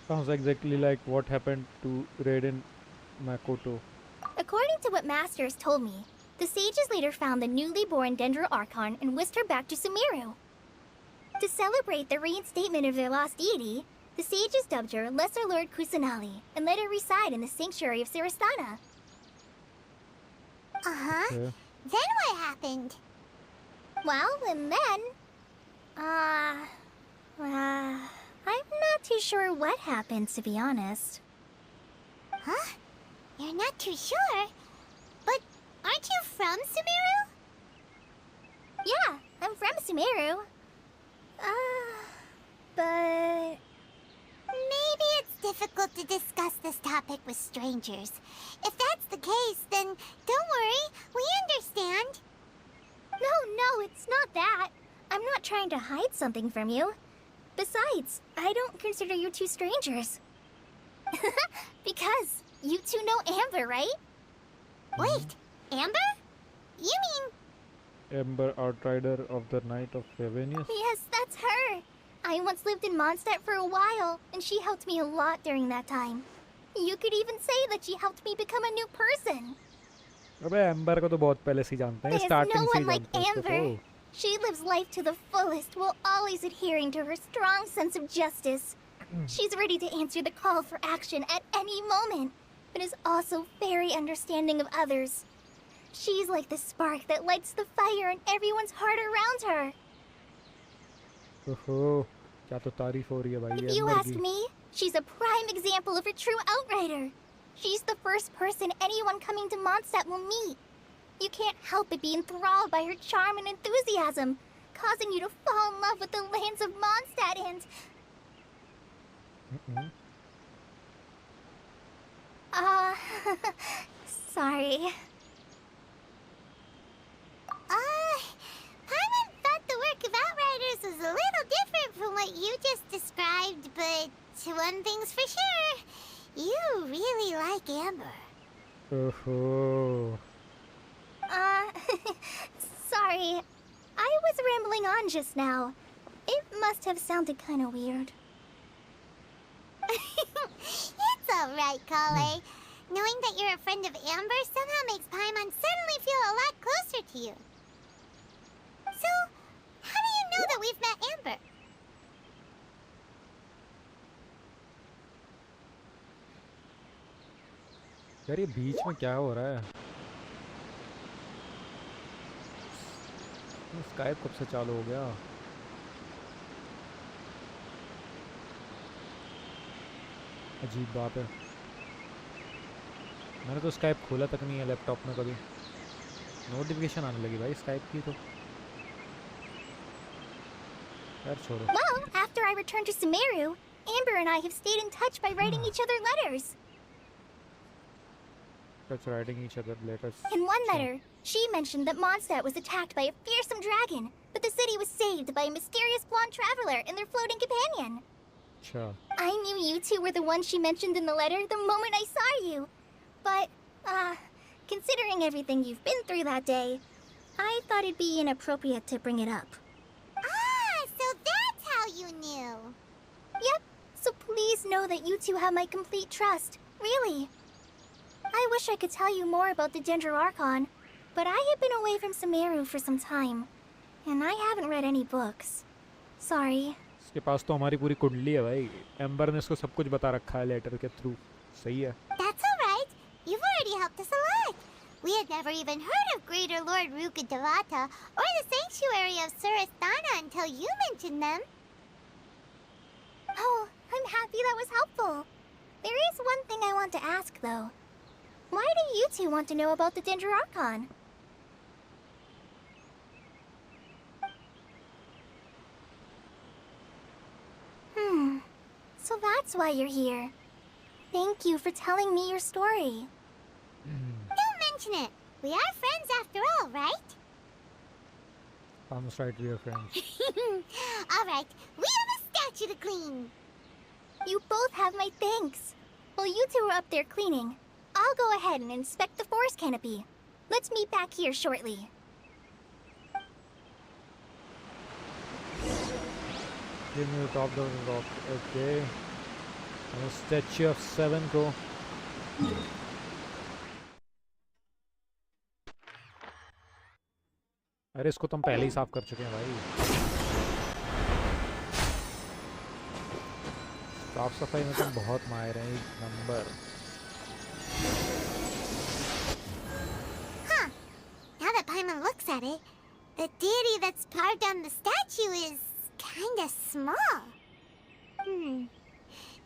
Sounds exactly like what happened to Raiden Makoto. According to what Master has told me, the sages later found the newly born Dendro Archon and whisked her back to Sumeru. To celebrate the reinstatement of their lost deity, the sages dubbed her Lesser Lord Kusanali and let her reside in the sanctuary of Sarasthana. Uh-huh. Okay. Then what happened? Well, and then... I'm not too sure what happened, to be honest. Huh? You're not too sure? But aren't you from Sumeru? Yeah, I'm from Sumeru. But... Maybe it's difficult to discuss this topic with strangers. If that's the case, then don't worry, we understand. No, it's not that. I'm not trying to hide something from you. Besides, I don't consider you two strangers. Because you two know Amber, right? Wait, Amber? You mean... Amber, Outrider of the Night of Revenues. Yes, that's her. I once lived in Mondstadt for a while, and she helped me a lot during that time. You could even say that she helped me become a new person. अबे amber को तो बहुत पहले से जानते हैं, There's starting no से ही one like जानते हैं उसको Amber. तो। She lives life to the fullest while always adhering to her strong sense of justice. She's ready to answer the call for action at any moment, but is also very understanding of others. She's like the spark that lights the fire in everyone's heart around her. ओहो, क्या तो तारीफ हो रही है भाई If you amber ask की। me, she's a prime example of a true outrider. She's the first person anyone coming to Mondstadt will meet. You can't help but be enthralled by her charm and enthusiasm, causing you to fall in love with the lands of Mondstadt and... Sorry. Paimon thought the work of Outriders was a little different from what you just described, but one thing's for sure, you really like Amber. ओहो, Sorry. I was rambling on just now. It must have sounded kind of weird. It's alright, Kale. Knowing that you're a friend of Amber somehow makes Paimon suddenly feel a lot closer to you. So, how do you know that we've met Amber? यार ये बीच में क्या हो रहा है? Skype कब से चालू हो गया? अजीब बात है, मैंने तो स्काइप खोला तक नहीं है लैपटॉप में कभी। नोटिफिकेशन आने लगी भाई स्काइप की तो। यार छोड़ो। Well, after I returned to Sumeru, Amber and I have stayed in touch by writing each other letters. That's writing each other letters. In one letter, she mentioned that Mondstadt was attacked by a fearsome dragon, but the city was saved by a mysterious blonde traveler and their floating companion. अच्छा, I knew you two were the ones she mentioned in the letter the moment I saw you. But, considering everything you've been through that day, I thought it'd be inappropriate to bring it up. Ah, so that's how you knew. Yep, so please know that you two have my complete trust. Really. I wish I could tell you more about the Ginger Archon, but I have been away from Sumeru for some time, and I haven't read any books. Sorry. इसके पास तो हमारी पूरी कुंडली है भाई। Amber ने इसको सब कुछ बता रखा है लेटर के थ्रू। सही है। That's alright. You've already helped us a lot. We had never even heard of Greater Lord Ruka Devata or the Sanctuary of Surasthana until you mentioned them. Oh, I'm happy that was helpful. There is one thing I want to ask, though. Why do you two want to know about the Ginger Archon? So that's why you're here. Thank you for telling me your story. Don't mention it. We are friends after all, right? Thomas right, we are friends. Alright, we have a statue to clean. You both have my thanks. While you two are up there cleaning, I'll go ahead and inspect the forest canopy. Let's meet back here shortly. Give me the top down rock. Okay. And a statue of 7 को अरे इसको तो हम पहले ही साफ कर चुके हैं भाई। साफ सफाई में तुम बहुत माहिर हैं, एक number. Huh, looks at it, the deity that's carved on the statue is kinda small.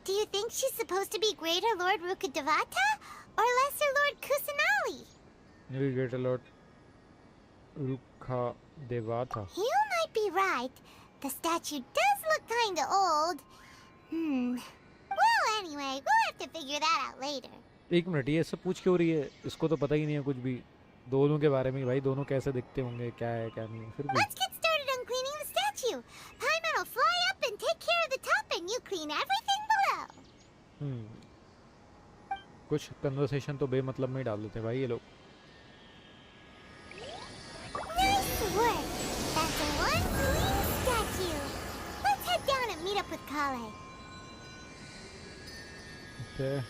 Do you think she's supposed to be Greater Lord Rukkhadevata or Lesser Lord Kusanali? Maybe Greater Lord Rukkhadevata. You might be right. The statue does look kinda old. Well, anyway, we'll have to figure that out later. एक minute, ये सब पूछ क्यों रही है? इसको तो पता ही नहीं है कुछ भी दोनों के बारे में। भाई दोनों कैसे दिखते होंगे, क्या है क्या नहीं है, फिर भी Let's get started on cleaning the statue. Paimon will fly up and take care of the top and you clean everything below. कुछ कन्वर्सेशन तो बेमतलब में ही डाल देते हैं भाई ये लोग। Nice work. That's one clean statue. Let's head down and meet up with Kale. Okay.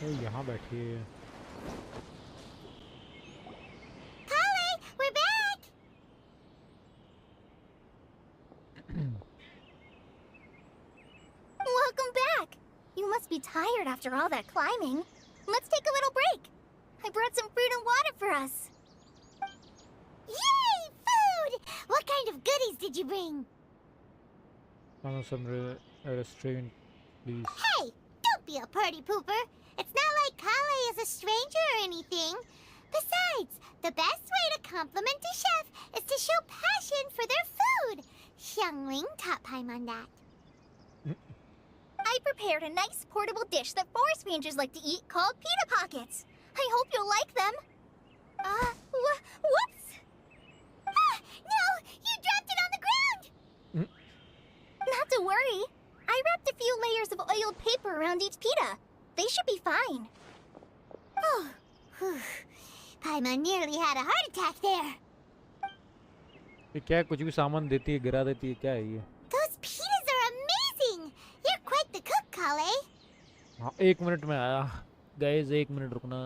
यहाँ बैठिए। Kale, we're back. Welcome back! You must be tired after all that climbing. Let's take a little break. I brought some fruit and water for us. Yay, food! What kind of goodies did you bring? Some restraint, please. Hey, don't be a party pooper. It's not like Kale is a stranger or anything. Besides, the best way to compliment a chef is to show passion for their food. Xiangling taught Paimon that. I prepared a nice portable dish that forest rangers like to eat called pita pockets. I hope you'll like them. Whoops! Ah, no! You dropped it on the ground! Not to worry. I wrapped a few layers of oiled paper around each pita. They should be fine. Oh, whew. Paimon nearly had a heart attack there. ये क्या है? कुछ भी सामान देती है, गिरा देती है, क्या है ये? Those pitas are amazing! You're quite the cook, Kale. हाँ, 1 मिनट में आया। गाइस 1 मिनट रुकना।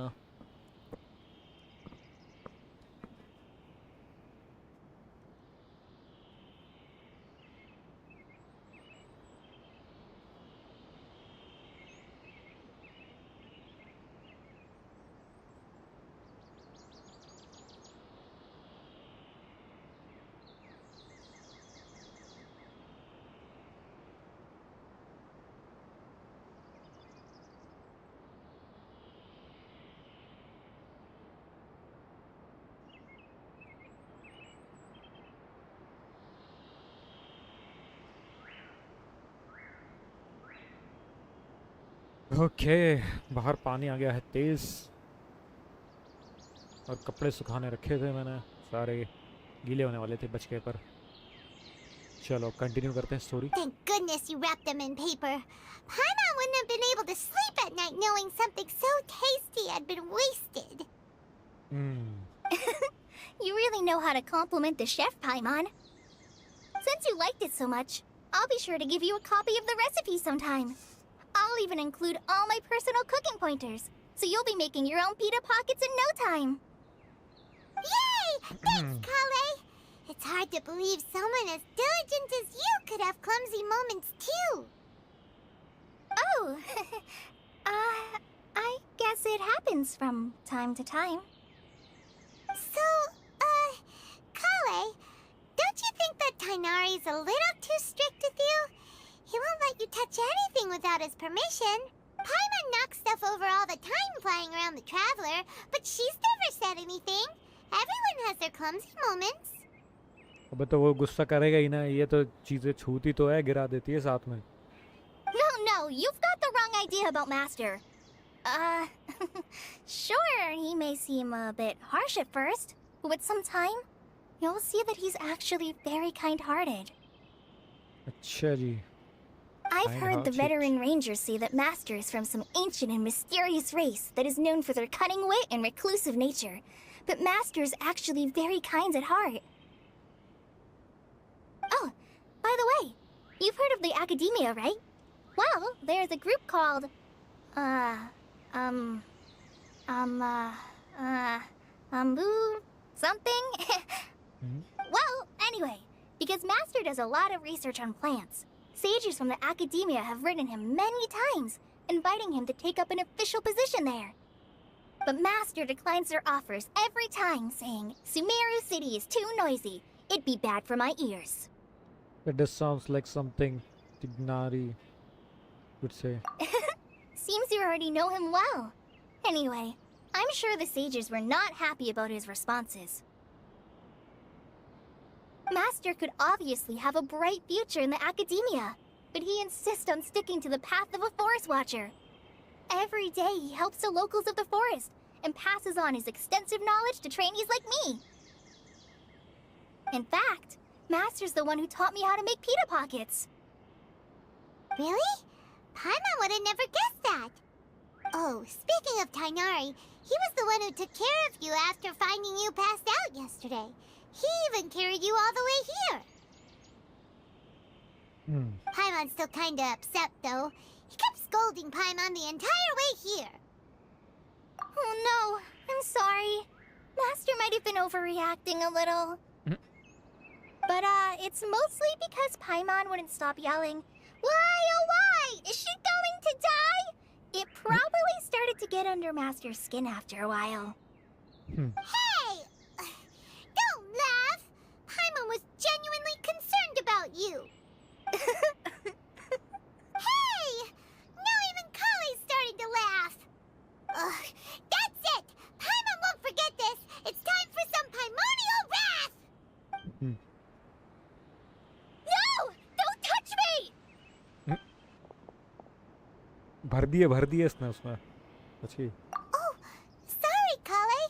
ओके, बाहर पानी आ गया है तेज और कपड़े सुखाने रखे थे मैंने, सारे गीले होने वाले थे बच के, पर चलो कंटिन्यू करते हैं story. Thank goodness you wrapped them in paper. Paimon wouldn't have been able to sleep at night knowing something so tasty had been wasted. You really know how to compliment the chef, Paimon. Since you liked it so much, I'll be sure to give you a copy of the recipe sometime. I'll even include all my personal cooking pointers, so you'll be making your own pita pockets in no time. Yay! Thanks, Kale. It's hard to believe someone as diligent as you could have clumsy moments too. Oh, I guess it happens from time to time. So, Kale, don't you think that Tainari's a little too strict with you? He won't let you touch anything without his permission. Paimon knocks stuff over all the time flying around the Traveler, but she's never said anything. Everyone has their clumsy moments. अब तो वो गुस्सा करेगा ही ना, ये तो चीजें छूती तो है, गिरा देती है साथ में। No, you've got the wrong idea about Master. Sure, he may seem a bit harsh at first, but with some time, you'll see that he's actually very kind-hearted. अच्छा जी। I've heard the veteran rangers say that Master is from some ancient and mysterious race that is known for their cunning wit and reclusive nature. But Master's actually very kind at heart. Oh, by the way, you've heard of the Academia, right? Well, there's a group called... something? Well, anyway, because Master does a lot of research on plants. Sages from the academia have written him many times, inviting him to take up an official position there. But Master declines their offers every time, saying, Sumeru City is too noisy. It'd be bad for my ears. This sounds like something Tignari would say. Seems you already know him well. Anyway, I'm sure the sages were not happy about his responses. Master could obviously have a bright future in the academia, but he insists on sticking to the path of a forest watcher. Every day he helps the locals of the forest and passes on his extensive knowledge to trainees like me. In fact, Master's the one who taught me how to make pita pockets. Really? Paimon would have never guessed that. Oh, speaking of Tainari, he was the one who took care of you after finding you passed out yesterday. He even carried you all the way here. Paimon's still kinda upset, though. He kept scolding Paimon the entire way here. Oh no, I'm sorry. Master might have been overreacting a little. But, it's mostly because Paimon wouldn't stop yelling, Why, oh why? Is she going to die? It probably started to get under Master's skin after a while. Hey! Don't laugh! Paimon was genuinely concerned about you. Hey! Now even Kale's starting to laugh. Ugh, that's it! Paimon won't forget this! It's time for some primordial wrath! No! Don't touch me! भर दिए इसने उसमें अच्छी. Oh, sorry, Kale.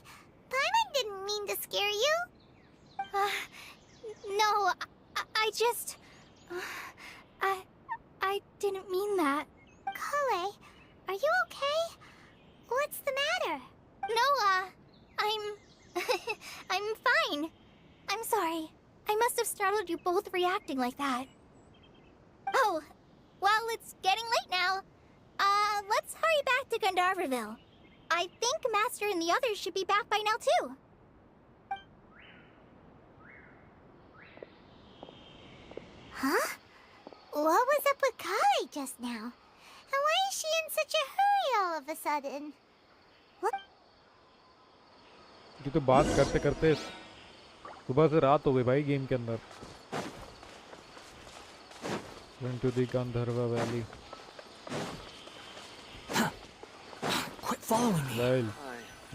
Paimon didn't mean to scare you. No, I just... I didn't mean that. Kale, are you okay? What's the matter? No, I'm fine. I'm sorry. I must have startled you both reacting like that. Oh, well, it's getting late now. Let's hurry back to Gandharville. I think Master and the others should be back by now, too. Huh? What was up with Kale just now? And why is she in such a hurry all of a sudden? What? ये तो बात करते करते सुबह से रात हो गई भाई गेम के अंदर. Went to the Gandharva Valley. Quit following me. Lyle,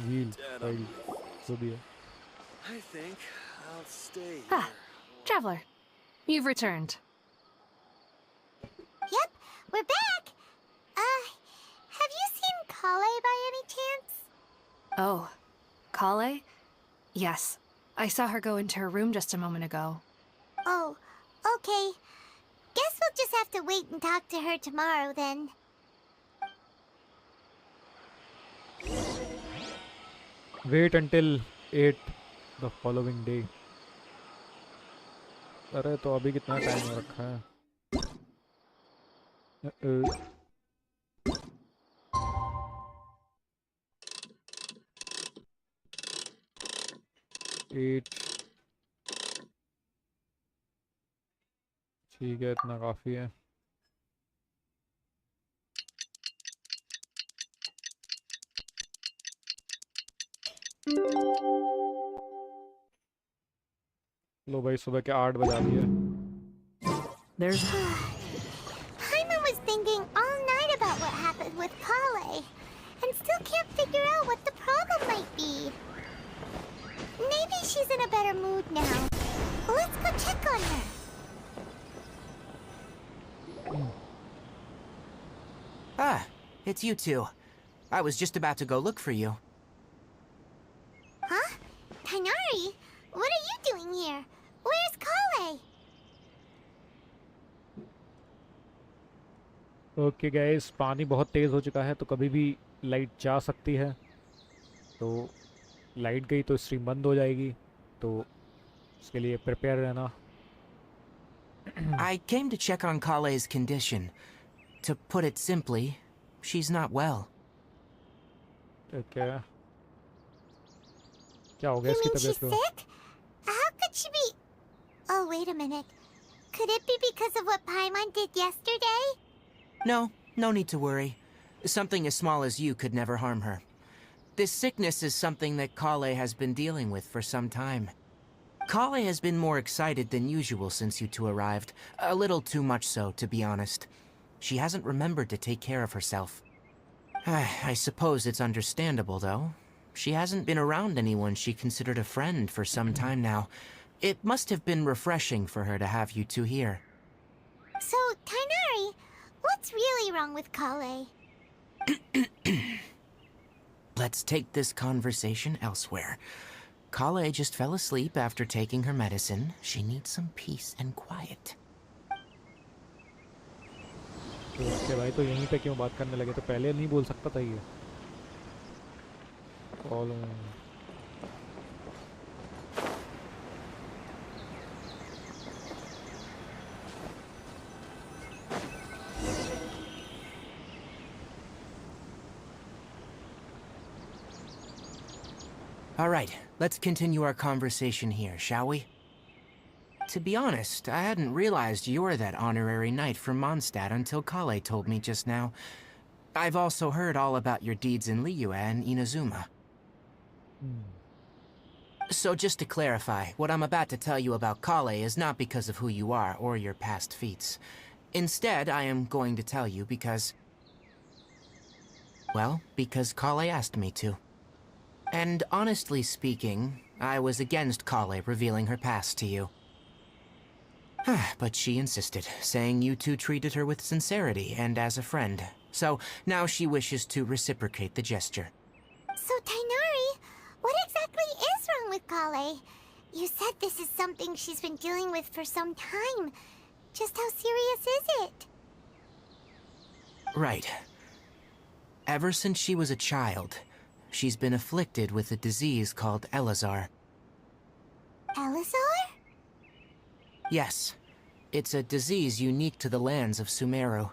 wheel, Lyle, so दिया. I think I'll stay here. Ah, Traveler, you've returned. Yep, we're back. Have you seen Kale by any chance? Oh, Kale? Yes, I saw her go into her room just a moment ago. Oh, okay. Guess we'll just have to wait and talk to her tomorrow then. Wait until 8 the following day. अरे तो अभी कितना time रखा है? 8. ठीक है, इतना काफी है. लो भाई सुबह के 8 बजा दिए. There's... Paimon was thinking all night about what happened with Kale, and still can't figure out what the problem might be. Maybe she's in a better mood now. Let's go check on her. Ah, it's you two. I was just about to go look for you. Huh? Tainari? What are you doing here? Where's Kale? Okay guys, पानी बहुत तेज़ हो चुका है तो कभी भी light जा सकती है. तो लाइट गई तो स्ट्रीम बंद हो जाएगी, तो उसके लिए प्रिपेयर रहना. I came to check on Kale's condition. To put it simply, she's not well. क्या क्या हो गया You इसकी mean तबीयत she's को? sick? How could she be... Oh, wait a minute. Could it be because of what Paimon did yesterday? No, no need to worry. Something as small as you could never harm her. This sickness is something that Kale has been dealing with for some time. Kale has been more excited than usual since you two arrived. A little too much so, to be honest. She hasn't remembered to take care of herself. I suppose it's understandable, though. She hasn't been around anyone she considered a friend for some time now. It must have been refreshing for her to have you two here. So, Tainari, what's really wrong with Kale? Let's take this conversation elsewhere. Kale just fell asleep after taking her medicine. She needs some peace and quiet. तो उसके भाई तो यहीं पे क्यों बात करने लगे? तो पहले नहीं बोल सकता था ये? Call All right, let's continue our conversation here, shall we? To be honest, I hadn't realized you're that honorary knight from Mondstadt until Kale told me just now. I've also heard all about your deeds in Liyue and Inazuma. So just to clarify, what I'm about to tell you about Kale is not because of who you are or your past feats. Instead, I am going to tell you because... well, because Kale asked me to. And honestly speaking, I was against Kale revealing her past to you. But she insisted, saying you two treated her with sincerity and as a friend. So now she wishes to reciprocate the gesture. So, Tainari, what exactly is wrong with Kale? You said this is something she's been dealing with for some time. Just how serious is it? Right. Ever since she was a child, she's been afflicted with a disease called Elazar. Elazar? Yes. It's a disease unique to the lands of Sumeru.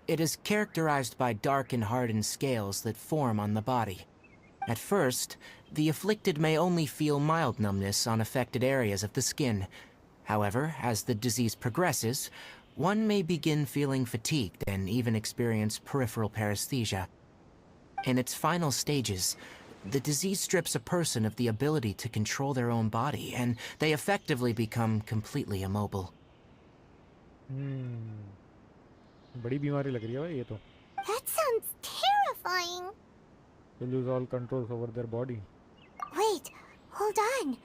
It is characterized by dark and hardened scales that form on the body. At first, the afflicted may only feel mild numbness on affected areas of the skin. However, as the disease progresses, one may begin feeling fatigued and even experience peripheral paresthesia. In its final stages, the disease strips a person of the ability to control their own body, and they effectively become completely immobile. बड़ी बीमारी लग रही है भाई ये तो. That sounds terrifying. They lose all controls over their body. Wait, hold on.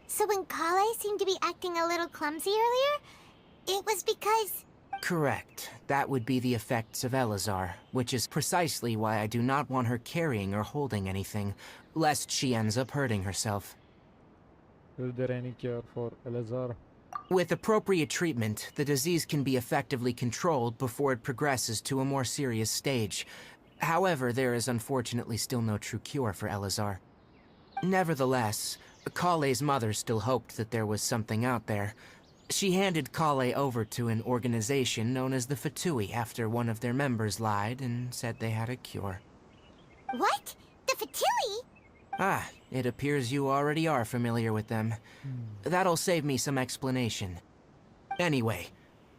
So when Kale seemed to be acting a little clumsy earlier, it was because... Correct. That would be the effects of Elazar, which is precisely why I do not want her carrying or holding anything, lest she ends up hurting herself. Is there any cure for Elazar? With appropriate treatment, the disease can be effectively controlled before it progresses to a more serious stage. However, there is unfortunately still no true cure for Elazar. Nevertheless, Kale's mother still hoped that there was something out there. She handed Kale over to an organization known as the Fatui after one of their members lied and said they had a cure. What? The Fatui? Ah, it appears you already are familiar with them. That'll save me some explanation. Anyway,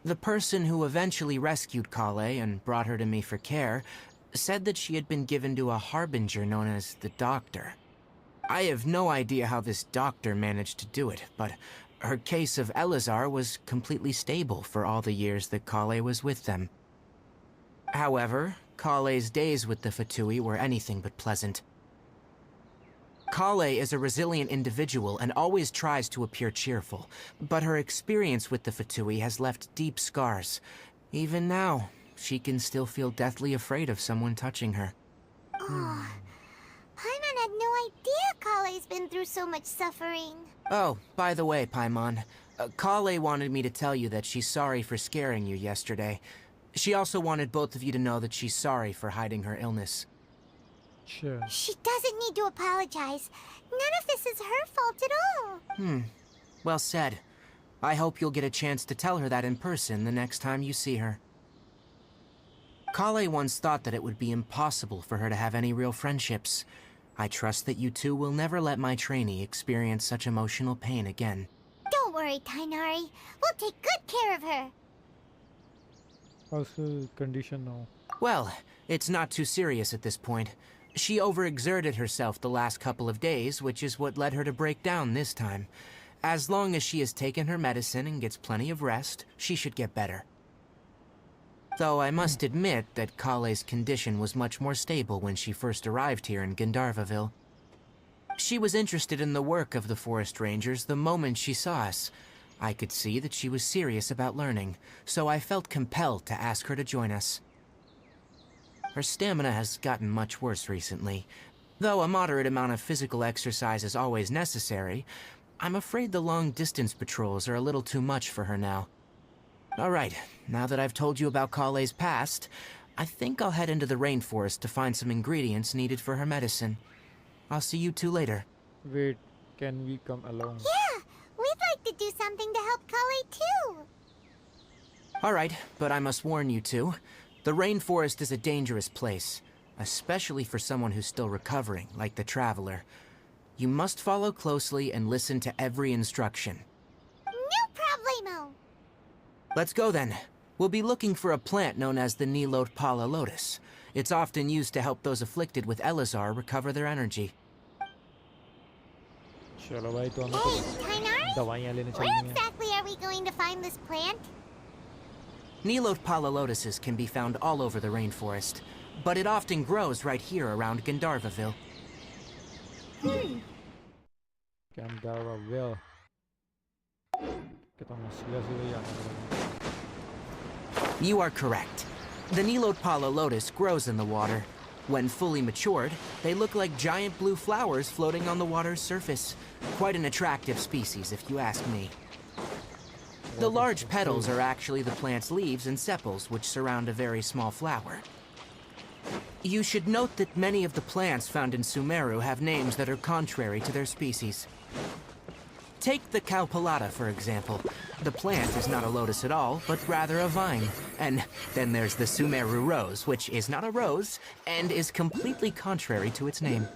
the person who eventually rescued Kale and brought her to me for care said that she had been given to a harbinger known as the Doctor. I have no idea how this doctor managed to do it, but her case of Elazar was completely stable for all the years that Kale was with them. However, Kale's days with the Fatui were anything but pleasant. Kale is a resilient individual and always tries to appear cheerful, but her experience with the Fatui has left deep scars. Even now, she can still feel deathly afraid of someone touching her. Oh, Paimon had no idea Kale's been through so much suffering. Oh, by the way, Paimon, Kale wanted me to tell you that she's sorry for scaring you yesterday. She also wanted both of you to know that she's sorry for hiding her illness. Sure. She doesn't need to apologize. None of this is her fault at all. Well said. I hope you'll get a chance to tell her that in person the next time you see her. Kale once thought that it would be impossible for her to have any real friendships. I trust that you two will never let my trainee experience such emotional pain again. Don't worry, worry, Tainari. We'll take good care of her. How's her condition now? Well, it's not too serious at this point. She overexerted herself the last couple of days, which is what led her to break down this time. As long as she has taken her medicine and gets plenty of rest, she should get better. Though I must admit that Kale's condition was much more stable when she first arrived here in Gandharvaville. She was interested in the work of the forest rangers the moment she saw us. I could see that she was serious about learning, so I felt compelled to ask her to join us. Her stamina has gotten much worse recently. Though a moderate amount of physical exercise is always necessary, I'm afraid the long-distance patrols are a little too much for her now. All right, now that I've told you about Kale's past, I think I'll head into the rainforest to find some ingredients needed for her medicine. I'll see you two later. Wait, can we come along? Yeah, we'd like to do something to help Kale too. All right, but I must warn you two. The rainforest is a dangerous place, especially for someone who's still recovering, like the Traveler. You must follow closely and listen to every instruction. No problemo. Let's go then. We'll be looking for a plant known as the Nilotpala lotus. It's often used to help those afflicted with Elazar recover their energy. चलो भाई तो हमें Hey, Tainari? दवाइयाँ लेने Where चलनी हैं. exactly are we going to find this plant? Nilotpala lotuses can be found all over the rainforest, but it often grows right here around Gandharvaville. Gandharvaville. कितना मुश्किल से ये आना पड़ेगा. You are correct. The Nilotpala lotus grows in the water. When fully matured, they look like giant blue flowers floating on the water's surface. Quite an attractive species, if you ask me. The large petals are actually the plant's leaves and sepals, which surround a very small flower. You should note that many of the plants found in Sumeru have names that are contrary to their species. Take the Calpalata, for example. The plant is not a lotus at all, but rather a vine. And then there's the Sumeru rose, which is not a rose, and is completely contrary to its name.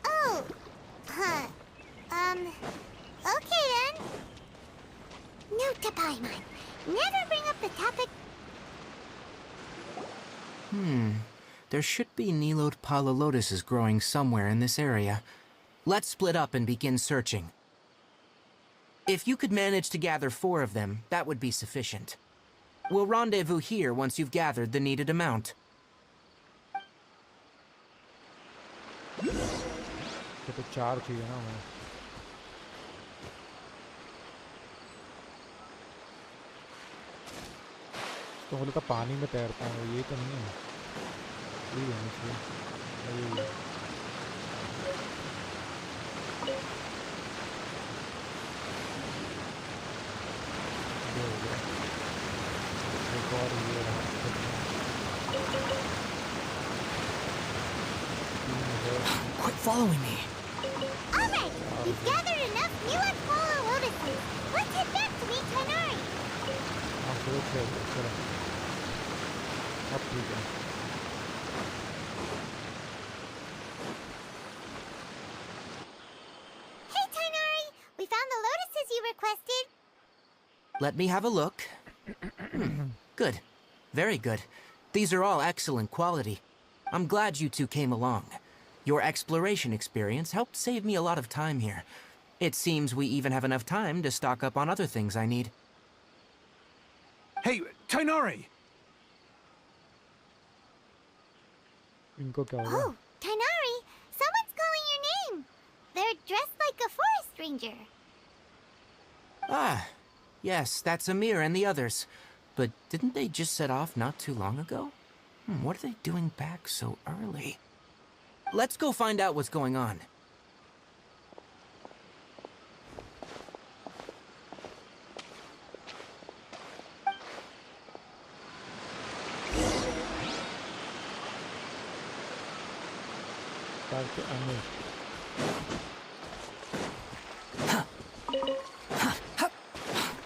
Oh, huh. Okay then. Note to Paimon. Never bring up the topic. There should be Nilotpala lotuses growing somewhere in this area. Let's split up and begin searching. If you could manage to gather 4 of them, that would be sufficient. We'll rendezvous here once you've gathered the needed amount. तो 4 चाहिए ना हमें. तो बोले तो पानी में तैरता है, ये तो नहीं है. ये होना चाहिए. ये. ये हो गया. एक और ये रहा. Quit following me. All right, we've gathered enough Nilotpala lotuses. Let's head back to meet Tainari. हाँ चलो. अब ठीक है. Hey, Tainari, we found the lotuses you requested. Let me have a look. Good. Very good. These are all excellent quality. I'm glad you two came along. Your exploration experience helped save me a lot of time here. It seems we even have enough time to stock up on other things I need. Hey, Tainari! इनको क्या होगा? Oh, Tainari, someone's calling your name. They're dressed like a forest ranger. Ah, yes, that's Amir and the others. But didn't they just set off not too long ago? What are they doing back so early? Let's go find out what's going on.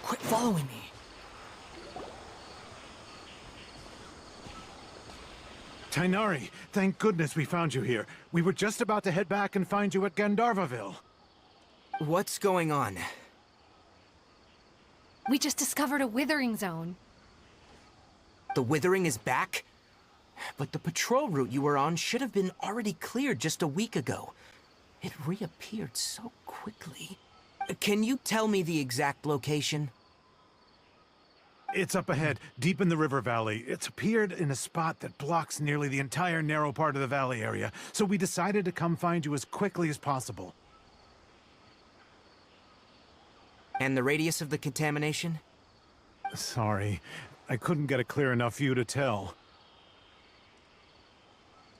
Quit following me. Tainari, thank goodness we found you here. We were just about to head back and find you at Gandharvaville. What's going on? We just discovered a withering zone. The withering is back? But the patrol route you were on should have been already cleared just a week ago. It reappeared so quickly. Can you tell me the exact location? It's up ahead, deep in the river valley. It's appeared in a spot that blocks nearly the entire narrow part of the valley area, so we decided to come find you as quickly as possible. And the radius of the contamination? Sorry, I couldn't get a clear enough view to tell.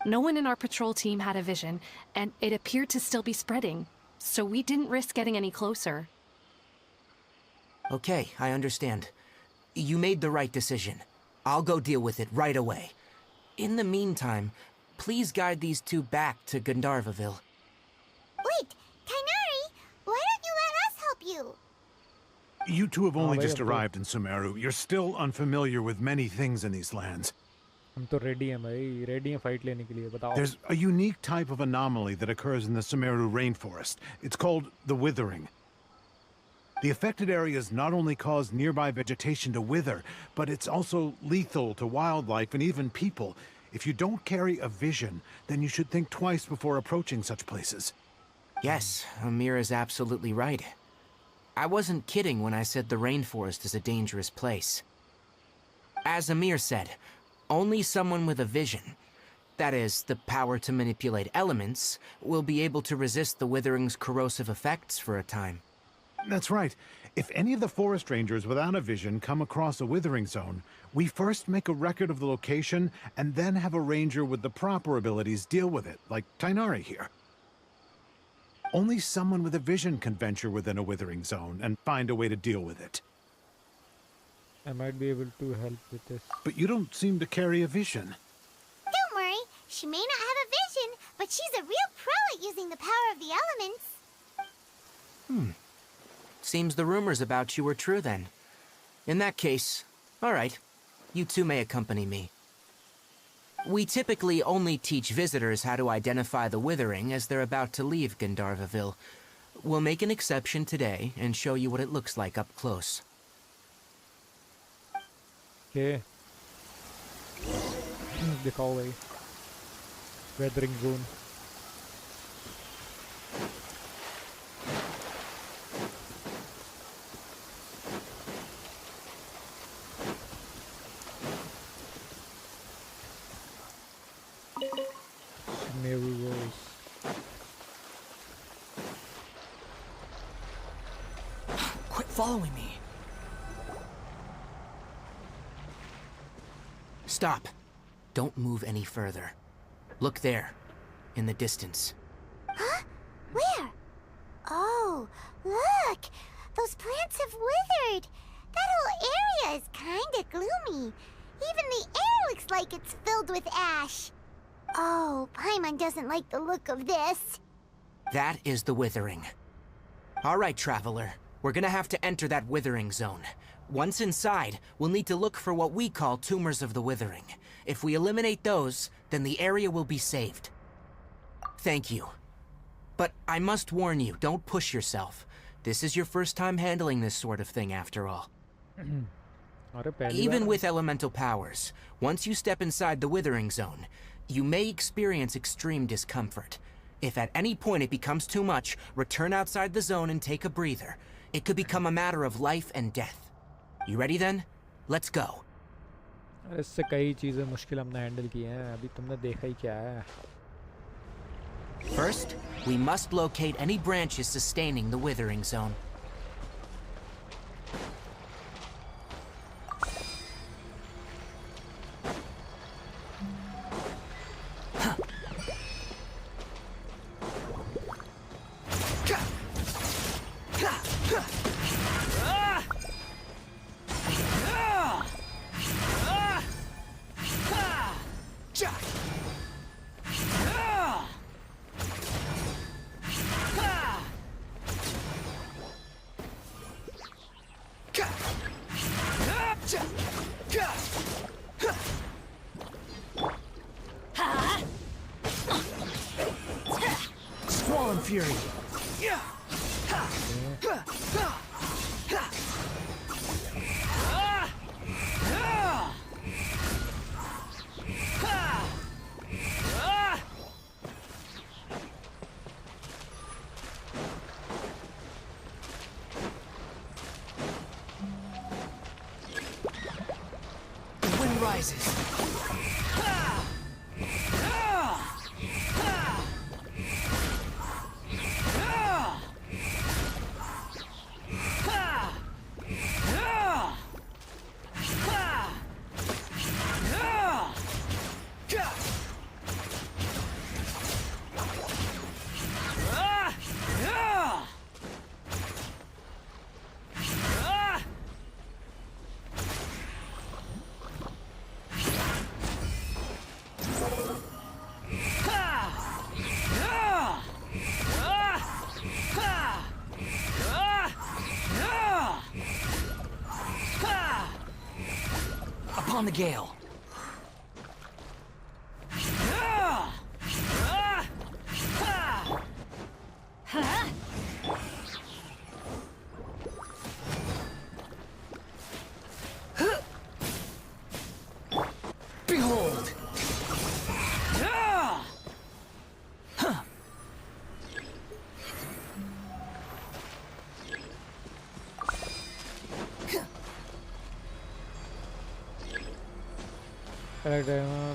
No one in our patrol team had a vision, and it appeared to still be spreading, so we didn't risk getting any closer. Okay, I understand. You made the right decision. I'll go deal with it right away. In the meantime, please guide these two back to Gandharvaville. Wait, Tainari, why don't you let us help you? You two have only bhai, just ab to- arrived in Sumeru. You're still unfamiliar with many things in these lands. हम तो ready हैं भाई, ready हैं fight लेने के लिए, बताओ. There's a unique type of anomaly that occurs in the Sumeru rainforest. It's called the withering. The affected areas not only cause nearby vegetation to wither, but it's also lethal to wildlife and even people. If you don't carry a vision, then you should think twice before approaching such places. Yes, Amir is absolutely right. I wasn't kidding when I said the rainforest is a dangerous place. As Amir said, only someone with a vision, that is, the power to manipulate elements, will be able to resist the withering's corrosive effects for a time. That's right. If any of the forest rangers without a vision come across a withering zone, we first make a record of the location and then have a ranger with the proper abilities deal with it, like Tainari here. Only someone with a vision can venture within a withering zone and find a way to deal with it. I might be able to help with this. But you don't seem to carry a vision. Don't worry, she may not have a vision, but she's a real pro at using the power of the elements. Seems the rumors about you were true then. In that case, all right, you two may accompany me. We typically only teach visitors how to identify the withering as they're about to leave Gandharvaville. We'll make an exception today and show you what it looks like up close. Okay. दिखाओ भाई. Weathering zone. Naval Rose. Quit following me. Stop. Don't move any further. Look there, in the distance. Huh? Where? Oh, look! Those plants have withered! That whole area is kinda gloomy. Even the air looks like it's filled with ash. Oh, Paimon doesn't like the look of this. That is the withering. All right, traveler. We're gonna have to enter that withering zone. Once inside, we'll need to look for what we call tumors of the withering. If we eliminate those, then the area will be saved. Thank you. But I must warn you, don't push yourself. This is your first time handling this sort of thing, after all. अरे पहली Even bar- with elemental powers, once you step inside the withering zone, you may experience extreme discomfort. If at any point it becomes too much, return outside the zone and take a breather. It could become a matter of life and death. You ready then? Let's go. अरे इससे कई चीज़ें मुश्किल हमने handle की हैं. अभी तुमने देखा ही क्या है. First, we must locate any branches sustaining the withering zone. Squall and Fury! rises. Upon the gale. Behold!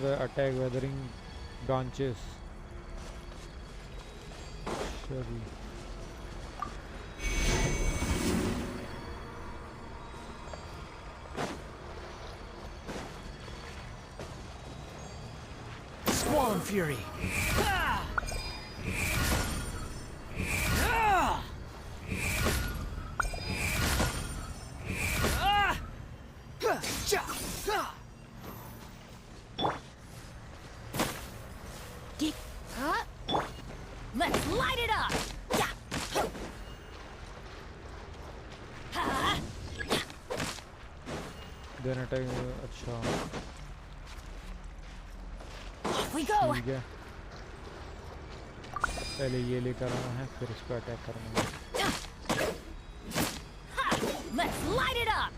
The attack weathering branches. Surely. Squall and Fury. Let's light it up! Then attack. अच्छा. Off we go! ठीक है. पहले ये लेकर आना है, फिर इसको अटैक करना है. Let's light it up!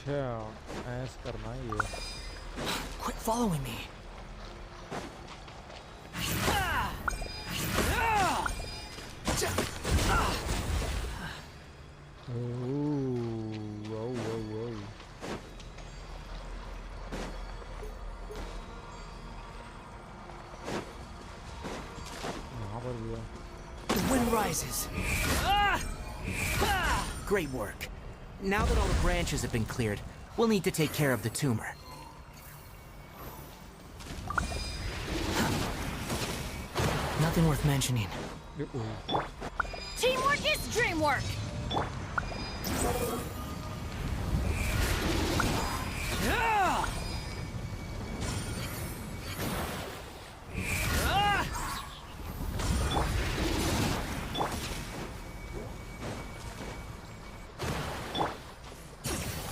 अच्छा, ऐसा करना है ये. Quit following me. Whoa, whoa, whoa. यहाँ पर भी है. The wind rises. Great work. Now that all the branches have been cleared, we'll need to take care of the tumor. Nothing worth mentioning. Teamwork is dreamwork!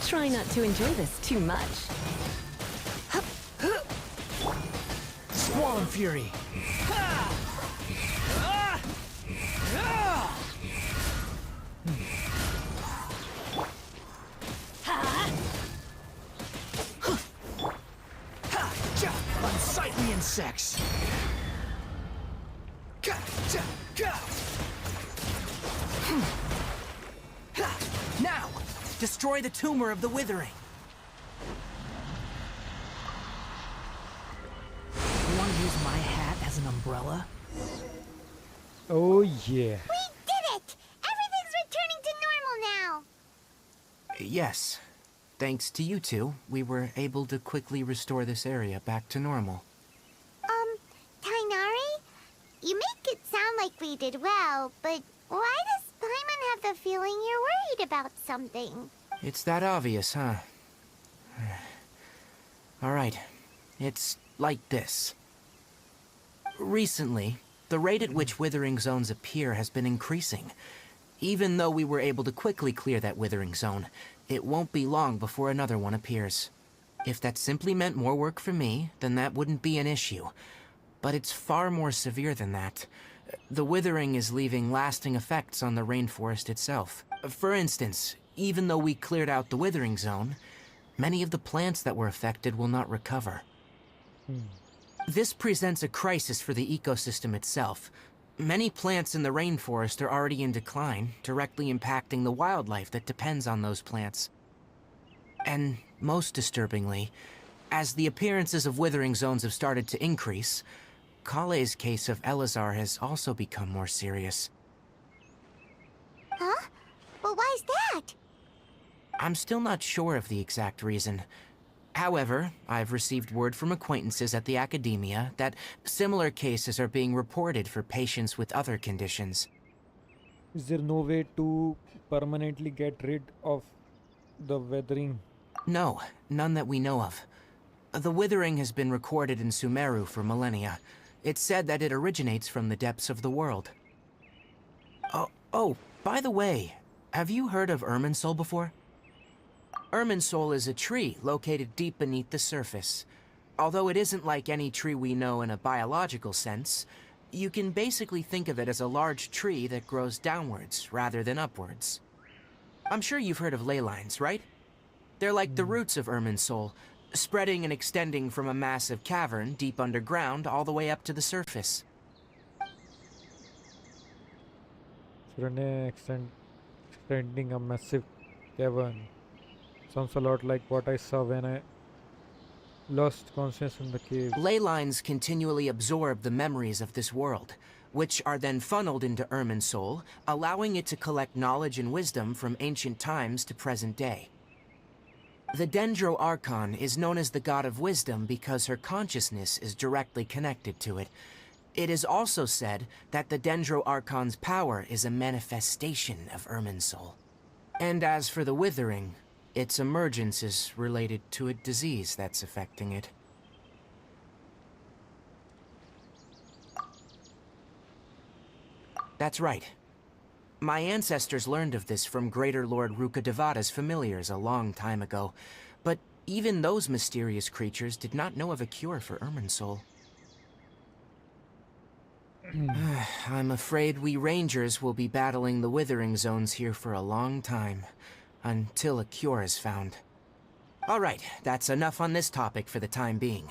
Try not to enjoy this too much. Squall and Fury. Unsightly insects. Now, destroy the tumor of the withering. You want to use my hat as an umbrella? Oh yeah. We did it! Everything's returning to normal now! Yes. Thanks to you two, we were able to quickly restore this area back to normal. Tainari? You make it sound like we did well, but why does Paimon have the feeling you're worried about something? It's that obvious, huh? Alright. It's like this. Recently, the rate at which withering zones appear has been increasing. Even though we were able to quickly clear that withering zone, it won't be long before another one appears. If that simply meant more work for me, then that wouldn't be an issue. But it's far more severe than that. The withering is leaving lasting effects on the rainforest itself. For instance, even though we cleared out the withering zone, many of the plants that were affected will not recover. This presents a crisis for the ecosystem itself. Many plants in the rainforest are already in decline, directly impacting the wildlife that depends on those plants. And most disturbingly, as the appearances of withering zones have started to increase, Kale's case of Elazar has also become more serious. Huh? Well, why's that? I'm still not sure of the exact reason. However, I've received word from acquaintances at the academia that similar cases are being reported for patients with other conditions. Is there no way to permanently get rid of the weathering? No, none that we know of. The withering has been recorded in Sumeru for millennia. It's said that it originates from the depths of the world. Oh, by the way, have you heard of Irminsul before? Irminsul is a tree located deep beneath the surface. Although it isn't like any tree we know in a biological sense, you can basically think of it as a large tree that grows downwards rather than upwards. I'm sure you've heard of ley lines, right? They're like the roots of Irminsul, spreading and extending from a massive cavern deep underground all the way up to the surface. Extending a massive cavern. Sounds a lot like what I saw when I lost consciousness in the cave. Ley lines continually absorb the memories of this world, which are then funneled into Irminsul, allowing it to collect knowledge and wisdom from ancient times to present day. The Dendro Archon is known as the God of Wisdom because her consciousness is directly connected to it. It is also said that the Dendro Archon's power is a manifestation of Irminsul. And as for the Withering, its emergence is related to a disease that's affecting it. That's right. My ancestors learned of this from Greater Lord Rukkhadevata's familiars a long time ago, but even those mysterious creatures did not know of a cure for Irminsul. I'm afraid we Rangers will be battling the withering zones here for a long time, until a cure is found. Alright, that's enough on this topic for the time being.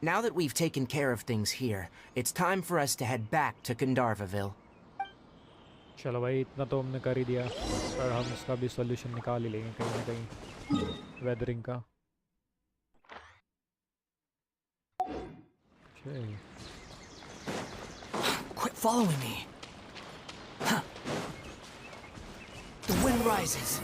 Now that we've taken care of things here, it's time for us to head back to Gandharvaville. चलो भाई इतना तो हमने कर ही दिया पर हम इसका भी सॉल्यूशन निकाल ही लेंगे कहीं ना कहीं वेदरिंग का okay. Quit following me. Huh. The wind rises.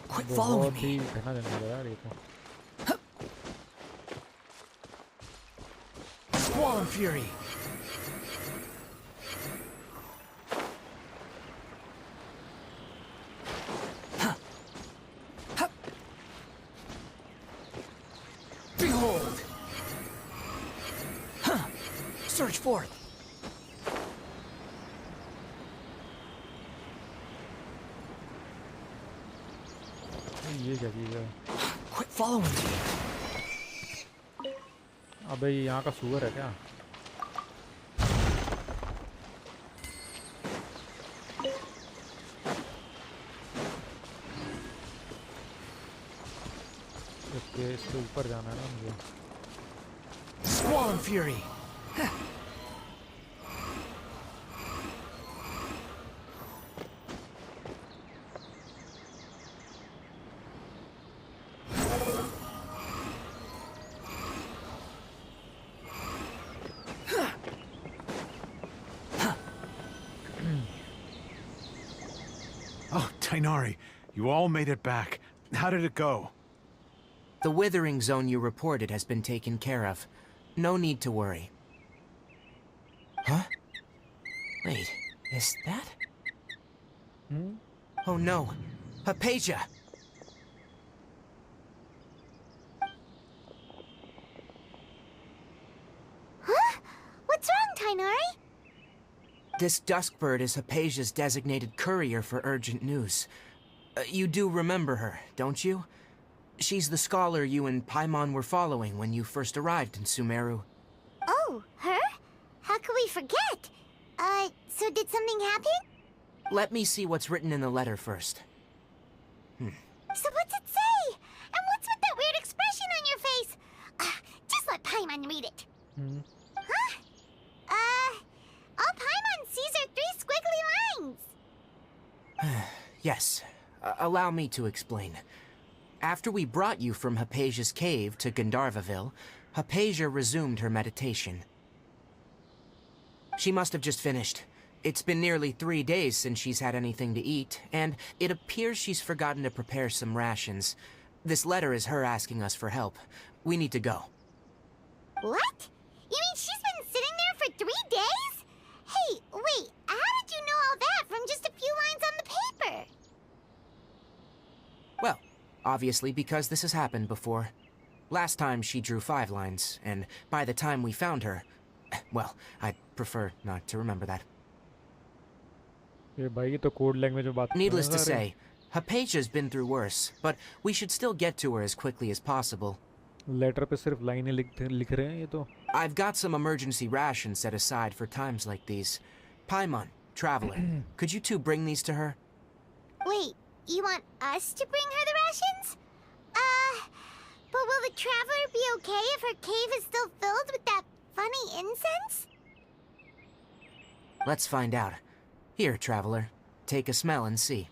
Quit following me. Squall and fury. Behold. Search forth. Quit following me. अबे यहाँ का सुअर है क्या? ओके इसके ऊपर जाना है ना मुझे. Squall and fury. Oh, Tainari, you all made it back. How did it go? The withering zone you reported has been taken care of. No need to worry. Huh? Wait, is that? Oh no, Hypatia! Huh? What's wrong, Tainari? This Duskbird is Hypatia's designated courier for urgent news. You do remember her, don't you? She's the scholar you and Paimon were following when you first arrived in Sumeru. Oh, her? How could we forget? So did something happen? Let me see what's written in the letter first. So what's it say? And what's with that weird expression on your face? Just let Paimon read it. Huh? All Paimon sees are 3 squiggly lines. Yes. Allow me to explain. After we brought you from Hypatia's cave to Gandharvaville, Hypatia resumed her meditation. She must have just finished. It's been nearly 3 days since she's had anything to eat, and it appears she's forgotten to prepare some rations. This letter is her asking us for help. We need to go. What? You mean she's been sitting there for 3 days? Hey, wait, how did you know all that from just a few lines on the paper? Well, obviously because this has happened before. Last time she drew 5 lines, and by the time we found her... Well, I'd prefer not to remember that. ये भाई ये तो code language में बात कर रहे हैं Needless to सारे। say, Hypatia's been through worse, but we should still get to her as quickly as possible. Later पे सिर्फ लाइनें लिख रहे हैं ये तो। I've got some emergency rations set aside for times like these. Paimon, Traveler, could you two bring these to her? Wait, you want us to bring her the rations? But will the Traveler be okay if her cave is still filled with that funny incense? Let's find out. Here, Traveler, take a smell and see.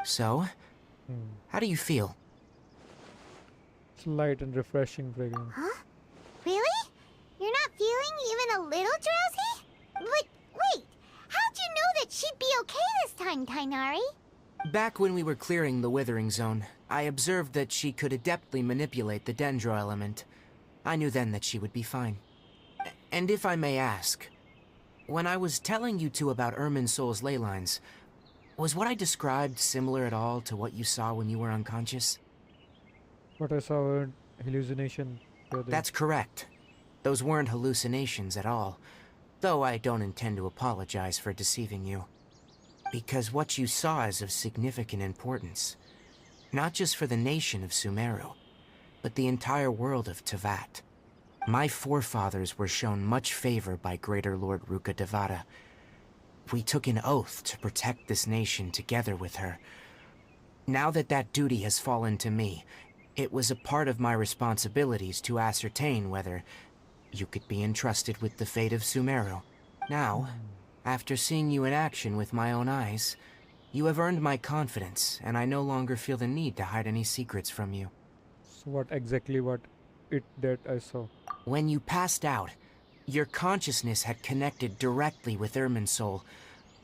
So, how do you feel? It's light and refreshing fragrance. Huh? Really? You're not feeling even a little drowsy? But wait, how'd you know that she'd be okay this time, Tainari? Back when we were clearing the Withering Zone, I observed that she could adeptly manipulate the Dendro element. I knew then that she would be fine. And if I may ask, when I was telling you two about Irminsol's ley lines, was what I described similar at all to what you saw when you were unconscious? What I saw were hallucination. That's correct. Those weren't hallucinations at all, though I don't intend to apologize for deceiving you. Because what you saw is of significant importance, not just for the nation of Sumeru, but the entire world of Teyvat. My forefathers were shown much favor by Greater Lord Rukkhadevata. We took an oath to protect this nation together with her. Now that that duty has fallen to me, it was a part of my responsibilities to ascertain whether you could be entrusted with the fate of Sumeru. Now, after seeing you in action with my own eyes, you have earned my confidence, and I no longer feel the need to hide any secrets from you. So what exactly that I saw? When you passed out, your consciousness had connected directly with Irminsul.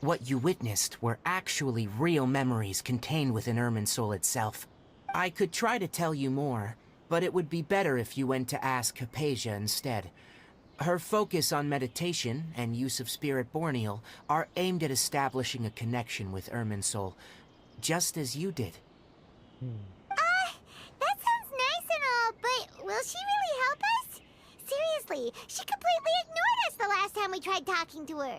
What you witnessed were actually real memories contained within Irminsul itself. I could try to tell you more, but it would be better if you went to ask Hypatia instead. Her focus on meditation and use of Spirit Borneal are aimed at establishing a connection with Irminsul, just as you did. That sounds nice and all, but will she really help us? Seriously, she completely ignored us the last time we tried talking to her.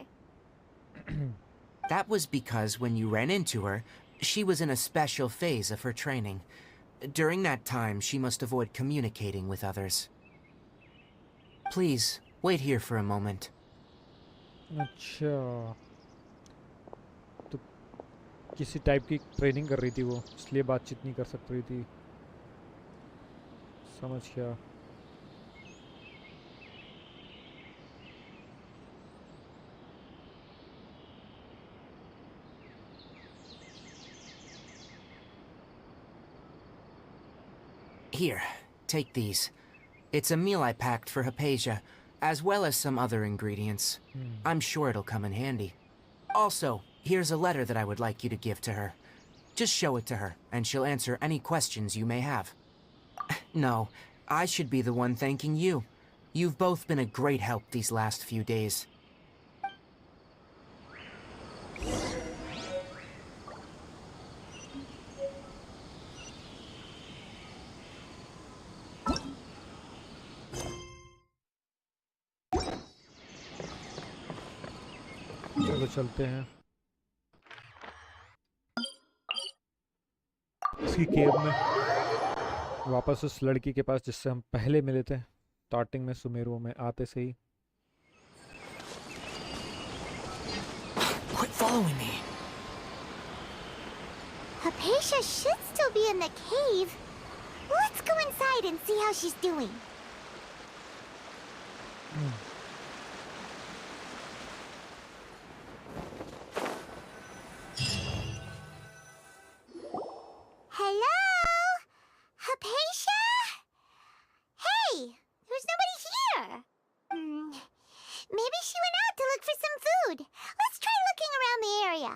That was because when you ran into her, she was in a special phase of her training. During that time, she must avoid communicating with others. Please, wait here for a moment. अच्छा तो किसी type की training कर रही थी वो, इसलिए बातचीत नहीं कर सक रही थी। समझ गया। Here, take these. It's a meal I packed for Hypatia, as well as some other ingredients. I'm sure it'll come in handy. Also, here's a letter that I would like you to give to her. Just show it to her, and she'll answer any questions you may have. No, I should be the one thanking you. You've both been a great help these last few days. चलो चलते हैं इसकी केव में वापस उस लड़की के पास जिससे हम पहले मिले थे स्टार्टिंग में सुमेरु में आते से ही। Quit following me. Hypatia should still be in the cave. Let's go inside and see how she's doing. Hello? Hypatia? Hey, there's nobody here. Maybe she went out to look for some food. Let's try looking around the area.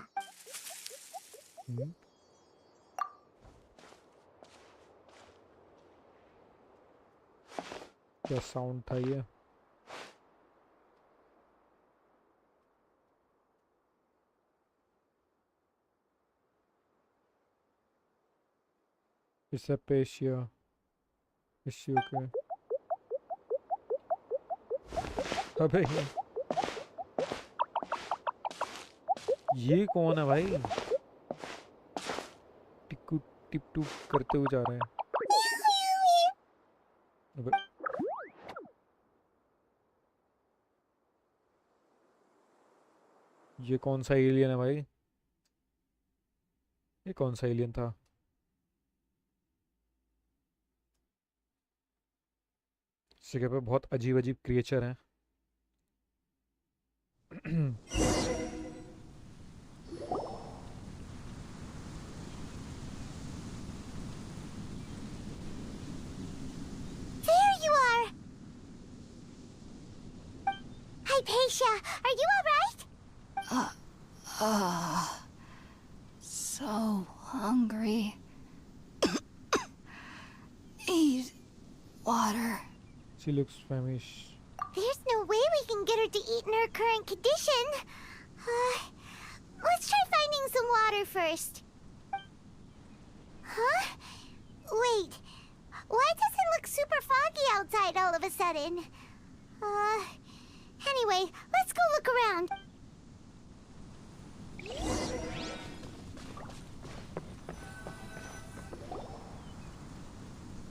क्या sound था ये? Is Apatia? Is she okay? अबे ये कौन है भाई? टिकू tip टूप करते हुए जा रहे हैं। अबे ये कौन सा एलियन है भाई? ये कौन सा एलियन था? इस जगह पे बहुत अजीब अजीब क्रिएचर हैं। There you are! Hypatia, are you alright? So hungry. Need water. She looks famished. There's no way we can get her to eat in her current condition. Let's try finding some water first. Huh? Wait. Why does it look super foggy outside all of a sudden? Anyway, let's go look around.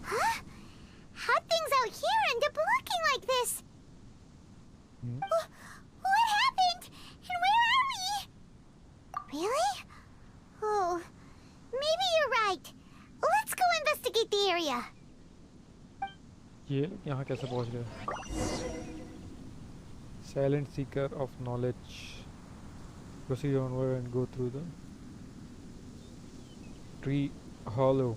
Huh? How'd things out here end up looking like this? What happened? And where are we? Really? Oh, maybe you're right. Let's go investigate the area. ये लोग यहाँ कैसे पहुँच गए? Silent seeker of knowledge. Proceed onward and go through the tree hollow.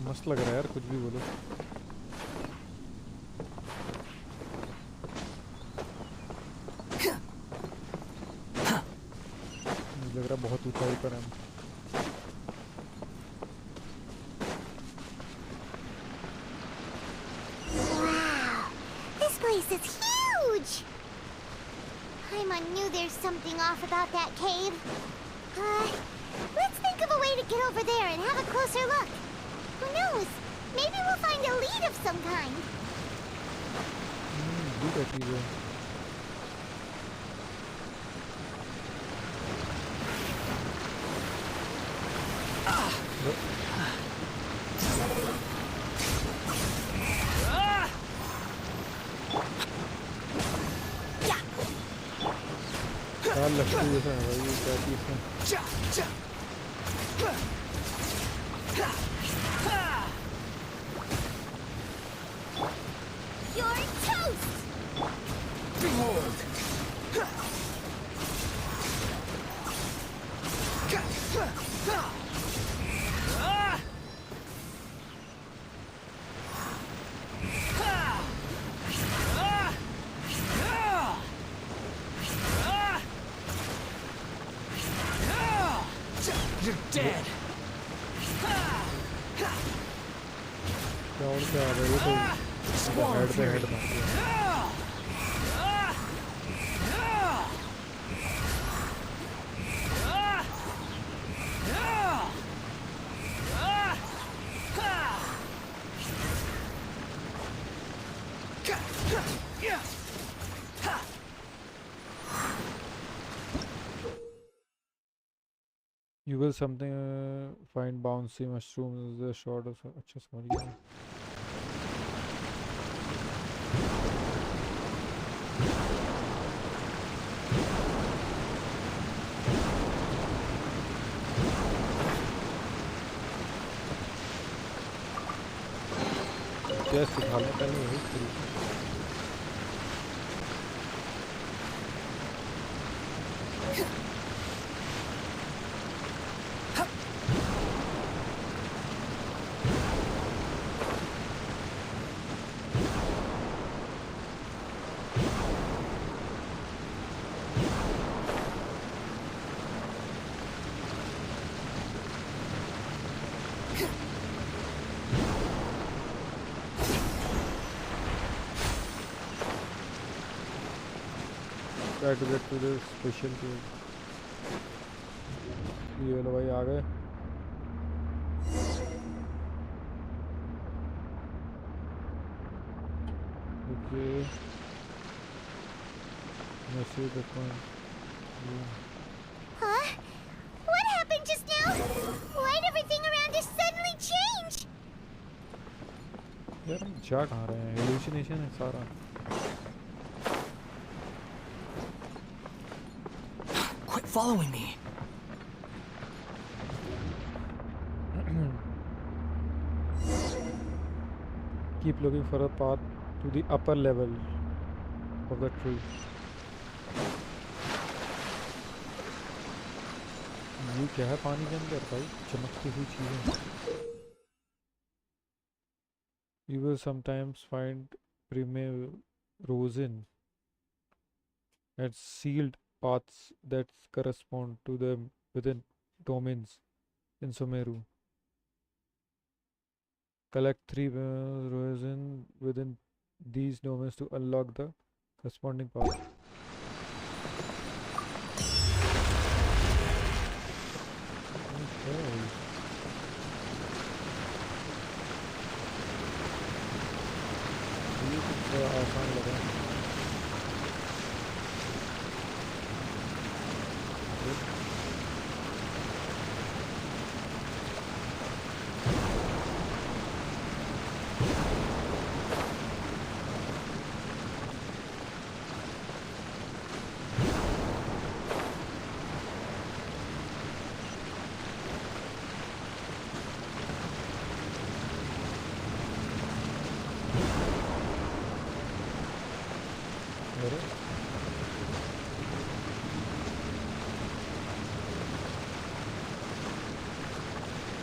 मस्त लग रहा है यार, कुछ भी बोलो। मुझे लग रहा है बहुत ऊंचाई पर है। Wow, this place is huge! Paimon knew there's something off about that cave. Let's think of a way to get over there and have a closer look. Who knows? Maybe we'll find a lead of some kind. यार लट्टू जैसा है भाई, ये क्या चीज़ है? You're toast! Behold! You're dead! क्या और क्या आ रहा है? ये तो हेड पे हेड मार दिया। You will something find bouncy mushrooms is a short of अच्छा समझ गया। चेस्ट उठा लें पहले वही शुरू। Try to get to the special cave. ये लो भाई आ गए। Okay. Let's see the point. Huh? What happened just now? Why'd everything around us suddenly change? यार हम जा कहाँ रहे हैं? Hallucination है सारा। Quit following me. Keep looking for a path to the upper level of the tree. ये क्या है पानी के अंदर भाई? चमकती हुई चीजें। You will sometimes find primrose at sealed paths that correspond to them within domains in Sumeru. Collect 3 rosin within these domains to unlock the corresponding path. Okay. ये कुछ आसान लगा।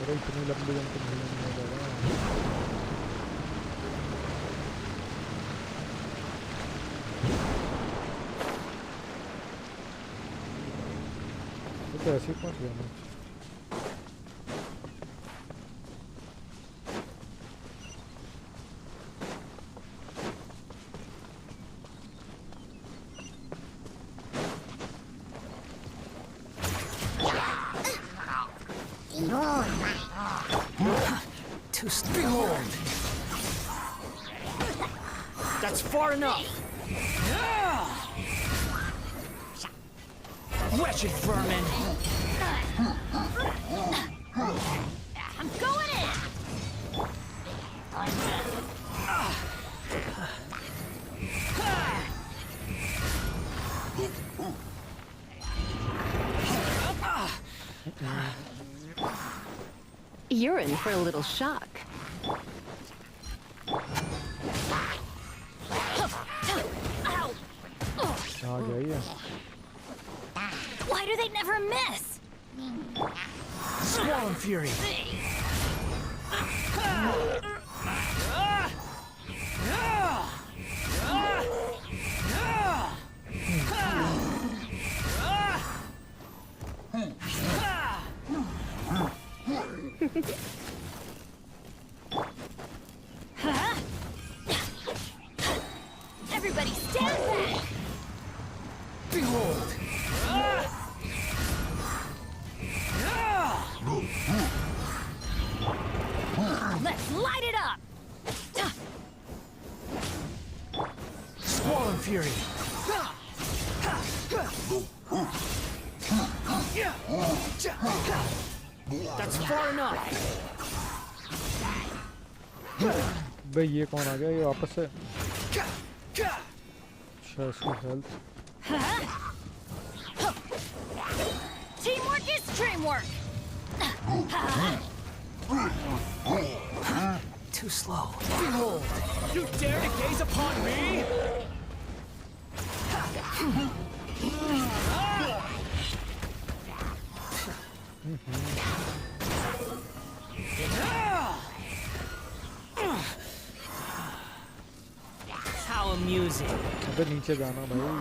अरे इतनी लंबी जंप नहीं लगा। तो ऐसे ही पहुंच गया मैं। Behold! That's far enough! Wretched vermin! I'm going in! You're in for a little shock. Why do they never miss? Swallow Fury! Everybody stand back! Behold! Let's light it up! Swallow Fury! That's far enough! भाई ये कौन आ गया? ये वापस से अच्छा इसकी health. Teamwork is dreamwork! To Too slow. Behold! You dare to gaze upon me? How amusing. अबे नीचे जाना भाई.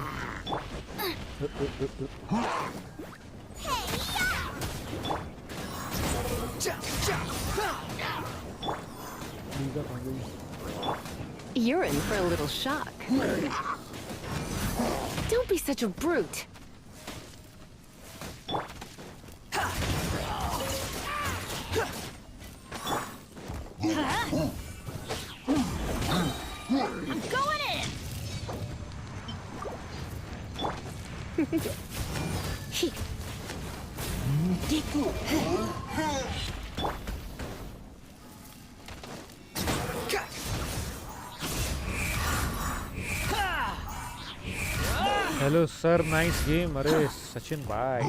You're in for a little shock. Don't be such a brute. I'm going in! Hello sir, nice game. अरे सचिन भाई.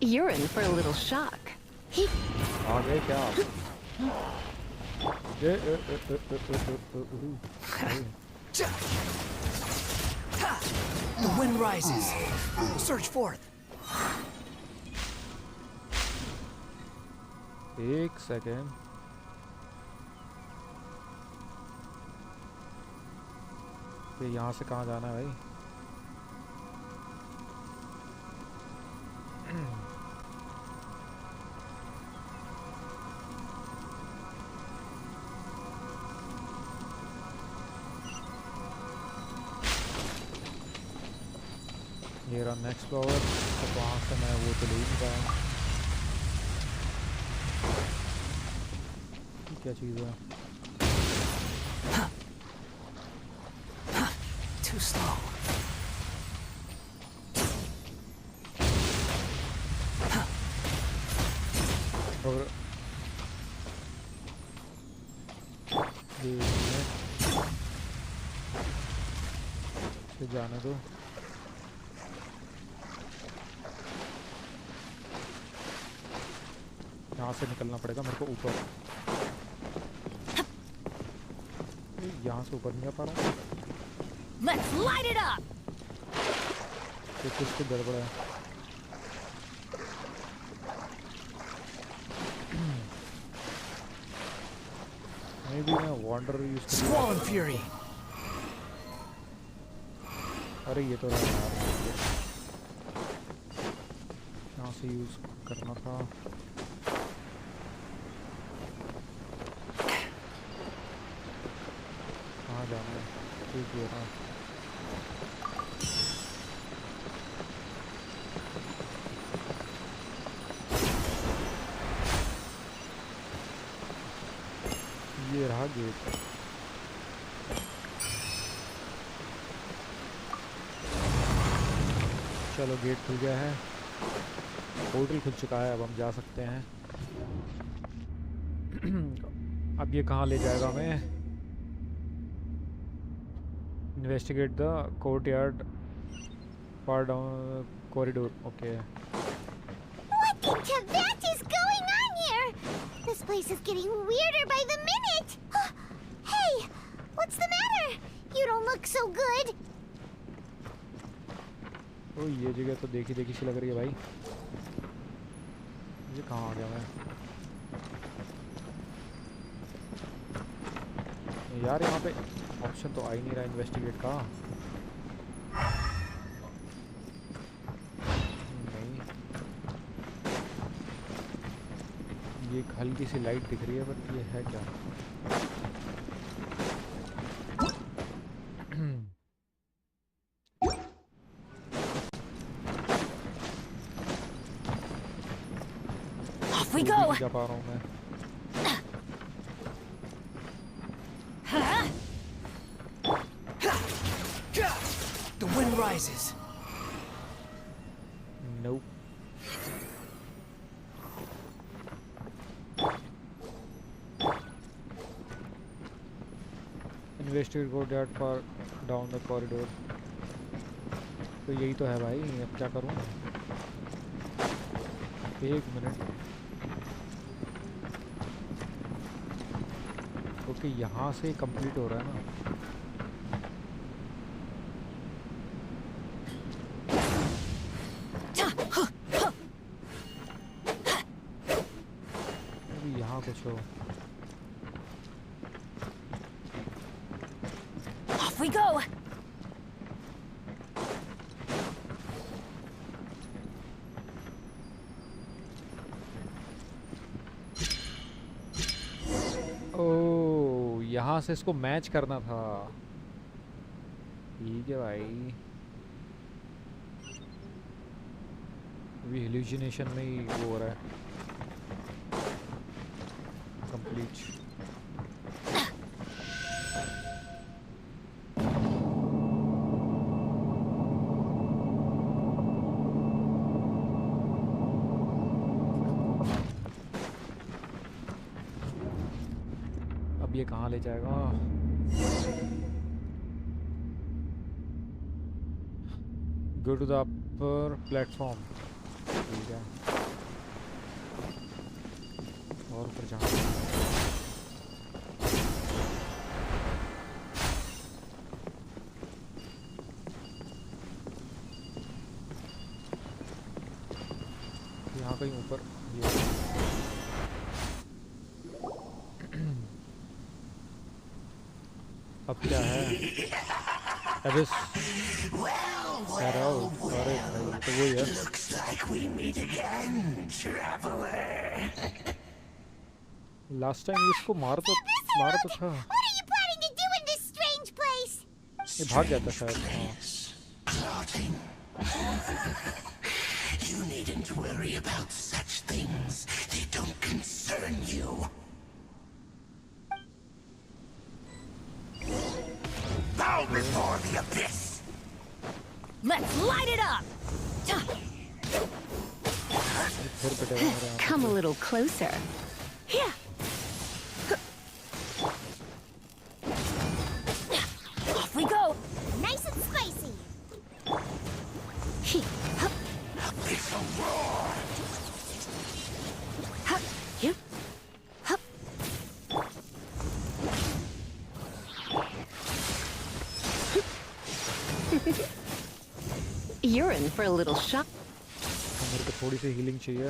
You're in for a little shock. आ गए क्या आप? The wind rises. Search forth. एक सेकेंड. ये यहाँ से कहाँ जाना है भाई? ये रहा नेक्स्ट पावर. तो वहाँ से मैं वो तो ले ही नहीं पाया. क्या चीज़ है? Too slow. और ये जाने दो. यहाँ से निकलना पड़ेगा मेरे को ऊपर. यहाँ से ऊपर नहीं आ पा रहा हूँ. Let's light it up! तो कुछ तो गड़बड़ है. Maybe मैं वांडर यूज कर. Swollen fury. अरे ये तो रहा यार. यहाँ से यूज करना था. कहाँ जाना है? ठीक है ना. ये रहा गेट. चलो गेट खुल गया है. पोर्टल खुल चुका है. अब हम जा सकते हैं. अब ये कहाँ ले जाएगा हमें? Investigate the courtyard far down corridor. Okay. What in Tibet is going on here? This place is getting weirder by the minute. Hey, what's the matter? You don't look so good. ओ ये जगह तो देखी देखी सी लग रही है भाई. ये कहाँ आ गया मैं? यार यहाँ पे ऑप्शन तो आ ही नहीं रहा इन्वेस्टिगेट का. नहीं, ये एक हल्की सी लाइट दिख रही है बट ये है क्या? Off we go! जा पा रहा हूँ मैं. The wind rises. Nope. Investigate go that far down the corridor. तो यही तो है भाई. अब क्या करूँ? एक मिनट। ओके यहाँ से कंप्लीट हो रहा है ना। अभी यहाँ कुछ हो। Off we go. ओह यहाँ से इसको मैच करना था। ठीक है भाई, अभी हेल्यूसिनेशन में ही वो हो रहा है कंप्लीट। अब ये कहाँ ले जाएगा? Go to the upper platform. ठीक है, और ऊपर जाना। यहाँ कहीं ऊपर ये अब क्या है? अबिस अरे भाई तो वो है। लास्ट टाइम इसको मार तो था। What are you planning to do in this strange place? ये भाग जाता शायद। You needn't worry about such things. They don't concern you. Bow before the abyss. Let's light it up. Come a little closer. Yeah. Off we go. Nice and spicy. It's a roar. You're in for a little shock. मेरे को थोड़ी सी healing चाहिए,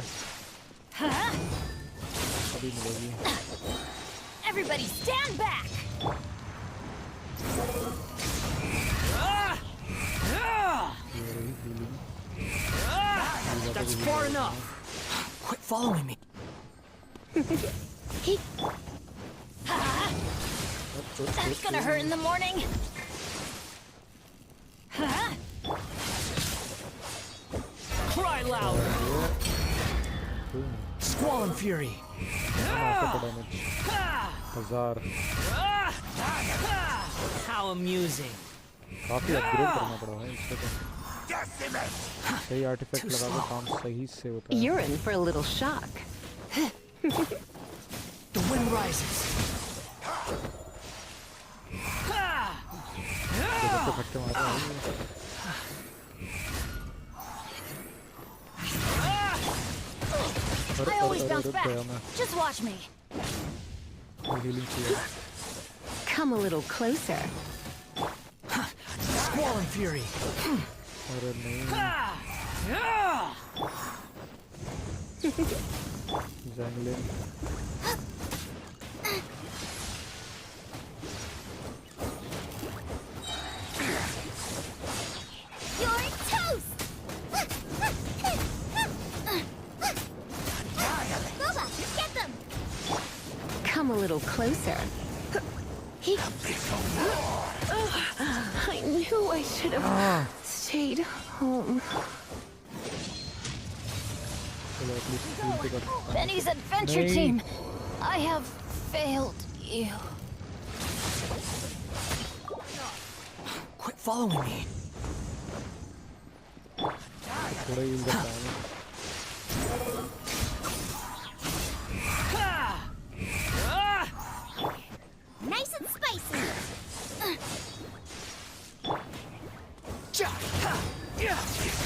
अभी मिलेगी। Everybody stand back. That's far enough. Quit following me. That's gonna hurt in the morning. Cry louder. Squall and fury. 1000 How amusing. काफी upgrade करना पड़ा है इसको तो। सही आर्टिफैक्ट लगा के काम सही से होता है। You're in for a little shock. The wind rises. तो फटके मार रहा है। I always bounce back. Just watch me. Healing चाहिए। Come a little closer. Squall and fury. अरे नहीं, जंगलिन। You're toast! Boba, get them! Come a little closer. I knew I should have stayed home. Benny's adventure team. I have failed you. Quit following me. थोड़ा ही इधर जाना। Nice and spicy.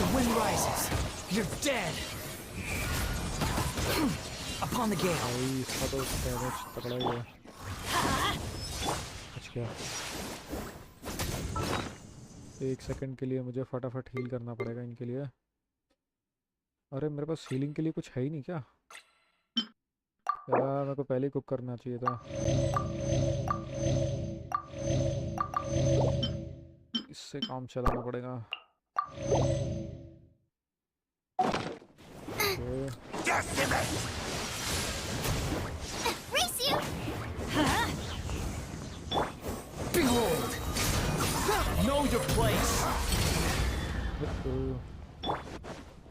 The wind rises. You're dead. Upon the gale. भाई इसका तो damage तगड़ा ही है। बच गया। एक सेकंड के लिए मुझे फटाफट हील करना पड़ेगा इनके लिए। अरे मेरे पास हीलिंग के लिए कुछ है ही नहीं क्या यार, मेरे को पहले ही कुक करना चाहिए था। इससे काम चलाना पड़ेगा। Behold! Know your place!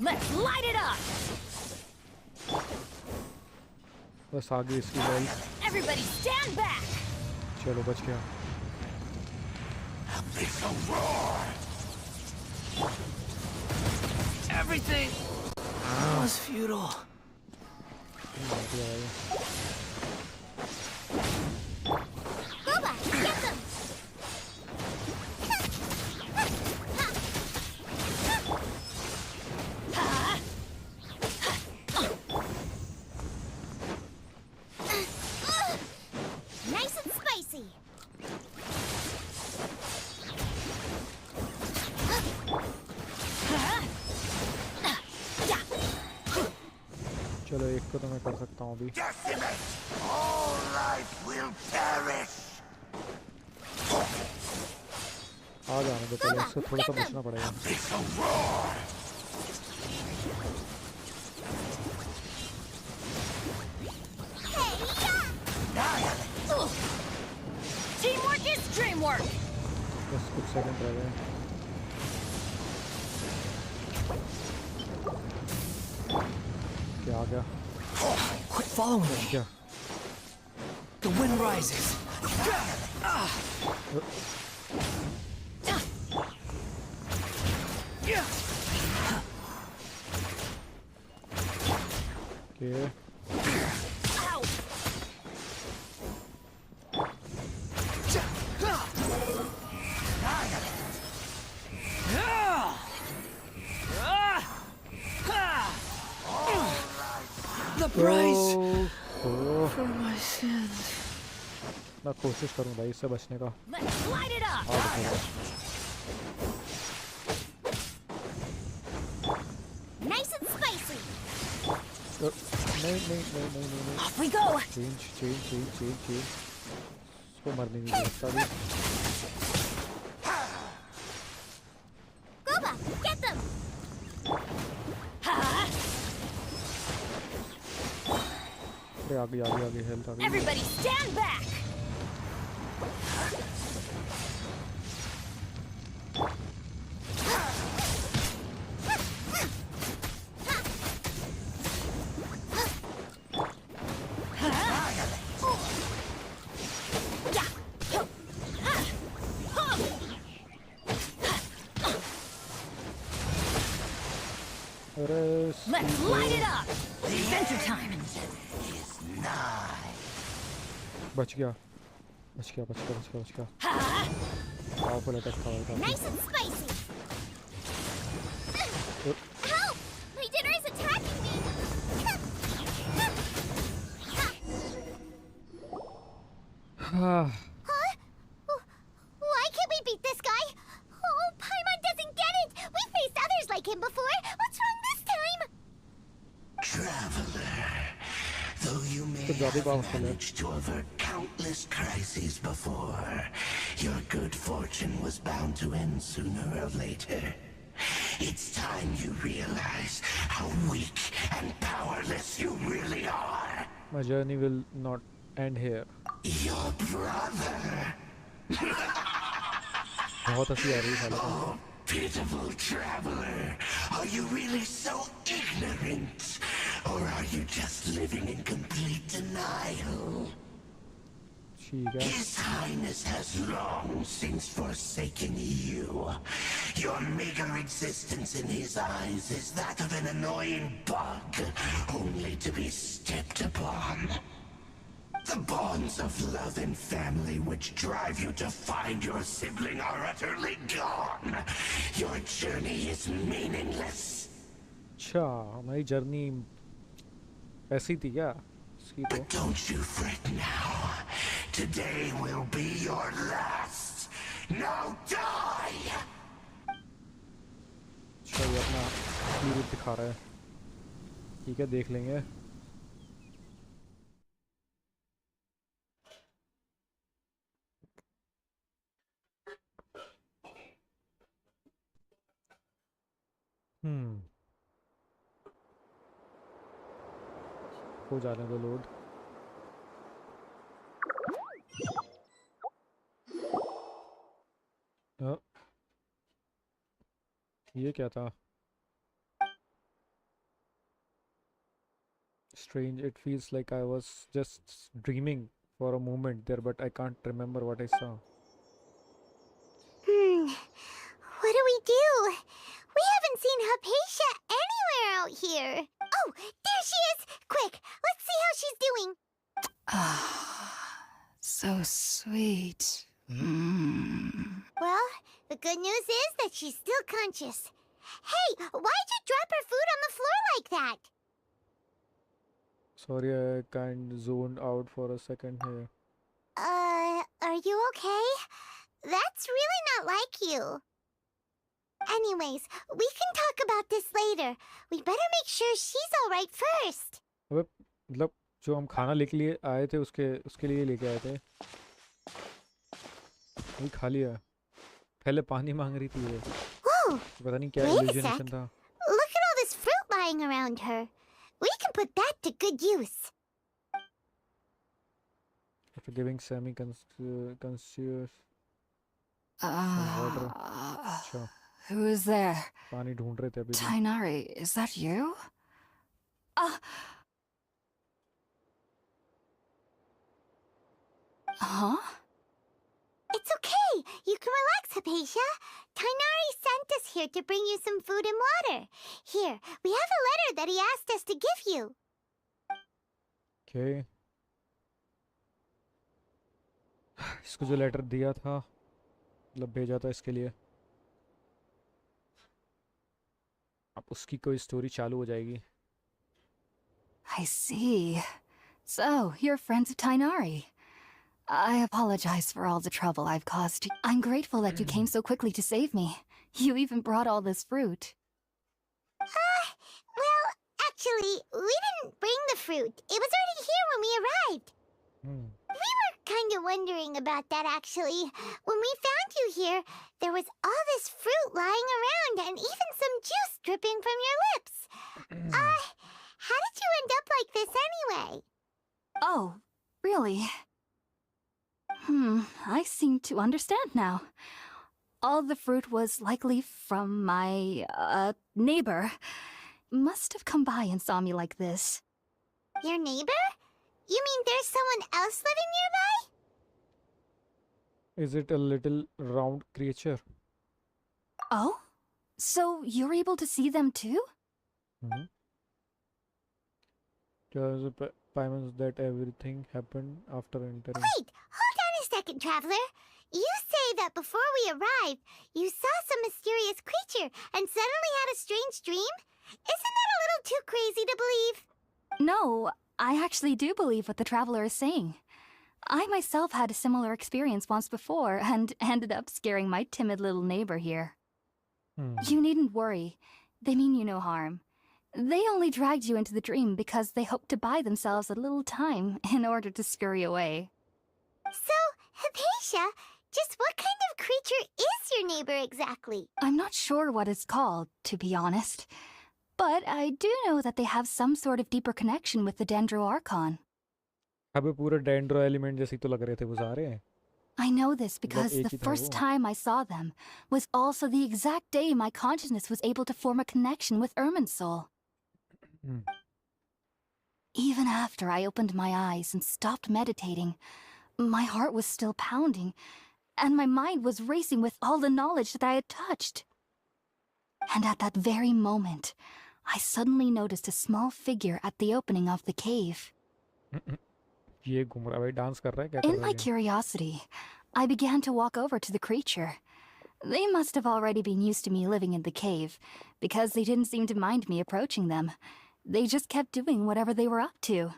Let's light it up! बस आगे इसकी बॉल। Everybody stand back! चलो बच गया। Everything was futile. Boba, get them! Nice and spicy. चलो एक को तो मैं कर सकता हूँ अभी। All life will perish. आ जाने दो पहले, इससे थोड़ा सा बचना पड़ेगा। Teamwork is dreamwork! बस कुछ सेकंड रह गए। क्या आ गया? Quit following me. क्या? The wind rises. Okay. The price for my sins. मैं कोशिश करूँ भाई इससे बचने का। Let's light it up! Nice and spicy. नहीं। Off we go! Change. इसको मरने नहीं देता अभी। Boba, get them! अरे आगे हेल्थ आ गई। Everybody stand back! Let's light it up! Adventure time! बच गया। पावरफुल अटैक था भाई। Nice and spicy. Help! My dinner is attacking me. Huh? Why can't we beat this guy? Oh, Paimon doesn't get it. We faced others like him before. What's wrong this time? Traveler, though you may have managed to avert countless crises before, your good fortune was bound to end sooner or later. It's time you realize how weak and powerless you really are. My journey will not end here. Your brother. बहुत हंसी आ रही है साले को। Oh, pitiful traveler, are you really so ignorant? Or are you just living in complete denial? His Highness has long since forsaken you. Your meager existence in his eyes is that of an annoying bug, only to be stepped upon. The bonds of love and family which drive you to find your sibling are utterly gone. Your journey is meaningless. अच्छा, हमारी journey ऐसी थी क्या इसकी तो? Don't you fret now. Today will be your last. Now die! अच्छा ये अपना असली रूप दिखा रहा है। ठीक है देख लेंगे। हो जाने दो लोड। ये क्या था? Strange, it feels like I was just dreaming for a moment there, but I can't remember what I saw. What do we do? We haven't seen Hypatia anywhere out here. Oh, there she is! Quick, let's see how she's doing. So sweet. Well, the good news is that she's still conscious. Hey, why'd you drop her food on the floor like that? Sorry, I kind of zoned out for a second here. Are you okay? That's really not like you. Anyways, we can talk about this later. We better make sure she's alright first. अबे मतलब जो हम खाना लेके लिए आए थे उसके लिए लेके आए थे वही खा लिया। पहले पानी मांग रही थी ये। Whoa! पता नहीं क्या Wait a इल्यूजनेशन sec. था। Look at all this fruit lying around her. We can put that to good use. After giving semi-conscious water. अच्छा Who is there? पानी ढूंढ रहे थे अभी भी। Tainari, is that you? Huh? It's okay. You can relax, Hypatia. Tainari sent us here to bring you some food and water. Here, we have a letter that he asked us to give you. Okay. इसको जो letter दिया था मतलब भेजा था इसके लिए अब उसकी कोई स्टोरी चालू हो जाएगी। I see. So, you're friends of Tainari. I apologize for all the trouble I've caused you. I'm grateful that you came so quickly to save me. You even brought all this fruit. Well, actually, we didn't bring the fruit. It was already here when we arrived. We were kind of wondering about that, actually. When we found you here, there was all this fruit lying around and even some juice dripping from your lips. How did you end up like this anyway? Oh, really? I seem to understand now. All the fruit was likely from my, neighbor. Must have come by and saw me like this. Your neighbor? You mean there's someone else living nearby? Is it a little round creature? Oh? So you're able to see them too? Does payments that everything happened after entering? Wait, hold on a second, traveler. You say that before we arrived, you saw some mysterious creature and suddenly had a strange dream? Isn't that a little too crazy to believe? No, I actually do believe what the traveler is saying. I myself had a similar experience once before and ended up scaring my timid little neighbor here. You needn't worry. They mean you no harm. They only dragged you into the dream because they hoped to buy themselves a little time in order to scurry away. So, Hypatia, just what kind of creature is your neighbor exactly? I'm not sure what it's called, to be honest. But I do know that they have some sort of deeper connection with the Dendro Archon. अबे पूरे dendro element जैसे ही तो लग रहे थे वो सारे। I know this because the first time I saw them was also the exact day my consciousness was able to form a connection with Ermin's soul. Even after I opened my eyes and stopped meditating, my heart was still pounding, and my mind was racing with all the knowledge that I had touched. And at that very moment, I suddenly noticed a small figure at the opening of the cave. ये घूम रहा है भाई dance कर रहा है क्या कर In रहा my है? curiosity, I began to walk over to the creature. They must have already been used to me living in the cave, because they didn't seem to mind me approaching them. They just kept doing whatever they were up to.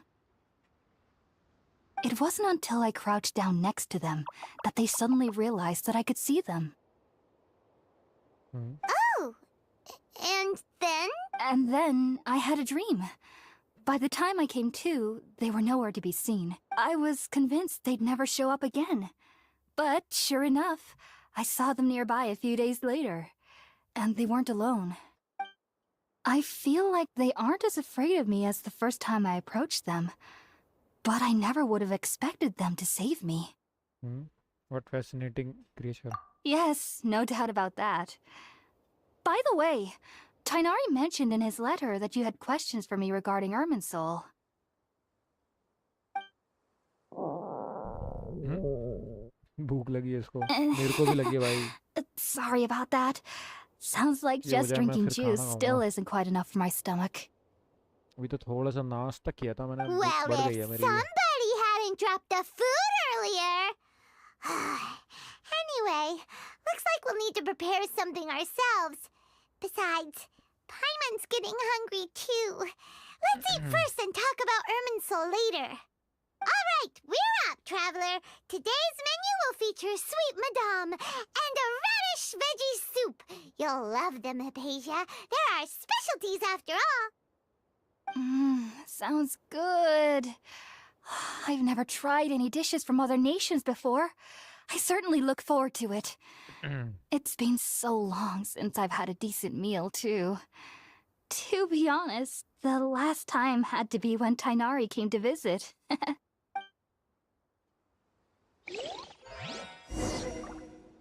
It wasn't until I crouched down next to them that they suddenly realized that I could see them. Oh! And then? And then I had a dream. By the time I came to, they were nowhere to be seen. I was convinced they'd never show up again. But sure enough, I saw them nearby a few days later. And they weren't alone. I feel like they aren't as afraid of me as the first time I approached them. But I never would have expected them to save me. What fascinating creature. Yes, no doubt about that. By the way, Tainari mentioned in his letter that you had questions for me regarding Irminsul. भूख लगी है इसको मेरे को भी लगी है भाई Sorry about that. Sounds like ये हो just जाए मैं drinking फिर juice खाना still खाऊंगा isn't quite enough for my stomach. अभी तो थोड़ा सा नाश्ता किया था मैंने भूख Well, बढ़ गई है if मेरी somebody hadn't dropped the food earlier... Anyway, looks like we'll need to prepare something ourselves. Besides, Paimon's getting hungry too. Let's eat first and talk about Irminsul later. All right, we're up, traveler. Today's menu will feature sweet madame and a radish veggie soup. You'll love them, Hypatia. They're our specialties after all. Sounds good. I've never tried any dishes from other nations before. I certainly look forward to it. It's been so long since I've had a decent meal, too. To be honest, the last time had to be when Tainari came to visit.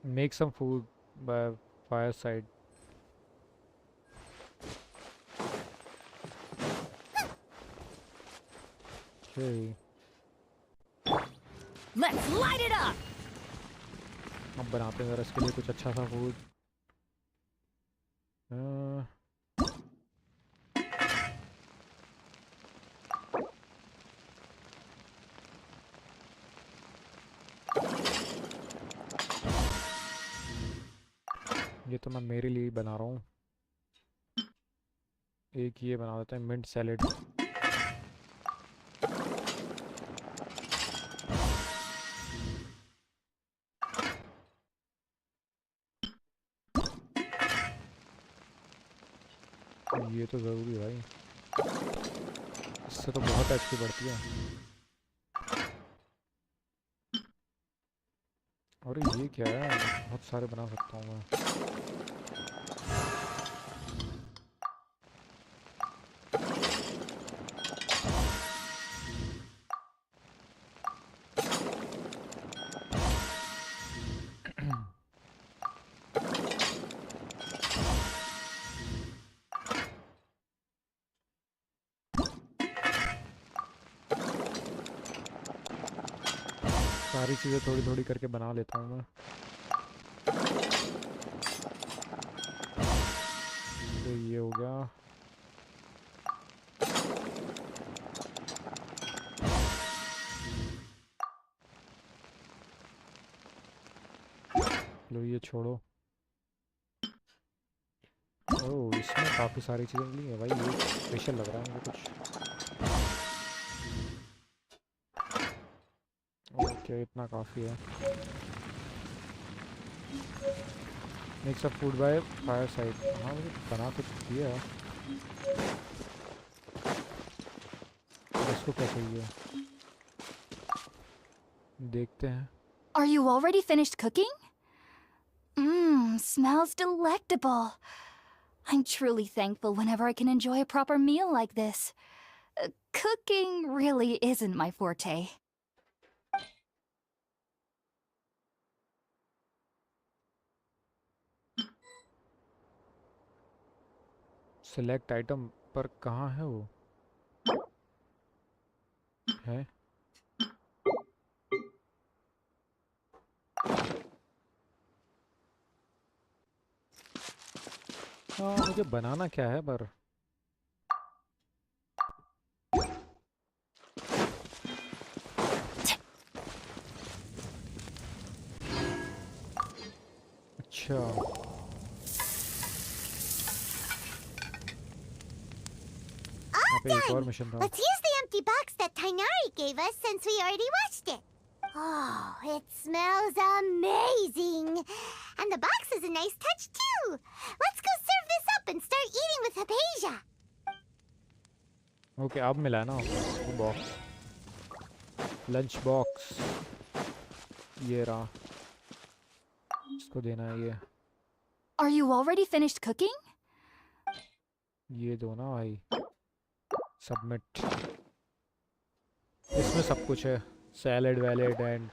Make some food by fireside. Okay. Let's light it up! अब बनाते हैं इसके लिए कुछ अच्छा सा food ये तो मैं मेरे लिए बना रहा हूँ एक ये बना देते हैं मिंट सैलेड ये तो ज़रूरी है भाई इससे तो बहुत एचपी बढ़ती है और ये क्या है बहुत सारे बना सकता हूँ मैं सारी चीज़ें थोड़ी थोड़ी करके बना लेता हूँ मैं तो ये हो गया लो ये छोड़ो ओह इसमें काफ़ी सारी चीज़ें मिली हैं भाई ये स्पेशल लग रहा है मुझे कुछ ओके इतना काफ़ी है मेक सब फूड बाय फायर साइड हाँ मुझे बना के दिया इसको क्या चाहिए देखते हैं Are you already finished cooking? Smells delectable. I'm truly thankful whenever I can enjoy a proper meal like this. Cooking really isn't my forte. Select item पर कहाँ है वो है हाँ मुझे बनाना क्या है पर अच्छा पे एक और done! मिशन था. Let's use the empty box that Tainari gave us since we already watched it. Oh, it smells amazing! And the box is a nice touch too! Let's go serve this up and start eating with Hypatia! Okay अब मिला है ना वो box, lunch box. ये रहा, इसको देना है ये. Are you already finished cooking? ये दो ना भाई. सबमिट. इसमें सब कुछ है, सैलेड वैलेड and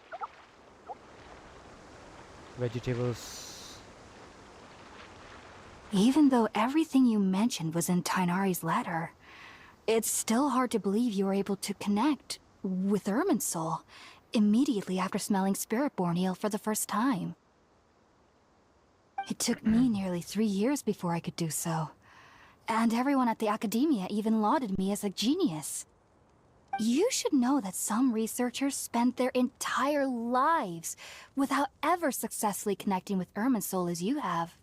vegetables. Even though everything you mentioned was in Tainari's letter, it's still hard to believe you were able to connect with Irminsul immediately after smelling Spiritborn eel for the first time. It took me nearly 3 years before I could do so. And everyone at the academia even lauded me as a genius. You should know that some researchers spent their entire lives without ever successfully connecting with Irminsul as you have.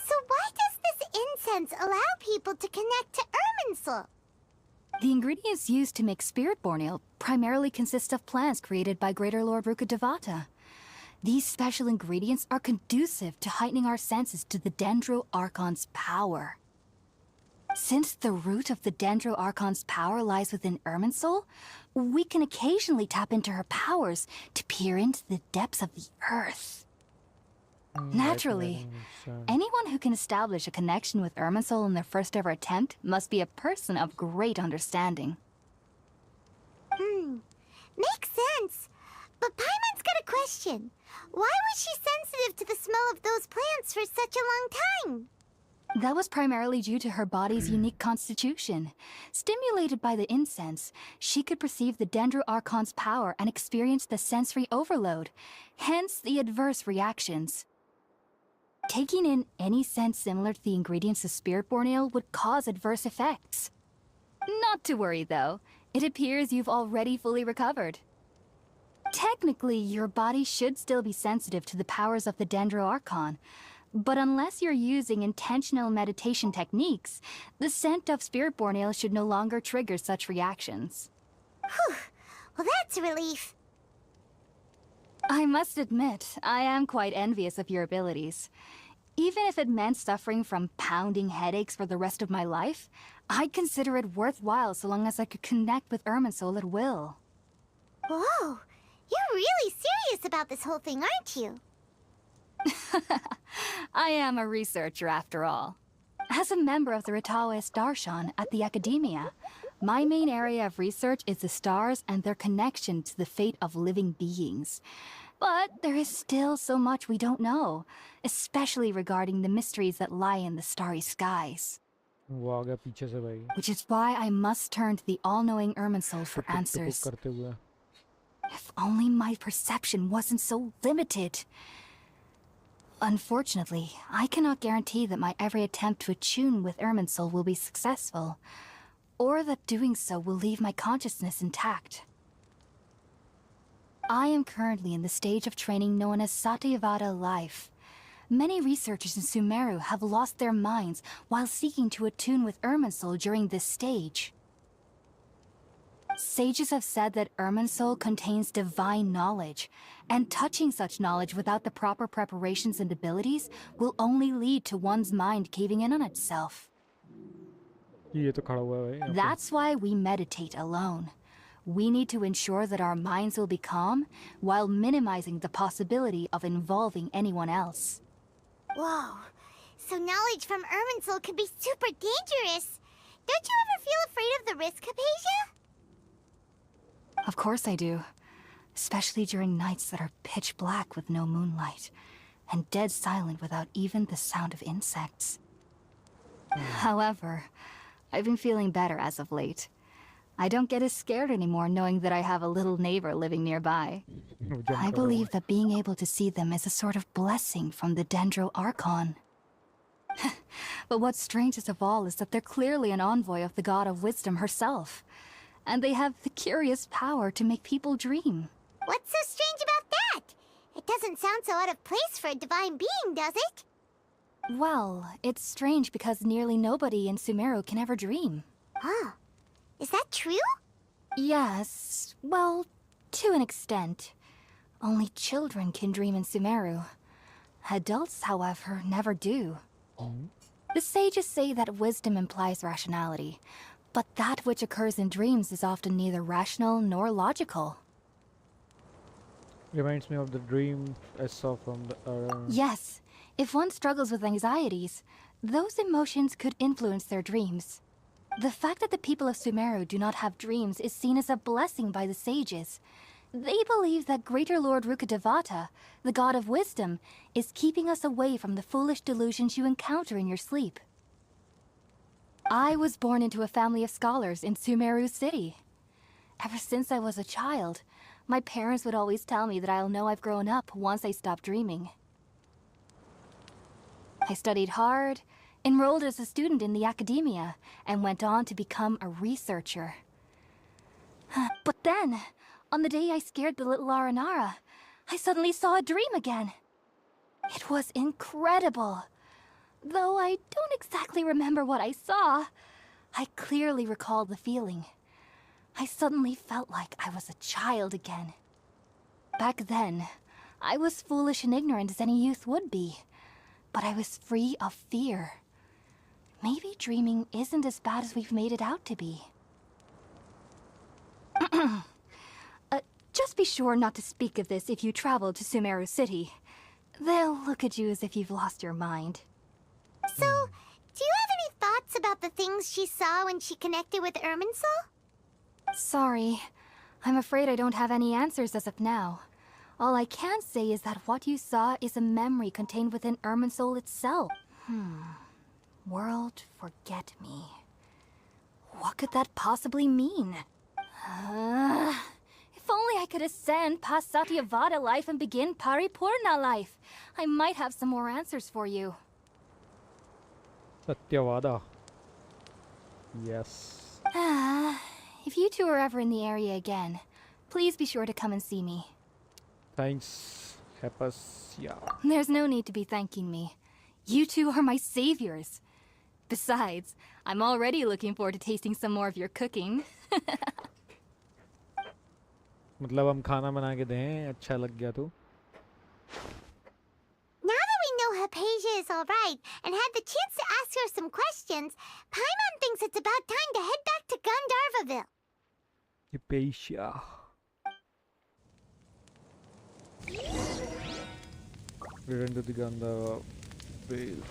So why does this incense allow people to connect to Irminsul? The ingredients used to make Spiritborn eel primarily consist of plants created by Greater Lord Rukkhadevata. These special ingredients are conducive to heightening our senses to the Dendro Archon's power. Since the root of the Dendro Archon's power lies within Irminsul, we can occasionally tap into her powers to peer into the depths of the earth. Naturally, anyone who can establish a connection with Irminsul in their first ever attempt must be a person of great understanding. Makes sense. But Paimon's got a question. Why was she sensitive to the smell of those plants for such a long time? That was primarily due to her body's unique constitution. Stimulated by the incense, she could perceive the Dendro Archon's power and experience the sensory overload, hence the adverse reactions. Taking in any scent similar to the ingredients of Spiritborn eel would cause adverse effects. Not to worry, though. It appears you've already fully recovered. Technically, your body should still be sensitive to the powers of the Dendro Archon, but unless you're using intentional meditation techniques, the scent of Spiritborn eel should no longer trigger such reactions. Whew. Well, that's a relief. I must admit, I am quite envious of your abilities. Even if it meant suffering from pounding headaches for the rest of my life, I'd consider it worthwhile so long as I could connect with Irminsul at will. Whoa! You're really serious about this whole thing, aren't you? I am a researcher after all. As a member of the Ritaoist Darshan at the Academia, my main area of research is the stars and their connection to the fate of living beings. But there is still so much we don't know, especially regarding the mysteries that lie in the starry skies. Which is why I must turn to the all-knowing Irminsul for answers. If only my perception wasn't so limited. Unfortunately, I cannot guarantee that my every attempt to attune with Irminsul will be successful, or that doing so will leave my consciousness intact. I am currently in the stage of training known as Satyavada life. Many researchers in Sumeru have lost their minds while seeking to attune with Irminsul during this stage. Sages have said that Irminsul contains divine knowledge, and touching such knowledge without the proper preparations and abilities will only lead to one's mind caving in on itself. That's why we meditate alone. We need to ensure that our minds will be calm while minimizing the possibility of involving anyone else. Whoa. So knowledge from Irminsul can be super dangerous. Don't you ever feel afraid of the risk, Hypatia? Of course I do. Especially during nights that are pitch black with no moonlight, and dead silent without even the sound of insects. However, I've been feeling better as of late. I don't get as scared anymore knowing that I have a little neighbor living nearby. I believe that being able to see them is a sort of blessing from the Dendro Archon. But what's strangest of all is that they're clearly an envoy of the God of Wisdom herself. And they have the curious power to make people dream. What's so strange about that? It doesn't sound so out of place for a divine being, does it? Well, it's strange because nearly nobody in Sumeru can ever dream. Oh, is that true? Yes, well, to an extent. Only children can dream in Sumeru. Adults, however, never do. The sages say that wisdom implies rationality, but that which occurs in dreams is often neither rational nor logical. Reminds me of the dream I saw from the. Yes, if one struggles with anxieties, those emotions could influence their dreams. The fact that the people of Sumeru do not have dreams is seen as a blessing by the sages. They believe that Greater Lord Rukkhadevata, the god of wisdom, is keeping us away from the foolish delusions you encounter in your sleep. I was born into a family of scholars in Sumeru City. Ever since I was a child, my parents would always tell me that I'll know I've grown up once I stop dreaming. I studied hard, enrolled as a student in the academia, and went on to become a researcher. But then, on the day I scared the little Aranara, I suddenly saw a dream again. It was incredible. Though I don't exactly remember what I saw, I clearly recall the feeling. I suddenly felt like I was a child again. Back then, I was foolish and ignorant as any youth would be, but I was free of fear. Maybe dreaming isn't as bad as we've made it out to be. Just be sure not to speak of this if you travel to Sumeru City. They'll look at you as if you've lost your mind. So, do you have any thoughts about the things she saw when she connected with Irminsul? Sorry. I'm afraid I don't have any answers as of now. All I can say is that what you saw is a memory contained within Irminsul itself. World forget me. What could that possibly mean? If only I could ascend past Satyavada life and begin Paripurna life. I might have some more answers for you. Satyavada. Yes. If you two are ever in the area again, please be sure to come and see me. Thanks, Hepasya. There's no need to be thanking me. You two are my saviors. Besides, I'm already looking forward to tasting some more of your cooking. मतलब हम खाना बना के दें अच्छा लग गया तो Now that we know Hypatia is alright and had the chance to ask her some questions, Paimon thinks it's about time to head back to Gandharvaville. Hypatia. Return to the Gandharvaville.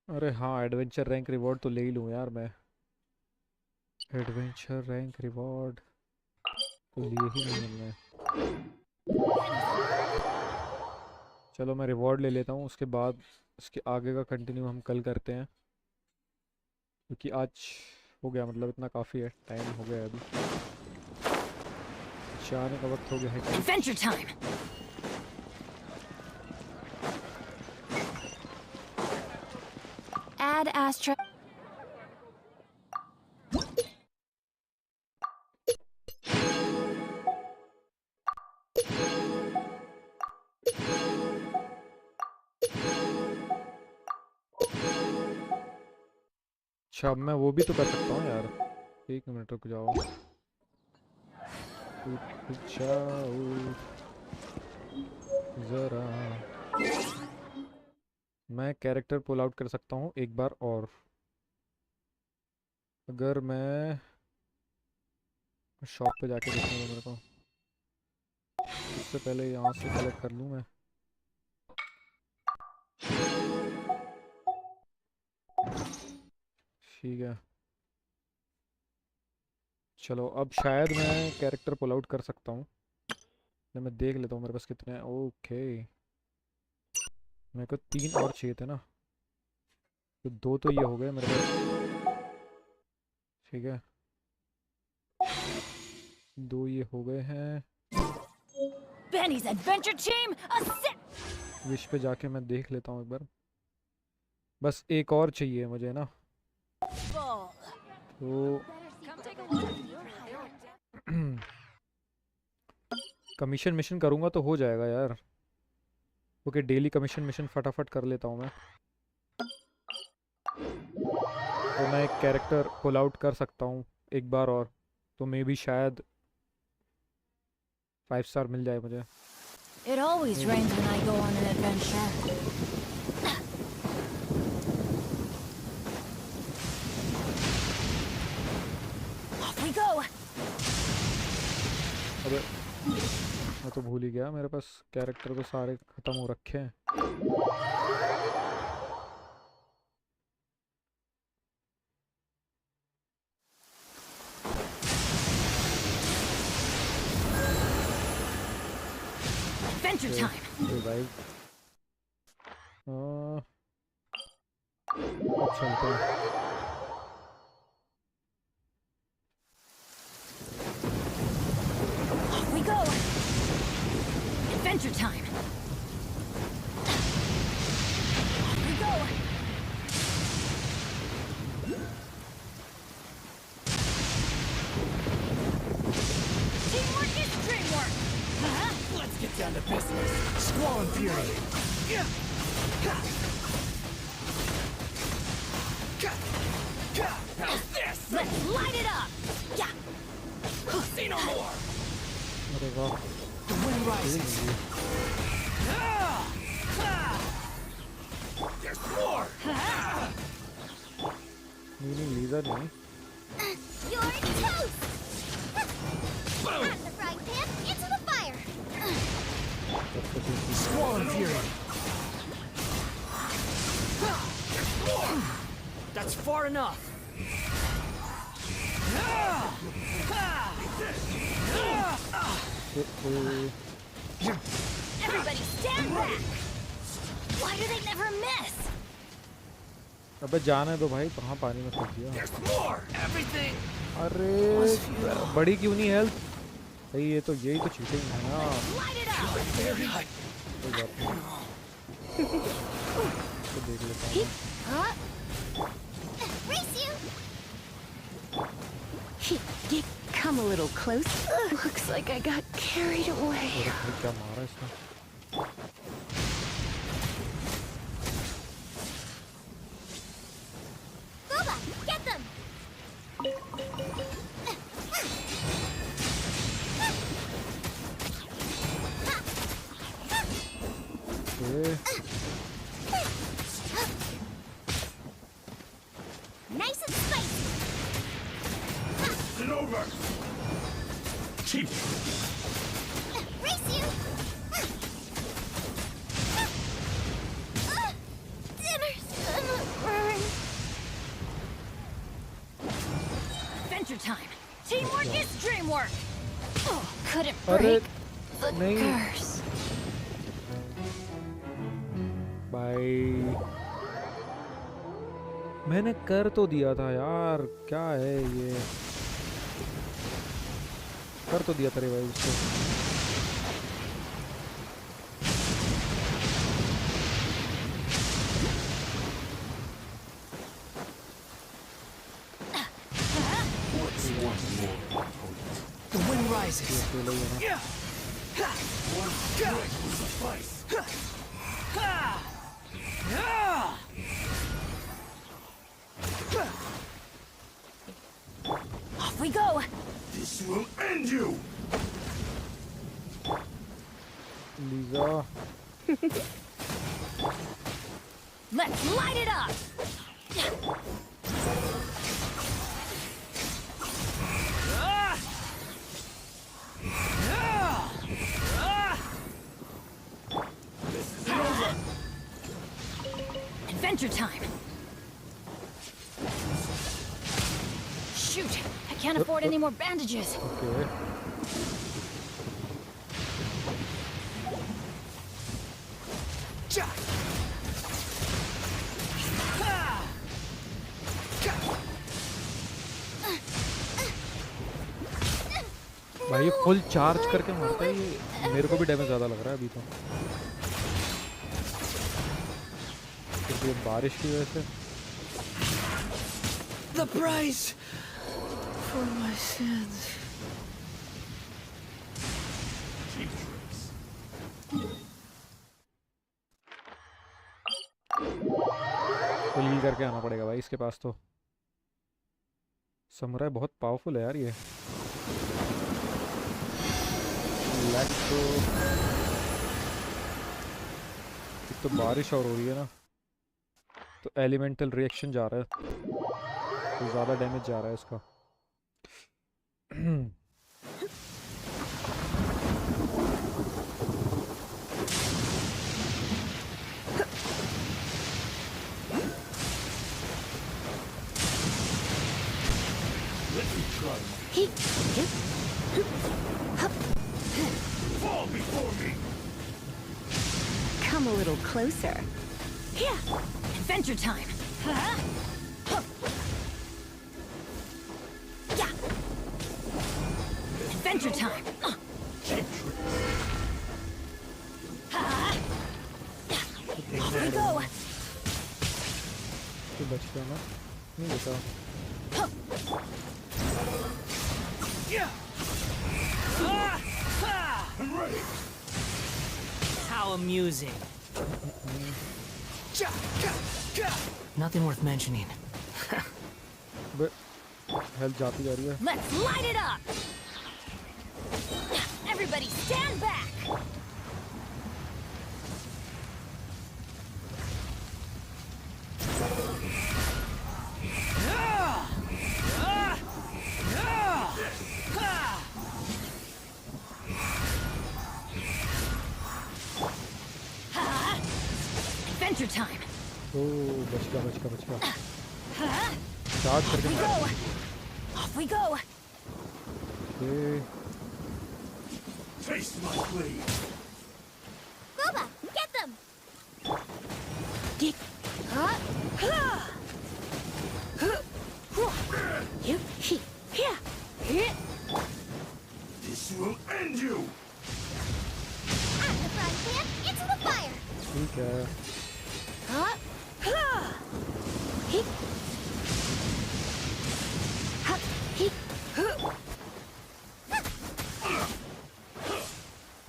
अरे हाँ adventure rank reward तो ले ही लूँ यार मैं adventure rank reward तो लिए ही नहीं हमने चलो मैं रिवॉर्ड ले लेता हूँ उसके बाद इसके आगे का कंटिन्यू हम कल करते हैं क्योंकि आज हो गया मतलब इतना काफ़ी है टाइम हो गया अभी जाने का वक्त हो गया है Adventure time. Add Astra. अच्छा अब मैं वो भी तो कर सकता हूँ यार एक मिनट रुक जाओ रुक जाओ ज़रा मैं कैरेक्टर पुल आउट कर सकता हूँ एक बार और अगर मैं शॉप पे जाके देखने मेरे को उससे पहले यहाँ से कलेक्ट कर लूँ मैं ठीक है चलो अब शायद मैं कैरेक्टर पुल आउट कर सकता हूँ मैं देख लेता हूँ मेरे पास कितने हैं ओके मेरे को 3 और चाहिए थे ना तो 2 तो ये हो गए मेरे पास ठीक है 2 ये हो गए हैं। Benny's adventure team, विश पे जाके मैं देख लेता हूँ एक बार। बस एक और चाहिए मुझे ना, तो कमीशन मिशन करूँगा तो हो जाएगा यार। ओके, डेली कमीशन मिशन फटाफट कर लेता हूँ मैं। तो मैं एक कैरेक्टर पुल आउट कर सकता हूँ एक बार और, तो मे बी शायद 5 स्टार मिल जाए मुझे। It always rains when I go on an adventure. Off we go. अबे मैं तो भूल ही गया, मेरे पास कैरेक्टर तो सारे ख़त्म हो रखे हैं। Adventure time. रिवाइव अब चलते हैं। Off we go. Adventure time. Off we go. Teamwork is dreamwork. Let's get down to business. Squall and fury. How's this? Let's light it up. Yeah. See no more. अरे वाह, The wind rises. There's more. नहीं leisure नहीं। You're toast! Out the frying pan, into the fire! Squall and fury. That's far enough. Everybody stand back. Why do they never miss? अबे जाने दो भाई, कहाँ पानी में फंस गया। There's more. Everything. अरे बड़ी क्यों नहीं हेल्थ भाई, ये तो यही तो चीटिंग है ना। Light it up. कोई बात नहीं, तो देख लेता हूँ। Race you! Come a little close. Looks like I got carried away. अरे भाई क्या मारा इसने। Boba, get them! Nice and spicy! It's over. Cheap. Race you! Dinner's gonna burn. Adventure time. Teamwork is dreamwork. Oh, couldn't अरे break the नहीं curse. भाई, मैंने कर तो दिया था यार, क्या है ये, कर तो दिया तेरे भाई उसको। The wind rises. अकेले ही है ना। One good will suffice. Off we go. This will end you. Lisa Let's light it up. Adventure time. Shoot, I can't afford any more bandages. Okay भाई ये फुल चार्ज करके मारता है ये, मेरे को भी डैमेज ज़्यादा लग रहा है अभी तो, क्योंकि बारिश की वजह से। The price for my sins. तो लील करके आना पड़ेगा भाई इसके पास तो। समुराई बहुत पावरफुल है यार ये। लैग तो एक तो बारिश और हो रही है ना, तो एलिमेंटल रिएक्शन जा रहा है, तो ज़्यादा डैमेज जा रहा है इसका। Fall before me. Come a little closer. Yeah, adventure time. Huh? Huh. Yeah. Adventure time. Off we go. तो बच गया ना, नहीं बचा। How amusing. Nothing worth mentioning. Health जाती जा रही है। Let's light it up. Everybody stand back. Adventure time. ओह बच गया। चार्ज करके मार। Off we go. Taste my blade. Boba, get them! This will end you. At the frying pan, into the fire! ठीक है।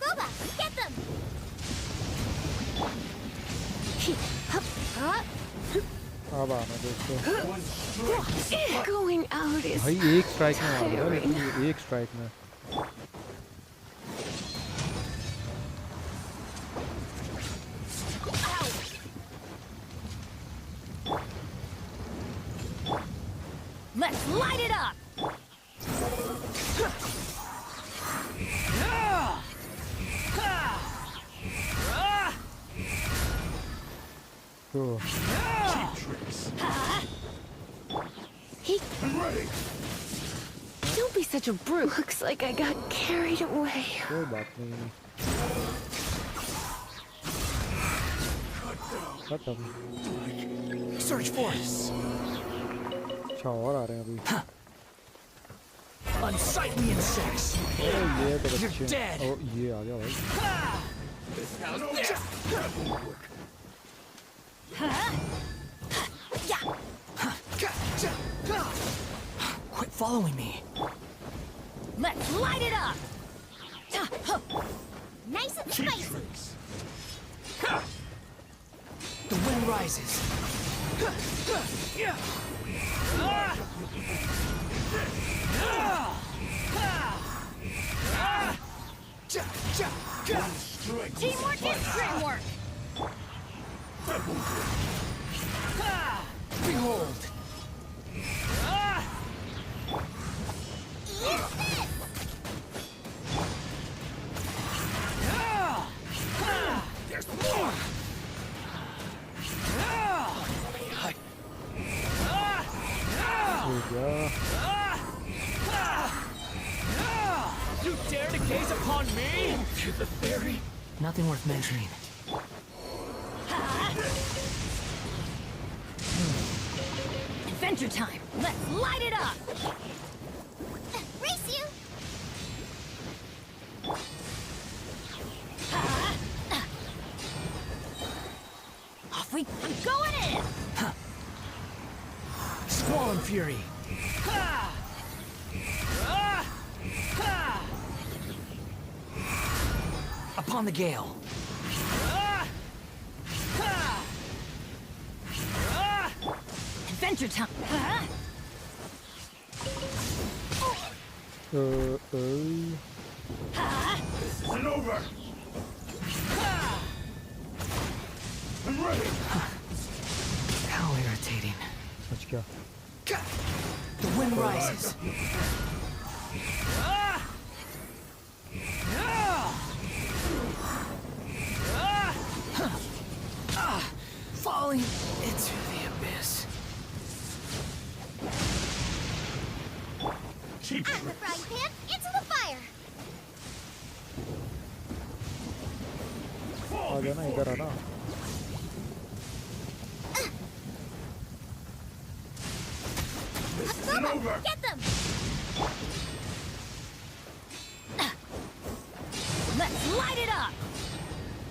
Boba, get them! अब आना दोस्तों। Going out is भाई एक स्ट्राइक में मार दिया, लेकिन एक स्ट्राइक में। Let's light it up. तो Don't be such a brute. Looks like I got carried away. कोई बात नहीं। खत्म। Search for us. अच्छा और आ रहे हैं अभी। Unsightly insects. ओह ये तो You're बच्चे। dead. ओह ये आ गया भाई। Quit following me. Let's light it up. Nice and spicy! The wind rises. Teamwork is dreamwork. Behold. There's more. हो गया। You dare to gaze upon me? To the fairy. Nothing worth mentioning. Adventure time. Let's light it up. Race you! Going in! Squall and Fury. Upon the gale. Adventure time! And over! I'm ready! How irritating. बच गया. The wind rises. Falling into the abyss. Keep I'm the frying pan, into the fire! आ जाना इधर आना. over! Get them! Let's light it up!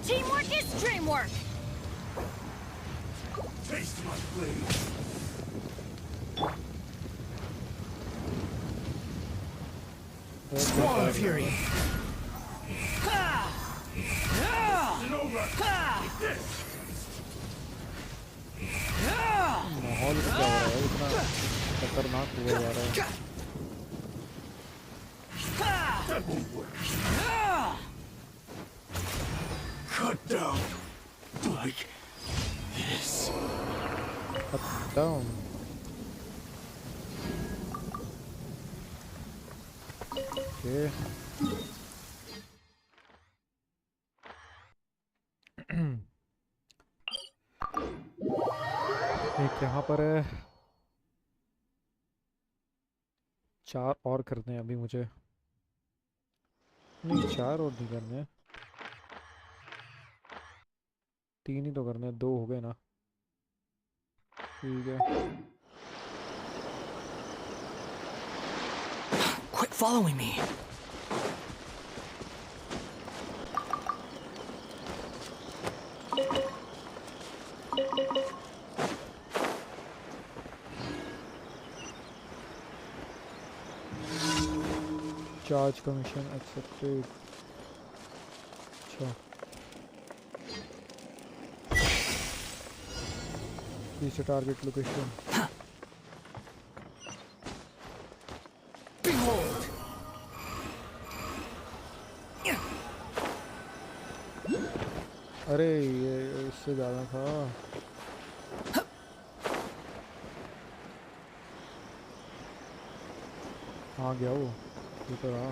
Teamwork is dreamwork! Taste my blade! Squall and Fury. And over! Like this! माहौल क्या हो रहा है इतना खतरनाक हुआ जा रहा है. That won't work. Cut down like this. Cut down. Okay. एक यहाँ पर है. 4 और करने हैं अभी मुझे. नहीं 4 और नहीं करने. 3 ही तो करने हैं. 2 हो गए ना. ठीक है. Quit following me. Charge commission accepted. अच्छा. Reach the target location. Behold. अरे ये इससे ज़्यादा था. हाँ गया वो. ये तो रहा.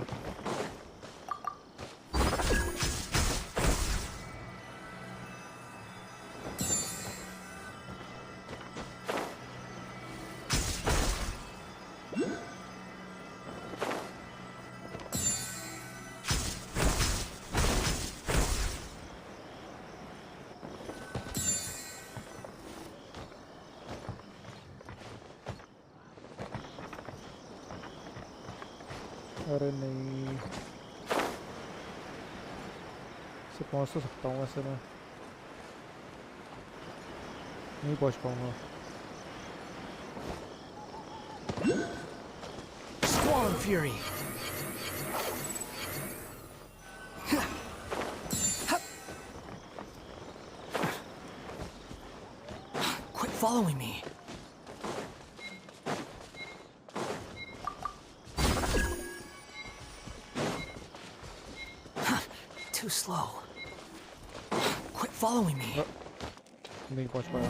अरे नहीं. से पहुंच तो सकता हूँ वैसे मैं. नहीं पहुंच पाऊंगा. Squall and Fury. Quit following me. Too slow. Quit following me. नहीं पहुंच पाया.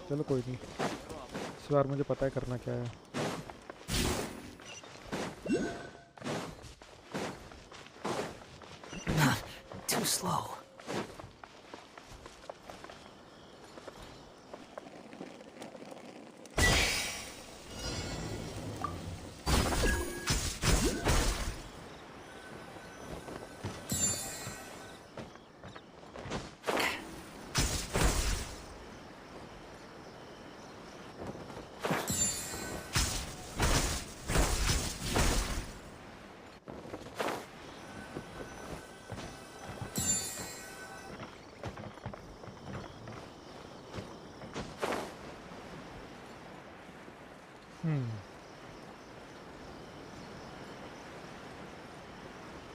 चलो कोई नहीं. इस बार मुझे पता है करना क्या है. Too slow.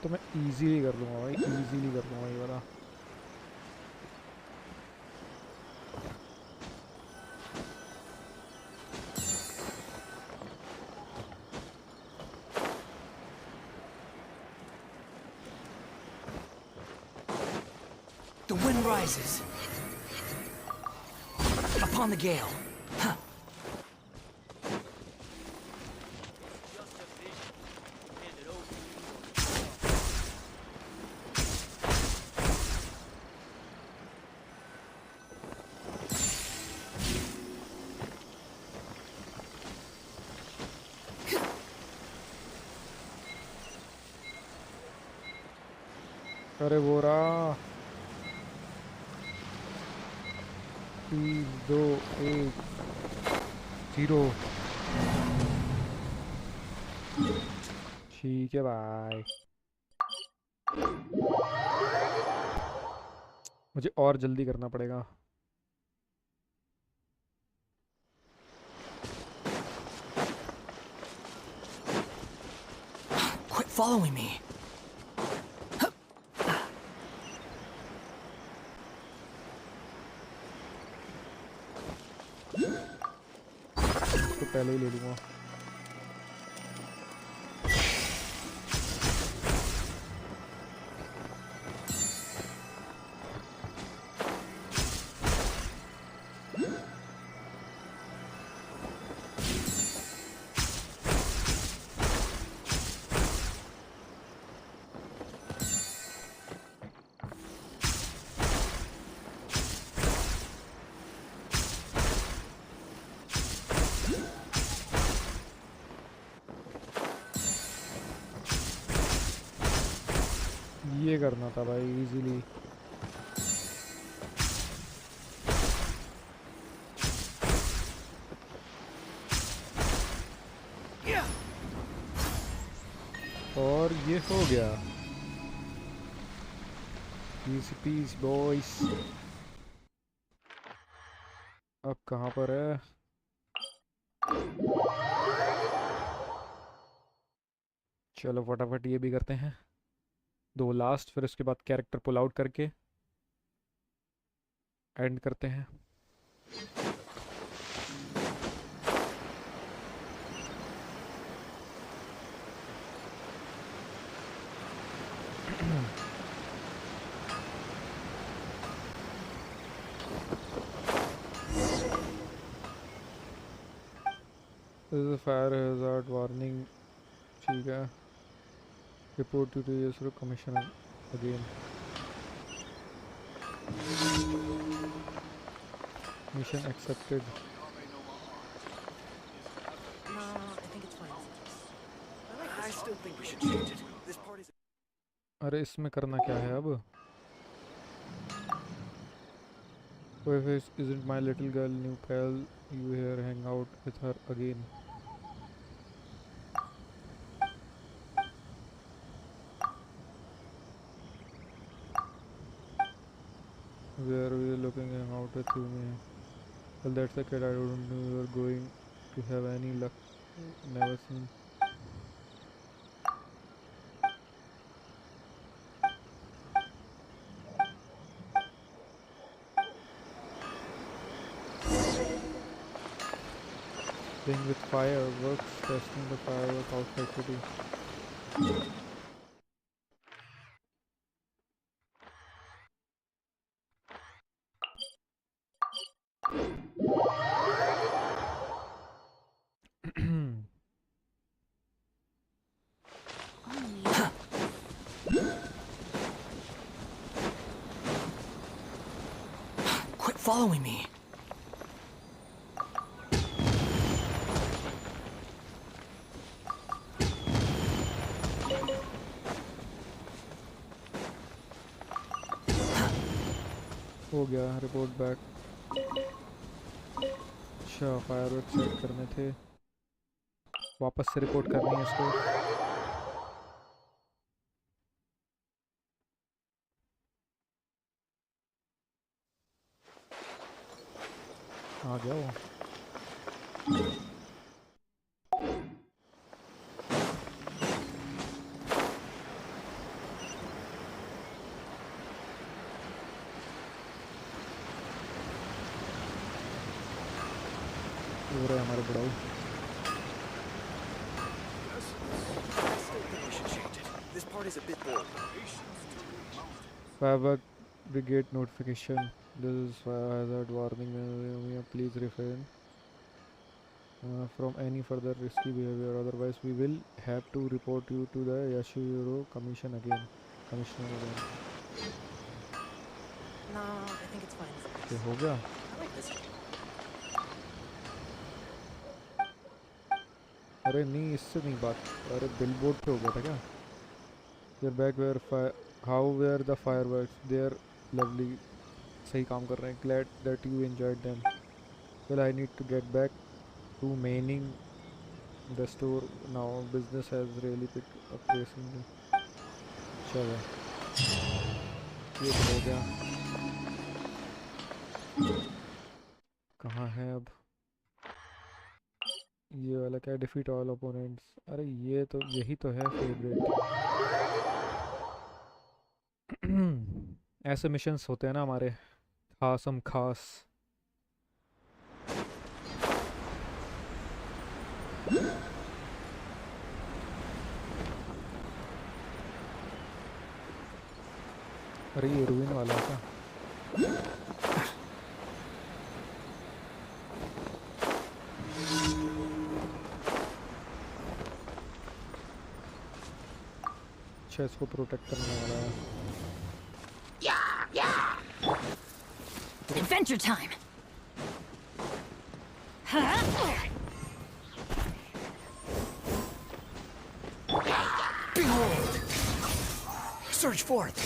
तो मैं इजीली कर लूँगा भाई, इजीली कर लूँगा ये वाला। The wind rises. Upon the gale. Huh. अरे वो रहा। 3 2 1 0। ठीक है भाई, मुझे और जल्दी करना पड़ेगा। Quit following me. इसको पहले ही ले लूँगा। ये करना था भाई इजीली। और ये हो गया। Easy peace boys. अब कहाँ पर है? चलो फटाफट ये भी करते हैं, 2 लास्ट, फिर उसके बाद कैरेक्टर पुल आउट करके एंड करते हैं। This is a fire hazard warning। ठीक है, report to the commissioner again। Mission accepted। अरे इसमें करना क्या है अब? If it isn't my little girl, new pal, you here hang out with her again। Where are you looking hang out with you? Me? Well, that's a kid. I don't know you are going to have any luck. Never seen। Playing with fireworks, testing the firework outside city। Quit following me. हो गया, report back. अच्छा, firework set करने थे, वापस से report करनी है इसको। आ गया वो। हो रहा है हमारे बुढ़ाऊ। This part is a bit bold. Firework brigade notification. This is fire hazard warning. Please refrain from any further risky behavior. Otherwise, we will have to report you to the Yashiro Commissioner again. No, I think it's fine. ये हो गया? I like this. अरे नहीं, इससे नहीं बात। अरे billboard पे हो गया था क्या? You're back where how were the fireworks? They're lovely. सही काम कर रहे हैं. Glad that you enjoyed them. Well, I need to get back to manning the store now. Business has really picked up recently. चलो, ये तो हो गया. कहाँ है अब? ये वाला क्या? Defeat all opponents. अरे ये तो यही तो है फेवरेट. ऐसे मिशंस होते हैं ना हमारे खास. अरे ये रूइन वाला है क्या? अच्छा, इसको प्रोटेक्ट करने वाला है. Adventure time! Behold! Surge forth!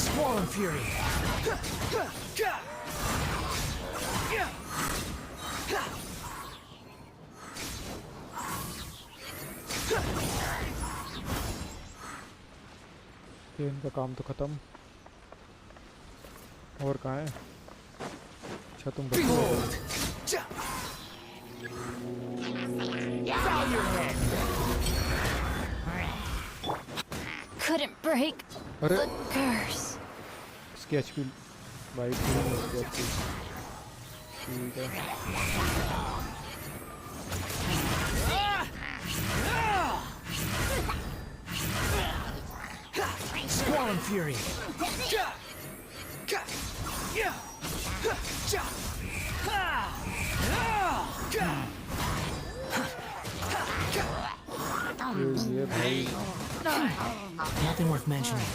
Swollen Fury! इनका काम तो खत्म. और कहाँ है? अच्छा, तुम Couldn't break अरे the curse. इसकी HP वाइट नहीं है. ठीक है. Swollen Fury! ये भाई Nothing worth mentioning.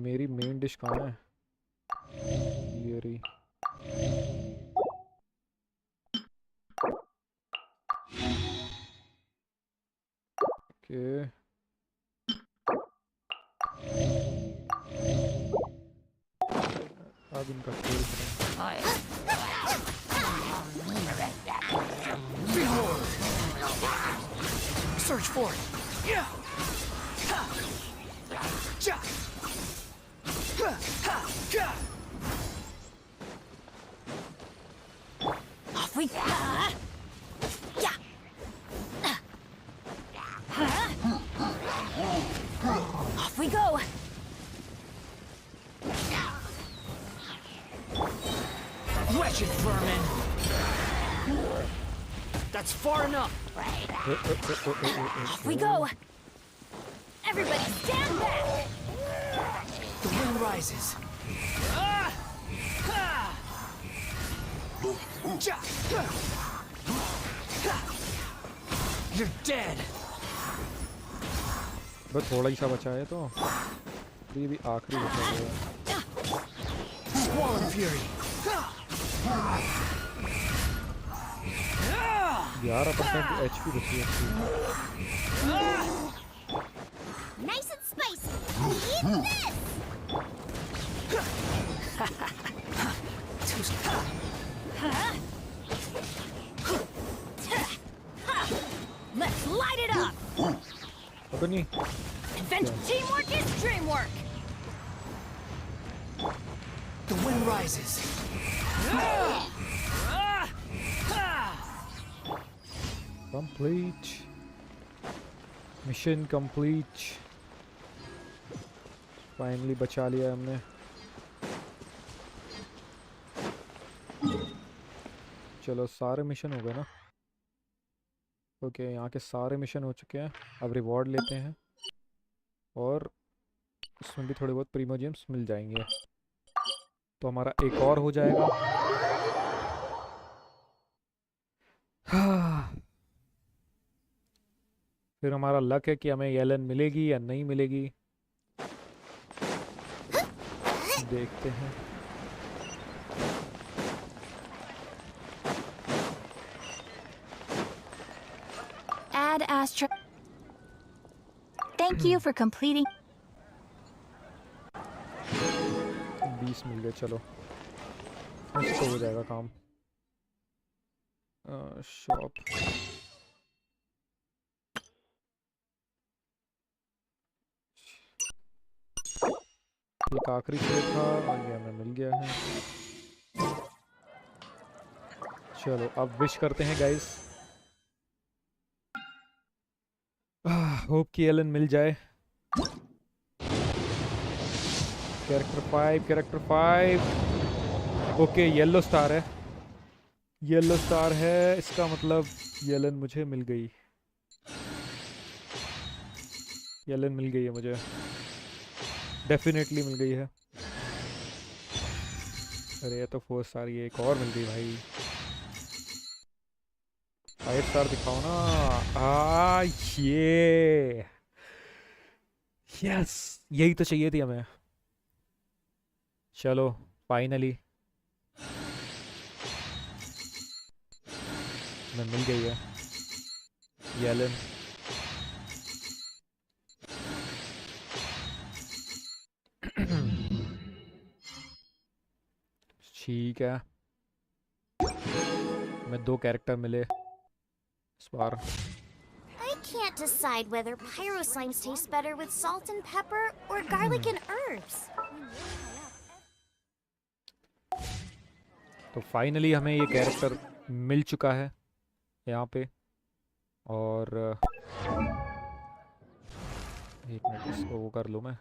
मेरी मेन डिश कहाँ है? ये रही. ओके, अब इनका खेल करें. Behold! Surge forth! Off we go! Off we go! Wretched vermin! That's far enough! Off we go! Everybody stand back! The wind rises. You're dead! बस थोड़ा ही सा बचा है तो ये भी आखिरी बचा है. Swollen Fury! 11% HP बची है. Nice Let's light it up! पता नहीं Convention teamwork is dreamwork! The wind rises. complete mission complete finally बचा लिया हमने चलो सारे मिशन हो गए ना ओके यहाँ के सारे मिशन हो चुके हैं अब रिवॉर्ड लेते हैं और इसमें भी थोड़े बहुत प्रीमो जेम्स मिल जाएंगे तो हमारा एक और हो जाएगा फिर हमारा लक है कि हमें येलन मिलेगी या नहीं मिलेगी देखते हैं Add Astra. Thank you for completing. 20 मिल गए चलो ऐसे तो हो जाएगा काम शॉप एक आखिरी शेयर था और ये हमें मिल गया है चलो अब विश करते हैं गाइस होप कि एलन मिल जाए कैरेक्टर 5 ओके येलो स्टार है इसका मतलब येलन मुझे मिल गई है मुझे डेफिनेटली मिल गई है अरे ये तो 4 स्टार ये एक और मिल गई भाई 5 स्टार दिखाओ ना ये यस यही तो चाहिए थी हमें चलो फाइनली मैं मिल गई है येलन ठीक है मैं 2 कैरेक्टर मिले इस बार I can't decide whether pyro slimes taste better with salt and pepper or garlic and herbs. तो फाइनली हमें ये कैरेक्टर मिल चुका है यहाँ पे और एक मिनट इसको वो कर लूँ मैं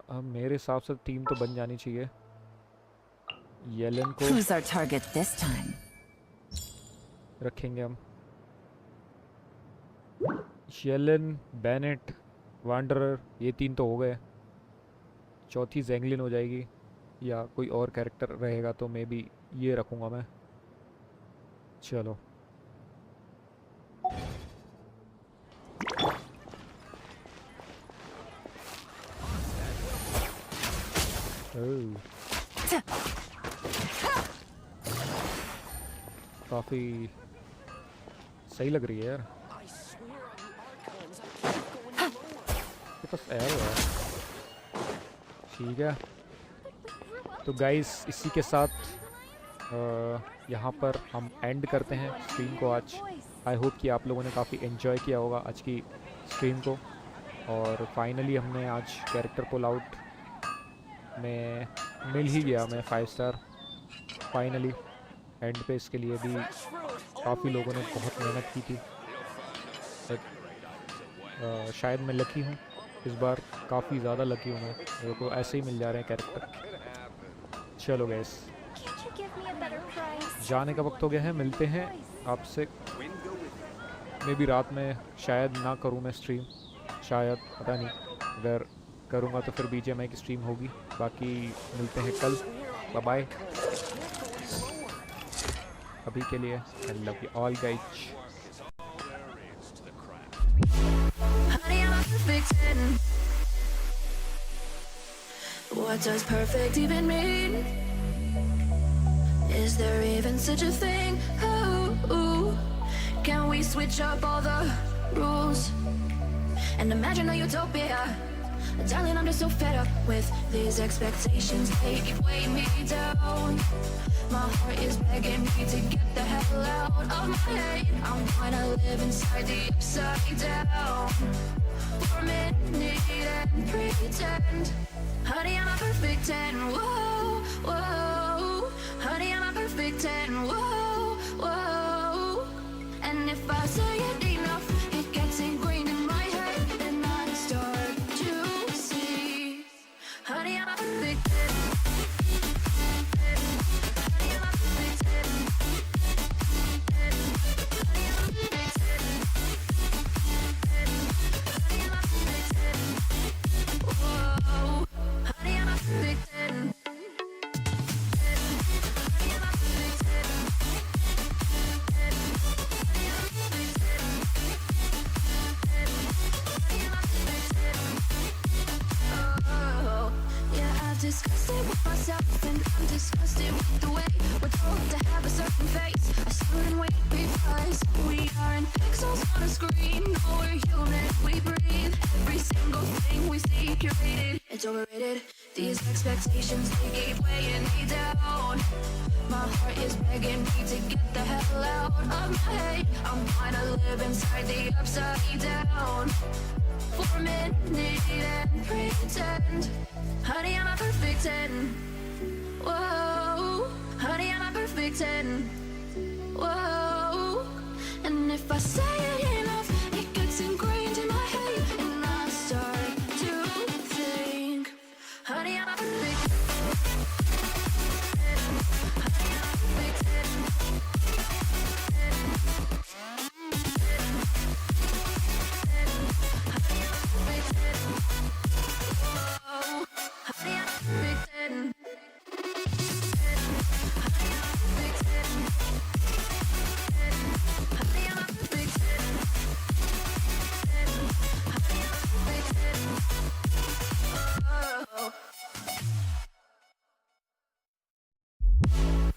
अब मेरे हिसाब से टीम तो बन जानी चाहिए येलन को Who's our target this time? रखेंगे हम येलन बेनेट वांडरर ये 3 तो हो गए चौथी जैंगलिन हो जाएगी या कोई और कैरेक्टर रहेगा तो मे बी ये रखूँगा मैं चलो काफ़ी सही लग रही है यार ये बस एयर हुआ है ठीक है तो गाइस इसी के साथ यहाँ पर हम एंड करते हैं स्ट्रीम को आज आई होप कि आप लोगों ने काफ़ी एंजॉय किया होगा आज की स्ट्रीम को और फाइनली हमने आज कैरेक्टर पुल आउट में मिल ही गया मैं 5 स्टार फाइनली एंड पे इसके लिए भी काफ़ी लोगों ने बहुत मेहनत की थी शायद मैं लकी हूँ इस बार काफ़ी ज़्यादा लकी हूँ मैं मेरे को ऐसे ही मिल जा रहे हैं कैरेक्टर चलो गैस जाने का वक्त हो गया है मिलते हैं आपसे मे बी रात में शायद ना करूँ मैं स्ट्रीम शायद पता नहीं अगर करूँगा तो फिर BGMI की स्ट्रीम होगी बाकी मिलते हैं कल बाय बाय अभी के लिए I love you all guys What does perfect even mean? Is there even such a thing? Ooh, can we we switch up all the rules and imagine a utopia. Darling, I'm just so fed up with these expectations. They keep weighing me down. My heart is begging me to get the hell out of my head. I'm gonna live inside the upside down for a minute and pretend. Honey, I'm a perfect 10. Whoa, whoa. Honey, I'm a perfect 10. Whoa, whoa. And if I say it enough, it gets ingrained in my head, and I start to see. Honey, I'm a perfect 10. Honey, I'm a perfect 10. Honey, I'm a perfect 10. Honey, I'm a perfect 10. Whoa. Honey, I'm a perfect 10. Honey, I'm a perfect 10. Oh, yeah, I've discussed it with myself, and I'm disgusted with the way we're told to have a certain face, a certain weight, because we aren't pixels on a screen. No, we're human, we breathe. Every single thing we see curated, it's overrated. These expectations, they keep weighing me down. My heart is begging me to get the hell out of my head. I'm gonna live inside the upside down for a minute and pretend. Honey, I'm a perfect 10. Whoa. Honey, I'm a perfect 10. Whoa.